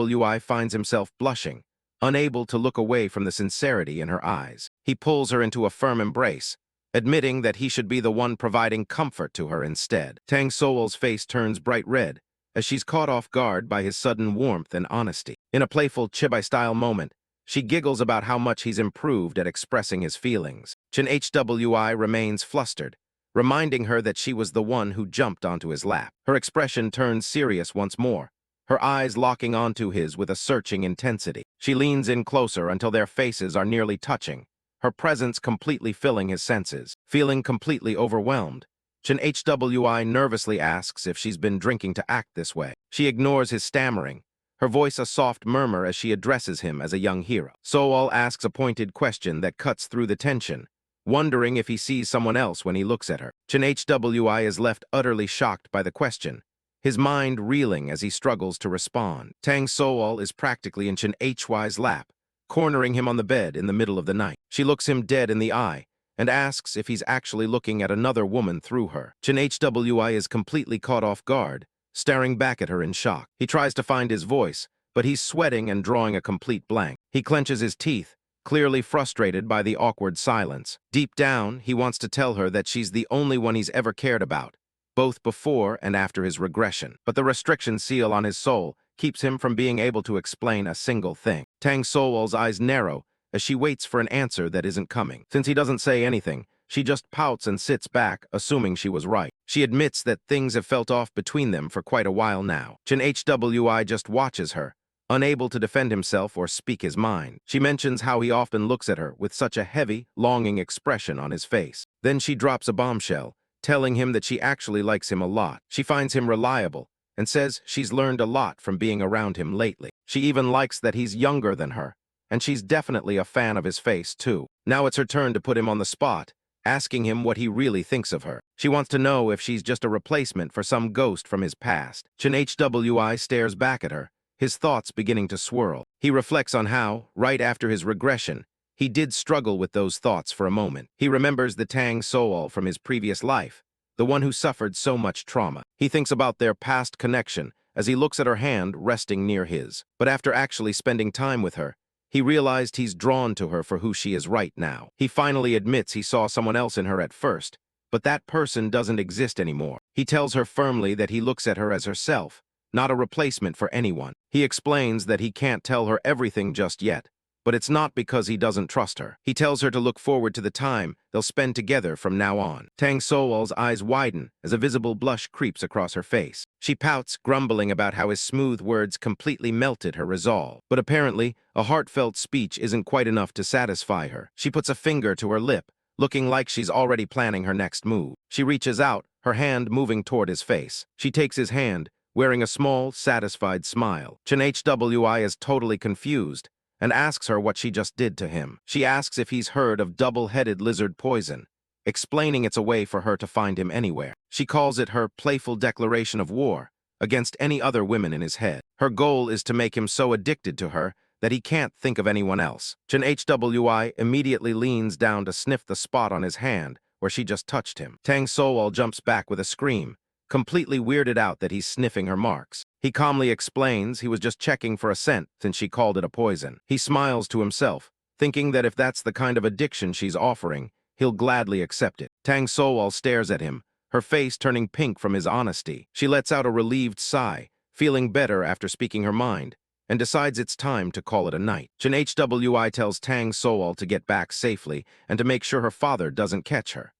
Hwi finds himself blushing, unable to look away from the sincerity in her eyes. He pulls her into a firm embrace, admitting that he should be the one providing comfort to her instead. Tang Sowol's face turns bright red as she's caught off guard by his sudden warmth and honesty. In a playful chibai-style moment, she giggles about how much he's improved at expressing his feelings. Cheon Hwi remains flustered, reminding her that she was the one who jumped onto his lap. Her expression turns serious once more, her eyes locking onto his with a searching intensity. She leans in closer until their faces are nearly touching, her presence completely filling his senses. Feeling completely overwhelmed, Cheon Hwi nervously asks if she's been drinking to act this way. She ignores his stammering, her voice a soft murmur as she addresses him as a young hero. Sowol asks a pointed question that cuts through the tension, wondering if he sees someone else when he looks at her. Cheon Hwi is left utterly shocked by the question, his mind reeling as he struggles to respond. Tang Sowol is practically in Cheon Hwi's lap, cornering him on the bed in the middle of the night. She looks him dead in the eye and asks if he's actually looking at another woman through her. Cheon Hwi is completely caught off guard, staring back at her in shock. He tries to find his voice, but he's sweating and drawing a complete blank. He clenches his teeth, clearly frustrated by the awkward silence. Deep down, he wants to tell her that she's the only one he's ever cared about, both before and after his regression. But the restriction seal on his soul keeps him from being able to explain a single thing. Tang Sowol's eyes narrow as she waits for an answer that isn't coming. Since he doesn't say anything, she just pouts and sits back, assuming she was right. She admits that things have felt off between them for quite a while now. Cheon Hwi just watches her, unable to defend himself or speak his mind. She mentions how he often looks at her with such a heavy, longing expression on his face. Then she drops a bombshell, telling him that she actually likes him a lot. She finds him reliable and says she's learned a lot from being around him lately. She even likes that he's younger than her, and she's definitely a fan of his face, too. Now it's her turn to put him on the spot, asking him what he really thinks of her. She wants to know if she's just a replacement for some ghost from his past. Cheon Hwi stares back at her, his thoughts beginning to swirl. He reflects on how, right after his regression, he did struggle with those thoughts for a moment. He remembers the Tang Sowol from his previous life, the one who suffered so much trauma. He thinks about their past connection as he looks at her hand resting near his. But after actually spending time with her, he realized he's drawn to her for who she is right now. He finally admits he saw someone else in her at first, but that person doesn't exist anymore. He tells her firmly that he looks at her as herself, not a replacement for anyone. He explains that he can't tell her everything just yet, but it's not because he doesn't trust her. He tells her to look forward to the time they'll spend together from now on. Tang Sowol's eyes widen as a visible blush creeps across her face. She pouts, grumbling about how his smooth words completely melted her resolve. But apparently, a heartfelt speech isn't quite enough to satisfy her. She puts a finger to her lip, looking like she's already planning her next move. She reaches out, her hand moving toward his face. She takes his hand, wearing a small, satisfied smile. Cheon Hwi is totally confused and asks her what she just did to him. She asks if he's heard of double-headed lizard poison, explaining it's a way for her to find him anywhere. She calls it her playful declaration of war against any other women in his head. Her goal is to make him so addicted to her that he can't think of anyone else. Cheon Hwi immediately leans down to sniff the spot on his hand where she just touched him. Tang Sowol jumps back with a scream, completely weirded out that he's sniffing her marks. He calmly explains he was just checking for a scent since she called it a poison. He smiles to himself, thinking that if that's the kind of addiction she's offering, he'll gladly accept it. Tang Sowol stares at him, her face turning pink from his honesty. She lets out a relieved sigh, feeling better after speaking her mind, and decides it's time to call it a night. Cheon Hwi tells Tang Sowol to get back safely and to make sure her father doesn't catch her.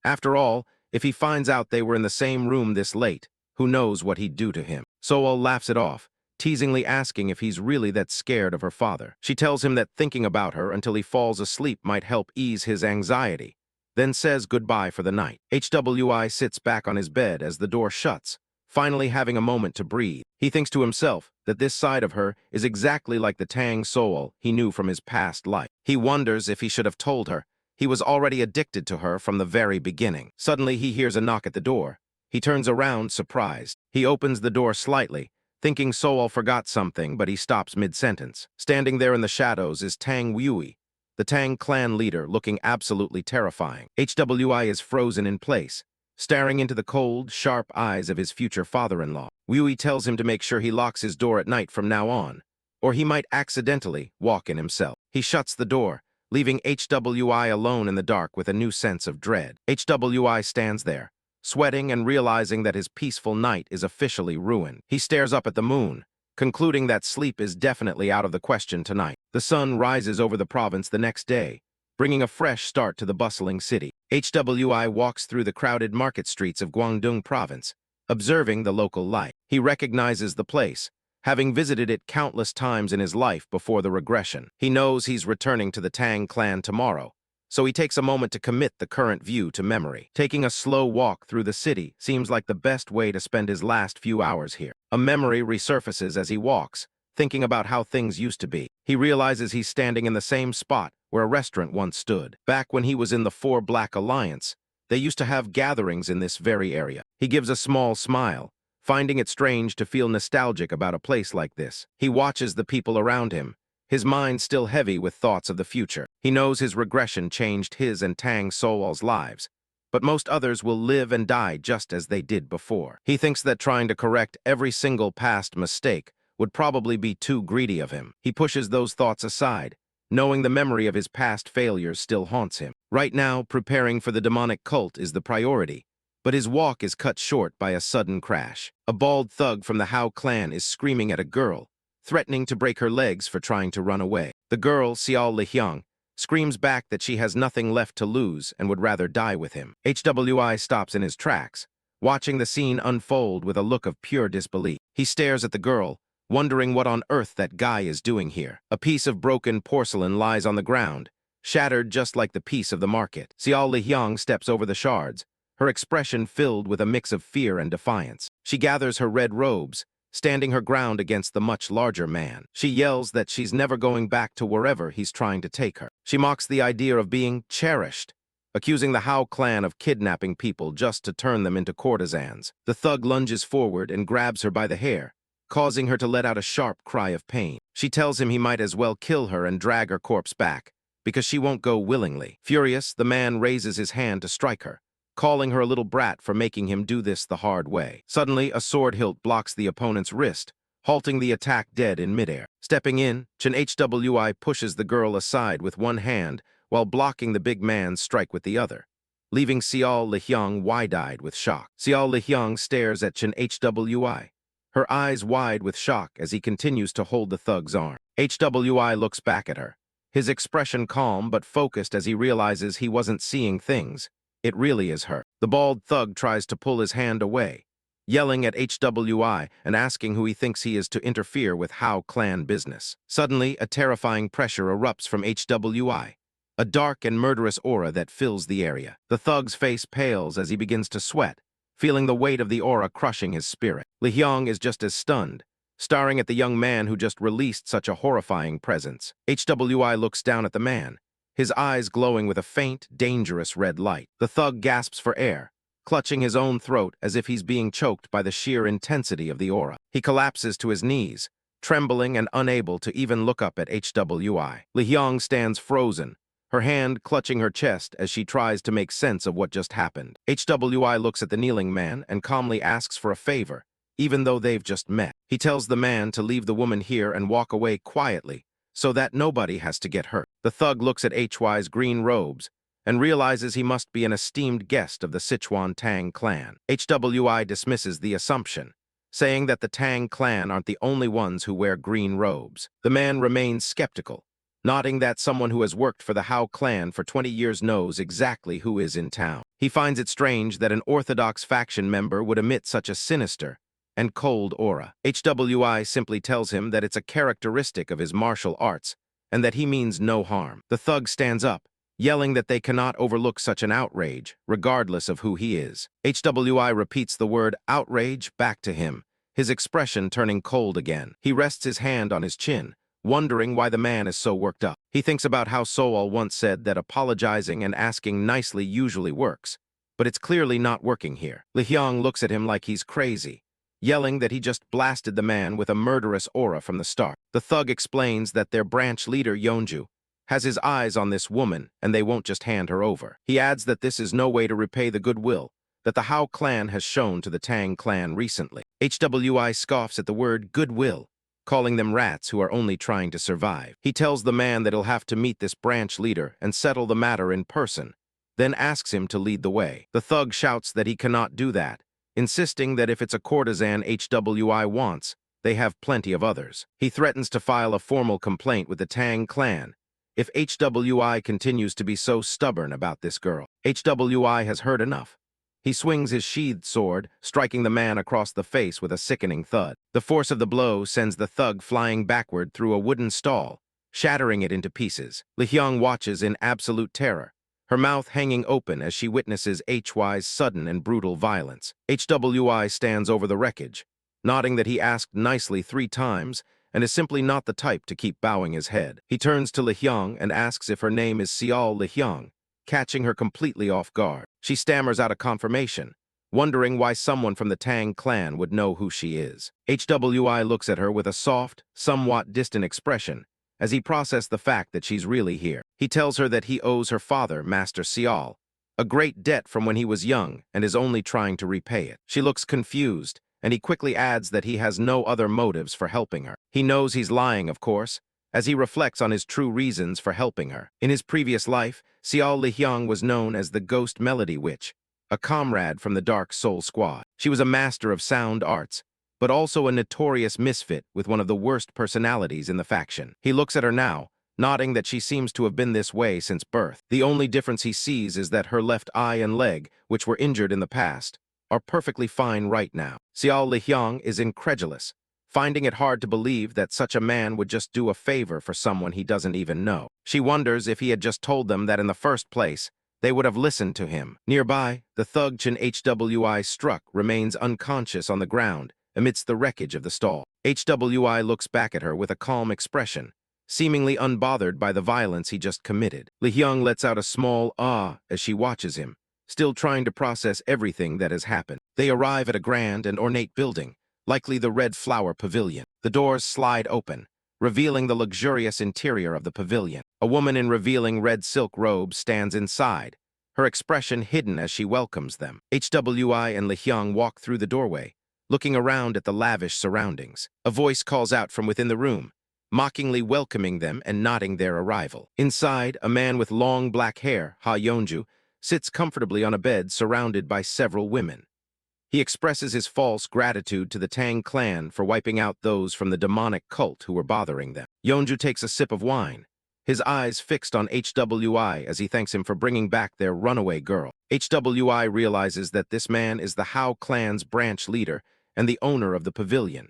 After all, if he finds out they were in the same room this late, who knows what he'd do to him. Sowol laughs it off, teasingly asking if he's really that scared of her father. She tells him that thinking about her until he falls asleep might help ease his anxiety, then says goodbye for the night. Hwi sits back on his bed as the door shuts, finally having a moment to breathe. He thinks to himself that this side of her is exactly like the Tang Sowol he knew from his past life. He wonders if he should have told her. He was already addicted to her from the very beginning. Suddenly, he hears a knock at the door. He turns around, surprised. He opens the door slightly, thinking Sowol forgot something, but he stops mid-sentence. Standing there in the shadows is Tang Wui, the Tang clan leader, looking absolutely terrifying. Hwi is frozen in place, staring into the cold, sharp eyes of his future father-in-law. Wui tells him to make sure he locks his door at night from now on, or he might accidentally walk in himself. He shuts the door, leaving Hwi alone in the dark with a new sense of dread. Hwi stands there, sweating and realizing that his peaceful night is officially ruined. He stares up at the moon, concluding that sleep is definitely out of the question tonight. The sun rises over the province the next day, bringing a fresh start to the bustling city. HWI walks through the crowded market streets of Guangdong province, observing the local life. He recognizes the place, having visited it countless times in his life before the regression. He knows he's returning to the Tang clan tomorrow, so he takes a moment to commit the current view to memory. Taking a slow walk through the city seems like the best way to spend his last few hours here. A memory resurfaces as he walks, thinking about how things used to be. He realizes he's standing in the same spot where a restaurant once stood. Back when he was in the Four Black Alliance, they used to have gatherings in this very area. He gives a small smile, finding it strange to feel nostalgic about a place like this. He watches the people around him, his mind still heavy with thoughts of the future. He knows his regression changed his and Tang Sowol's lives, but most others will live and die just as they did before. He thinks that trying to correct every single past mistake would probably be too greedy of him. He pushes those thoughts aside, knowing the memory of his past failures still haunts him. Right now, preparing for the demonic cult is the priority, but his walk is cut short by a sudden crash. A bald thug from the Hao clan is screaming at a girl, threatening to break her legs for trying to run away. The girl, Xiao Lihyang, screams back that she has nothing left to lose and would rather die with him. HWI stops in his tracks, watching the scene unfold with a look of pure disbelief. He stares at the girl, wondering what on earth that guy is doing here. A piece of broken porcelain lies on the ground, shattered just like the piece of the market. Xiao Lihyang steps over the shards, her expression filled with a mix of fear and defiance. She gathers her red robes, standing her ground against the much larger man. She yells that she's never going back to wherever he's trying to take her. She mocks the idea of being cherished, accusing the Hao clan of kidnapping people just to turn them into courtesans. The thug lunges forward and grabs her by the hair, causing her to let out a sharp cry of pain. She tells him he might as well kill her and drag her corpse back, because she won't go willingly. Furious, the man raises his hand to strike her, calling her a little brat for making him do this the hard way. Suddenly, a sword hilt blocks the opponent's wrist, halting the attack dead in midair. Stepping in, Cheon Hwi-da pushes the girl aside with one hand while blocking the big man's strike with the other, leaving Xiao Lihyang wide-eyed with shock. Xiao Lihyang stares at Cheon Hwi, her eyes wide with shock as he continues to hold the thug's arm. Hwi looks back at her, his expression calm but focused as he realizes he wasn't seeing things. It really is her. The bald thug tries to pull his hand away, yelling at Hwi and asking who he thinks he is to interfere with Hao clan business. Suddenly, a terrifying pressure erupts from Hwi, a dark and murderous aura that fills the area. The thug's face pales as he begins to sweat, feeling the weight of the aura crushing his spirit. Lihyang is just as stunned, staring at the young man who just released such a horrifying presence. Hwi looks down at the man, his eyes glowing with a faint, dangerous red light. The thug gasps for air, clutching his own throat as if he's being choked by the sheer intensity of the aura. He collapses to his knees, trembling and unable to even look up at Hwi. Lihyang stands frozen, her hand clutching her chest as she tries to make sense of what just happened. Hwi looks at the kneeling man and calmly asks for a favor, even though they've just met. He tells the man to leave the woman here and walk away quietly, so that nobody has to get hurt. The thug looks at HY's green robes and realizes he must be an esteemed guest of the Sichuan Tang clan. HWI dismisses the assumption, saying that the Tang clan aren't the only ones who wear green robes. The man remains skeptical, nodding that someone who has worked for the Hao clan for 20 years knows exactly who is in town. He finds it strange that an orthodox faction member would emit such a sinister and cold aura. HWI simply tells him that it's a characteristic of his martial arts and that he means no harm. The thug stands up, yelling that they cannot overlook such an outrage, regardless of who he is. HWI repeats the word outrage back to him, his expression turning cold again. He rests his hand on his chin, wondering why the man is so worked up. He thinks about how Sowol once said that apologizing and asking nicely usually works, but it's clearly not working here. Lihyang looks at him like he's crazy, yelling that he just blasted the man with a murderous aura from the start. The thug explains that their branch leader, Yeonju, has his eyes on this woman and they won't just hand her over. He adds that this is no way to repay the goodwill that the Hao clan has shown to the Tang clan recently. HWI scoffs at the word goodwill, calling them rats who are only trying to survive. He tells the man that he'll have to meet this branch leader and settle the matter in person, then asks him to lead the way. The thug shouts that he cannot do that, insisting that if it's a courtesan HWI wants, they have plenty of others. He threatens to file a formal complaint with the Tang clan if HWI continues to be so stubborn about this girl. HWI has heard enough. He swings his sheathed sword, striking the man across the face with a sickening thud. The force of the blow sends the thug flying backward through a wooden stall, shattering it into pieces. Li-hyung watches in absolute terror, her mouth hanging open as she witnesses HY's sudden and brutal violence. HWI stands over the wreckage, nodding that he asked nicely 3 times and is simply not the type to keep bowing his head. He turns to Li-hyung and asks if her name is Sowol Li-hyung, catching her completely off guard. She stammers out a confirmation, wondering why someone from the Tang clan would know who she is. HWI looks at her with a soft, somewhat distant expression as he processes the fact that she's really here. He tells her that he owes her father, Master Sowol, a great debt from when he was young and is only trying to repay it. She looks confused, and he quickly adds that he has no other motives for helping her. He knows he's lying, of course, as he reflects on his true reasons for helping her. In his previous life, Sowol Li-hyung was known as the Ghost Melody Witch, a comrade from the Dark Soul Squad. She was a master of sound arts, but also a notorious misfit with one of the worst personalities in the faction. He looks at her now, nodding that she seems to have been this way since birth. The only difference he sees is that her left eye and leg, which were injured in the past, are perfectly fine right now. Sowol Li-hyung is incredulous, finding it hard to believe that such a man would just do a favor for someone he doesn't even know. She wonders if he had just told them that in the first place, they would have listened to him. Nearby, the thug Cheon HWI struck remains unconscious on the ground amidst the wreckage of the stall. HWI looks back at her with a calm expression, seemingly unbothered by the violence he just committed. Li-hyung lets out a small ah as she watches him, still trying to process everything that has happened. They arrive at a grand and ornate building, likely the Red Flower Pavilion. The doors slide open, revealing the luxurious interior of the pavilion. A woman in revealing red silk robes stands inside, her expression hidden as she welcomes them. HWI and Li-hyung walk through the doorway, looking around at the lavish surroundings. A voice calls out from within the room, mockingly welcoming them and nodding their arrival. Inside, a man with long black hair, Ha Yeonju, sits comfortably on a bed surrounded by several women. He expresses his false gratitude to the Tang clan for wiping out those from the demonic cult who were bothering them. Yeonju takes a sip of wine, his eyes fixed on HWI as he thanks him for bringing back their runaway girl. HWI realizes that this man is the Hao clan's branch leader and the owner of the pavilion.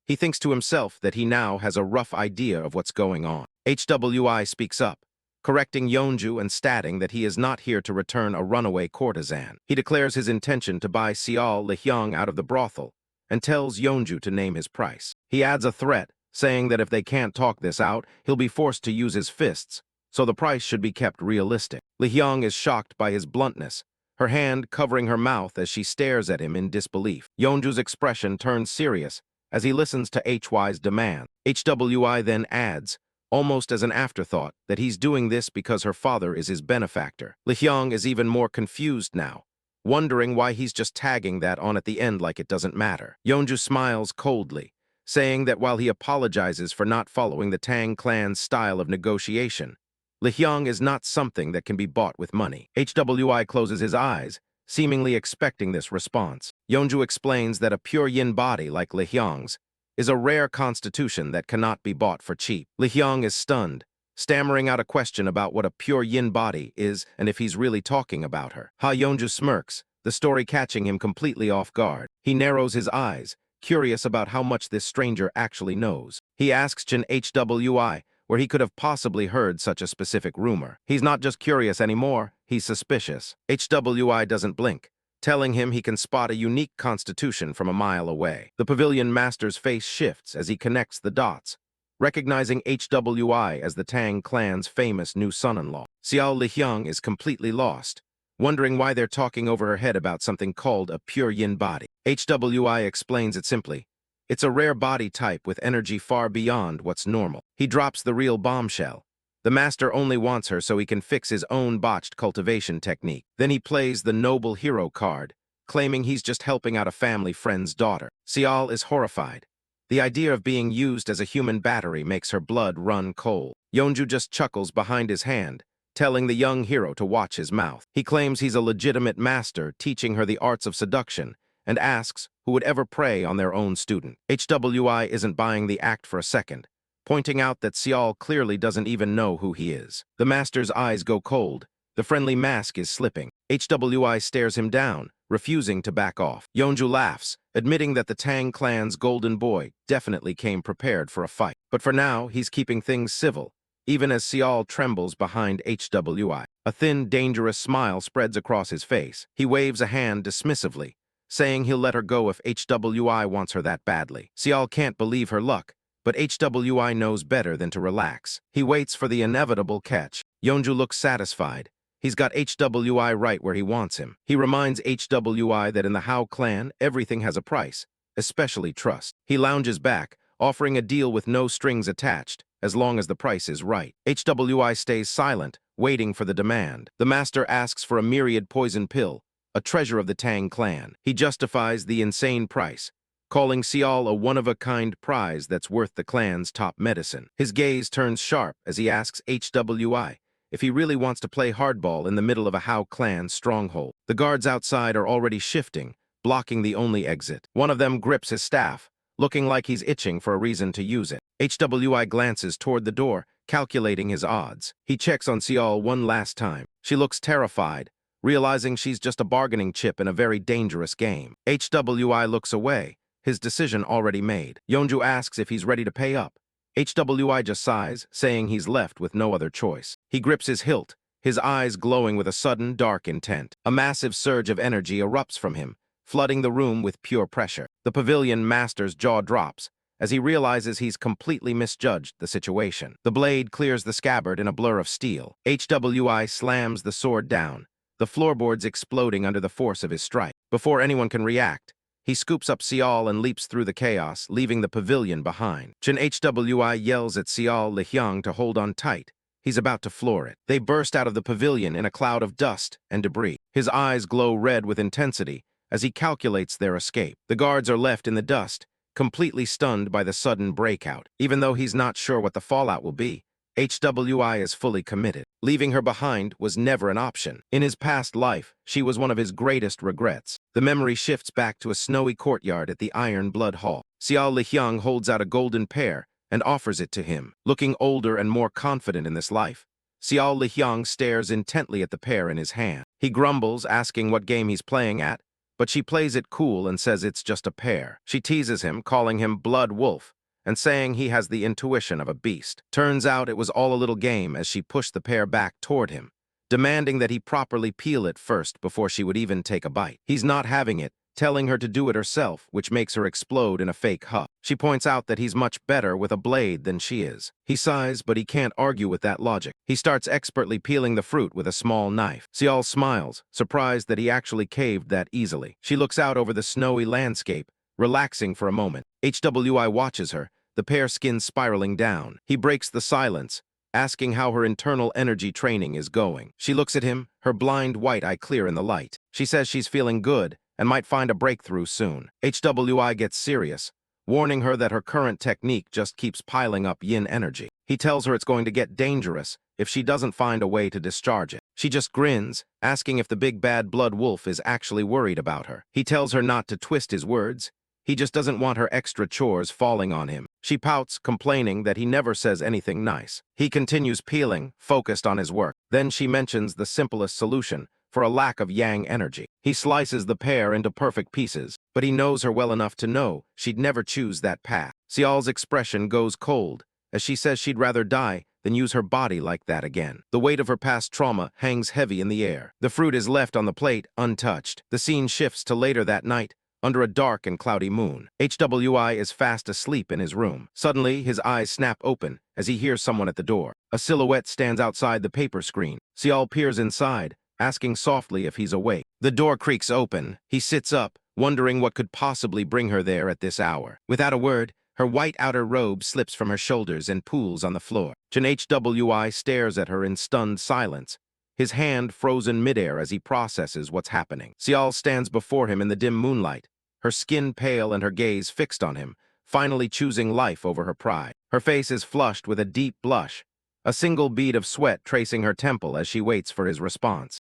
He thinks to himself that he now has a rough idea of what's going on. HWI speaks up, correcting Yeonju and stating that he is not here to return a runaway courtesan. He declares his intention to buy Sowol Li-hyung out of the brothel and tells Yeonju to name his price. He adds a threat, saying that if they can't talk this out, he'll be forced to use his fists, so the price should be kept realistic. Li-hyung is shocked by his bluntness, her hand covering her mouth as she stares at him in disbelief. Yeonju's expression turns serious as he listens to HY's demand. HWI then adds, almost as an afterthought, that he's doing this because her father is his benefactor. Li-hyung is even more confused now, wondering why he's just tagging that on at the end like it doesn't matter. Yeonju smiles coldly, saying that while he apologizes for not following the Tang clan's style of negotiation, Li-hyung is not something that can be bought with money. HWI closes his eyes, seemingly expecting this response. Yeonju explains that a pure yin body like Li-hyung's is a rare constitution that cannot be bought for cheap. Li-hyung is stunned, stammering out a question about what a pure yin body is and if he's really talking about her. Ha Yeonju smirks, the story catching him completely off guard. He narrows his eyes, curious about how much this stranger actually knows. He asks Cheon HWI where he could have possibly heard such a specific rumor. He's not just curious anymore, he's suspicious. HWI doesn't blink, telling him he can spot a unique constitution from a mile away. The pavilion master's face shifts as he connects the dots, recognizing HWI as the Tang clan's famous new son-in-law. Sowol Li-hyung is completely lost, wondering why they're talking over her head about something called a pure yin body. HWI explains it simply. It's a rare body type with energy far beyond what's normal. He drops the real bombshell. The master only wants her so he can fix his own botched cultivation technique. Then he plays the noble hero card, claiming he's just helping out a family friend's daughter. Sowol is horrified. The idea of being used as a human battery makes her blood run cold. Yeonju just chuckles behind his hand, telling the young hero to watch his mouth. He claims he's a legitimate master teaching her the arts of seduction and asks who would ever prey on their own student. HWI isn't buying the act for a second, pointing out that Sewol clearly doesn't even know who he is. The master's eyes go cold. The friendly mask is slipping. HWI stares him down, refusing to back off. Yeonju laughs, admitting that the Tang clan's golden boy definitely came prepared for a fight. But for now, he's keeping things civil, even as Sewol trembles behind HWI. A thin, dangerous smile spreads across his face. He waves a hand dismissively, saying he'll let her go if HWI wants her that badly. Sewol can't believe her luck, but HWI knows better than to relax. He waits for the inevitable catch. Yeonju looks satisfied. He's got HWI right where he wants him. He reminds HWI that in the Hao clan, everything has a price, especially trust. He lounges back, offering a deal with no strings attached, as long as the price is right. HWI stays silent, waiting for the demand. The master asks for a myriad poison pill, a treasure of the Tang clan. He justifies the insane price, calling Sewol a one-of-a-kind prize that's worth the clan's top medicine. His gaze turns sharp as he asks HWI if he really wants to play hardball in the middle of a Hao clan stronghold. The guards outside are already shifting, blocking the only exit. One of them grips his staff, looking like he's itching for a reason to use it. HWI glances toward the door, calculating his odds. He checks on Sewol one last time. She looks terrified, realizing she's just a bargaining chip in a very dangerous game. HWI looks away, his decision already made. Yeonju asks if he's ready to pay up. HWI just sighs, saying he's left with no other choice. He grips his hilt, his eyes glowing with a sudden, dark intent. A massive surge of energy erupts from him, flooding the room with pure pressure. The pavilion master's jaw drops as he realizes he's completely misjudged the situation. The blade clears the scabbard in a blur of steel. HWI slams the sword down, the floorboards exploding under the force of his strike. Before anyone can react, he scoops up Sewol and leaps through the chaos, leaving the pavilion behind. HWI yells at Sewol Lihyang to hold on tight. He's about to floor it. They burst out of the pavilion in a cloud of dust and debris. His eyes glow red with intensity as he calculates their escape. The guards are left in the dust, completely stunned by the sudden breakout. Even though he's not sure what the fallout will be, HWI is fully committed. Leaving her behind was never an option. In his past life, she was one of his greatest regrets. The memory shifts back to a snowy courtyard at the Iron Blood Hall. Sewol Lihyang holds out a golden pear and offers it to him. Looking older and more confident in this life, Sewol Lihyang stares intently at the pear in his hand. He grumbles, asking what game he's playing at, but she plays it cool and says it's just a pear. She teases him, calling him Blood Wolf, and saying he has the intuition of a beast. Turns out it was all a little game as she pushed the pear back toward him, demanding that he properly peel it first before she would even take a bite. He's not having it, telling her to do it herself, which makes her explode in a fake huff. She points out that he's much better with a blade than she is. He sighs, but he can't argue with that logic. He starts expertly peeling the fruit with a small knife. Sewol smiles, surprised that he actually caved that easily. She looks out over the snowy landscape, relaxing for a moment. HWI watches her, the pear skin spiraling down. He breaks the silence, asking how her internal energy training is going. She looks at him, her blind white eye clear in the light. She says she's feeling good and might find a breakthrough soon. HWI gets serious, warning her that her current technique just keeps piling up yin energy. He tells her it's going to get dangerous if she doesn't find a way to discharge it. She just grins, asking if the big bad blood wolf is actually worried about her. He tells her not to twist his words. He just doesn't want her extra chores falling on him. She pouts, complaining that he never says anything nice. He continues peeling, focused on his work. Then she mentions the simplest solution for a lack of yang energy. He slices the pear into perfect pieces, but he knows her well enough to know she'd never choose that path. Sewol's expression goes cold as she says she'd rather die than use her body like that again. The weight of her past trauma hangs heavy in the air. The fruit is left on the plate, untouched. The scene shifts to later that night, under a dark and cloudy moon. HWI is fast asleep in his room. Suddenly, his eyes snap open as he hears someone at the door. A silhouette stands outside the paper screen. Sewol peers inside, asking softly if he's awake. The door creaks open. He sits up, wondering what could possibly bring her there at this hour. Without a word, her white outer robe slips from her shoulders and pools on the floor. HWI stares at her in stunned silence, his hand frozen midair as he processes what's happening. Sewol stands before him in the dim moonlight, her skin pale and her gaze fixed on him, finally choosing life over her pride. Her face is flushed with a deep blush, a single bead of sweat tracing her temple as she waits for his response.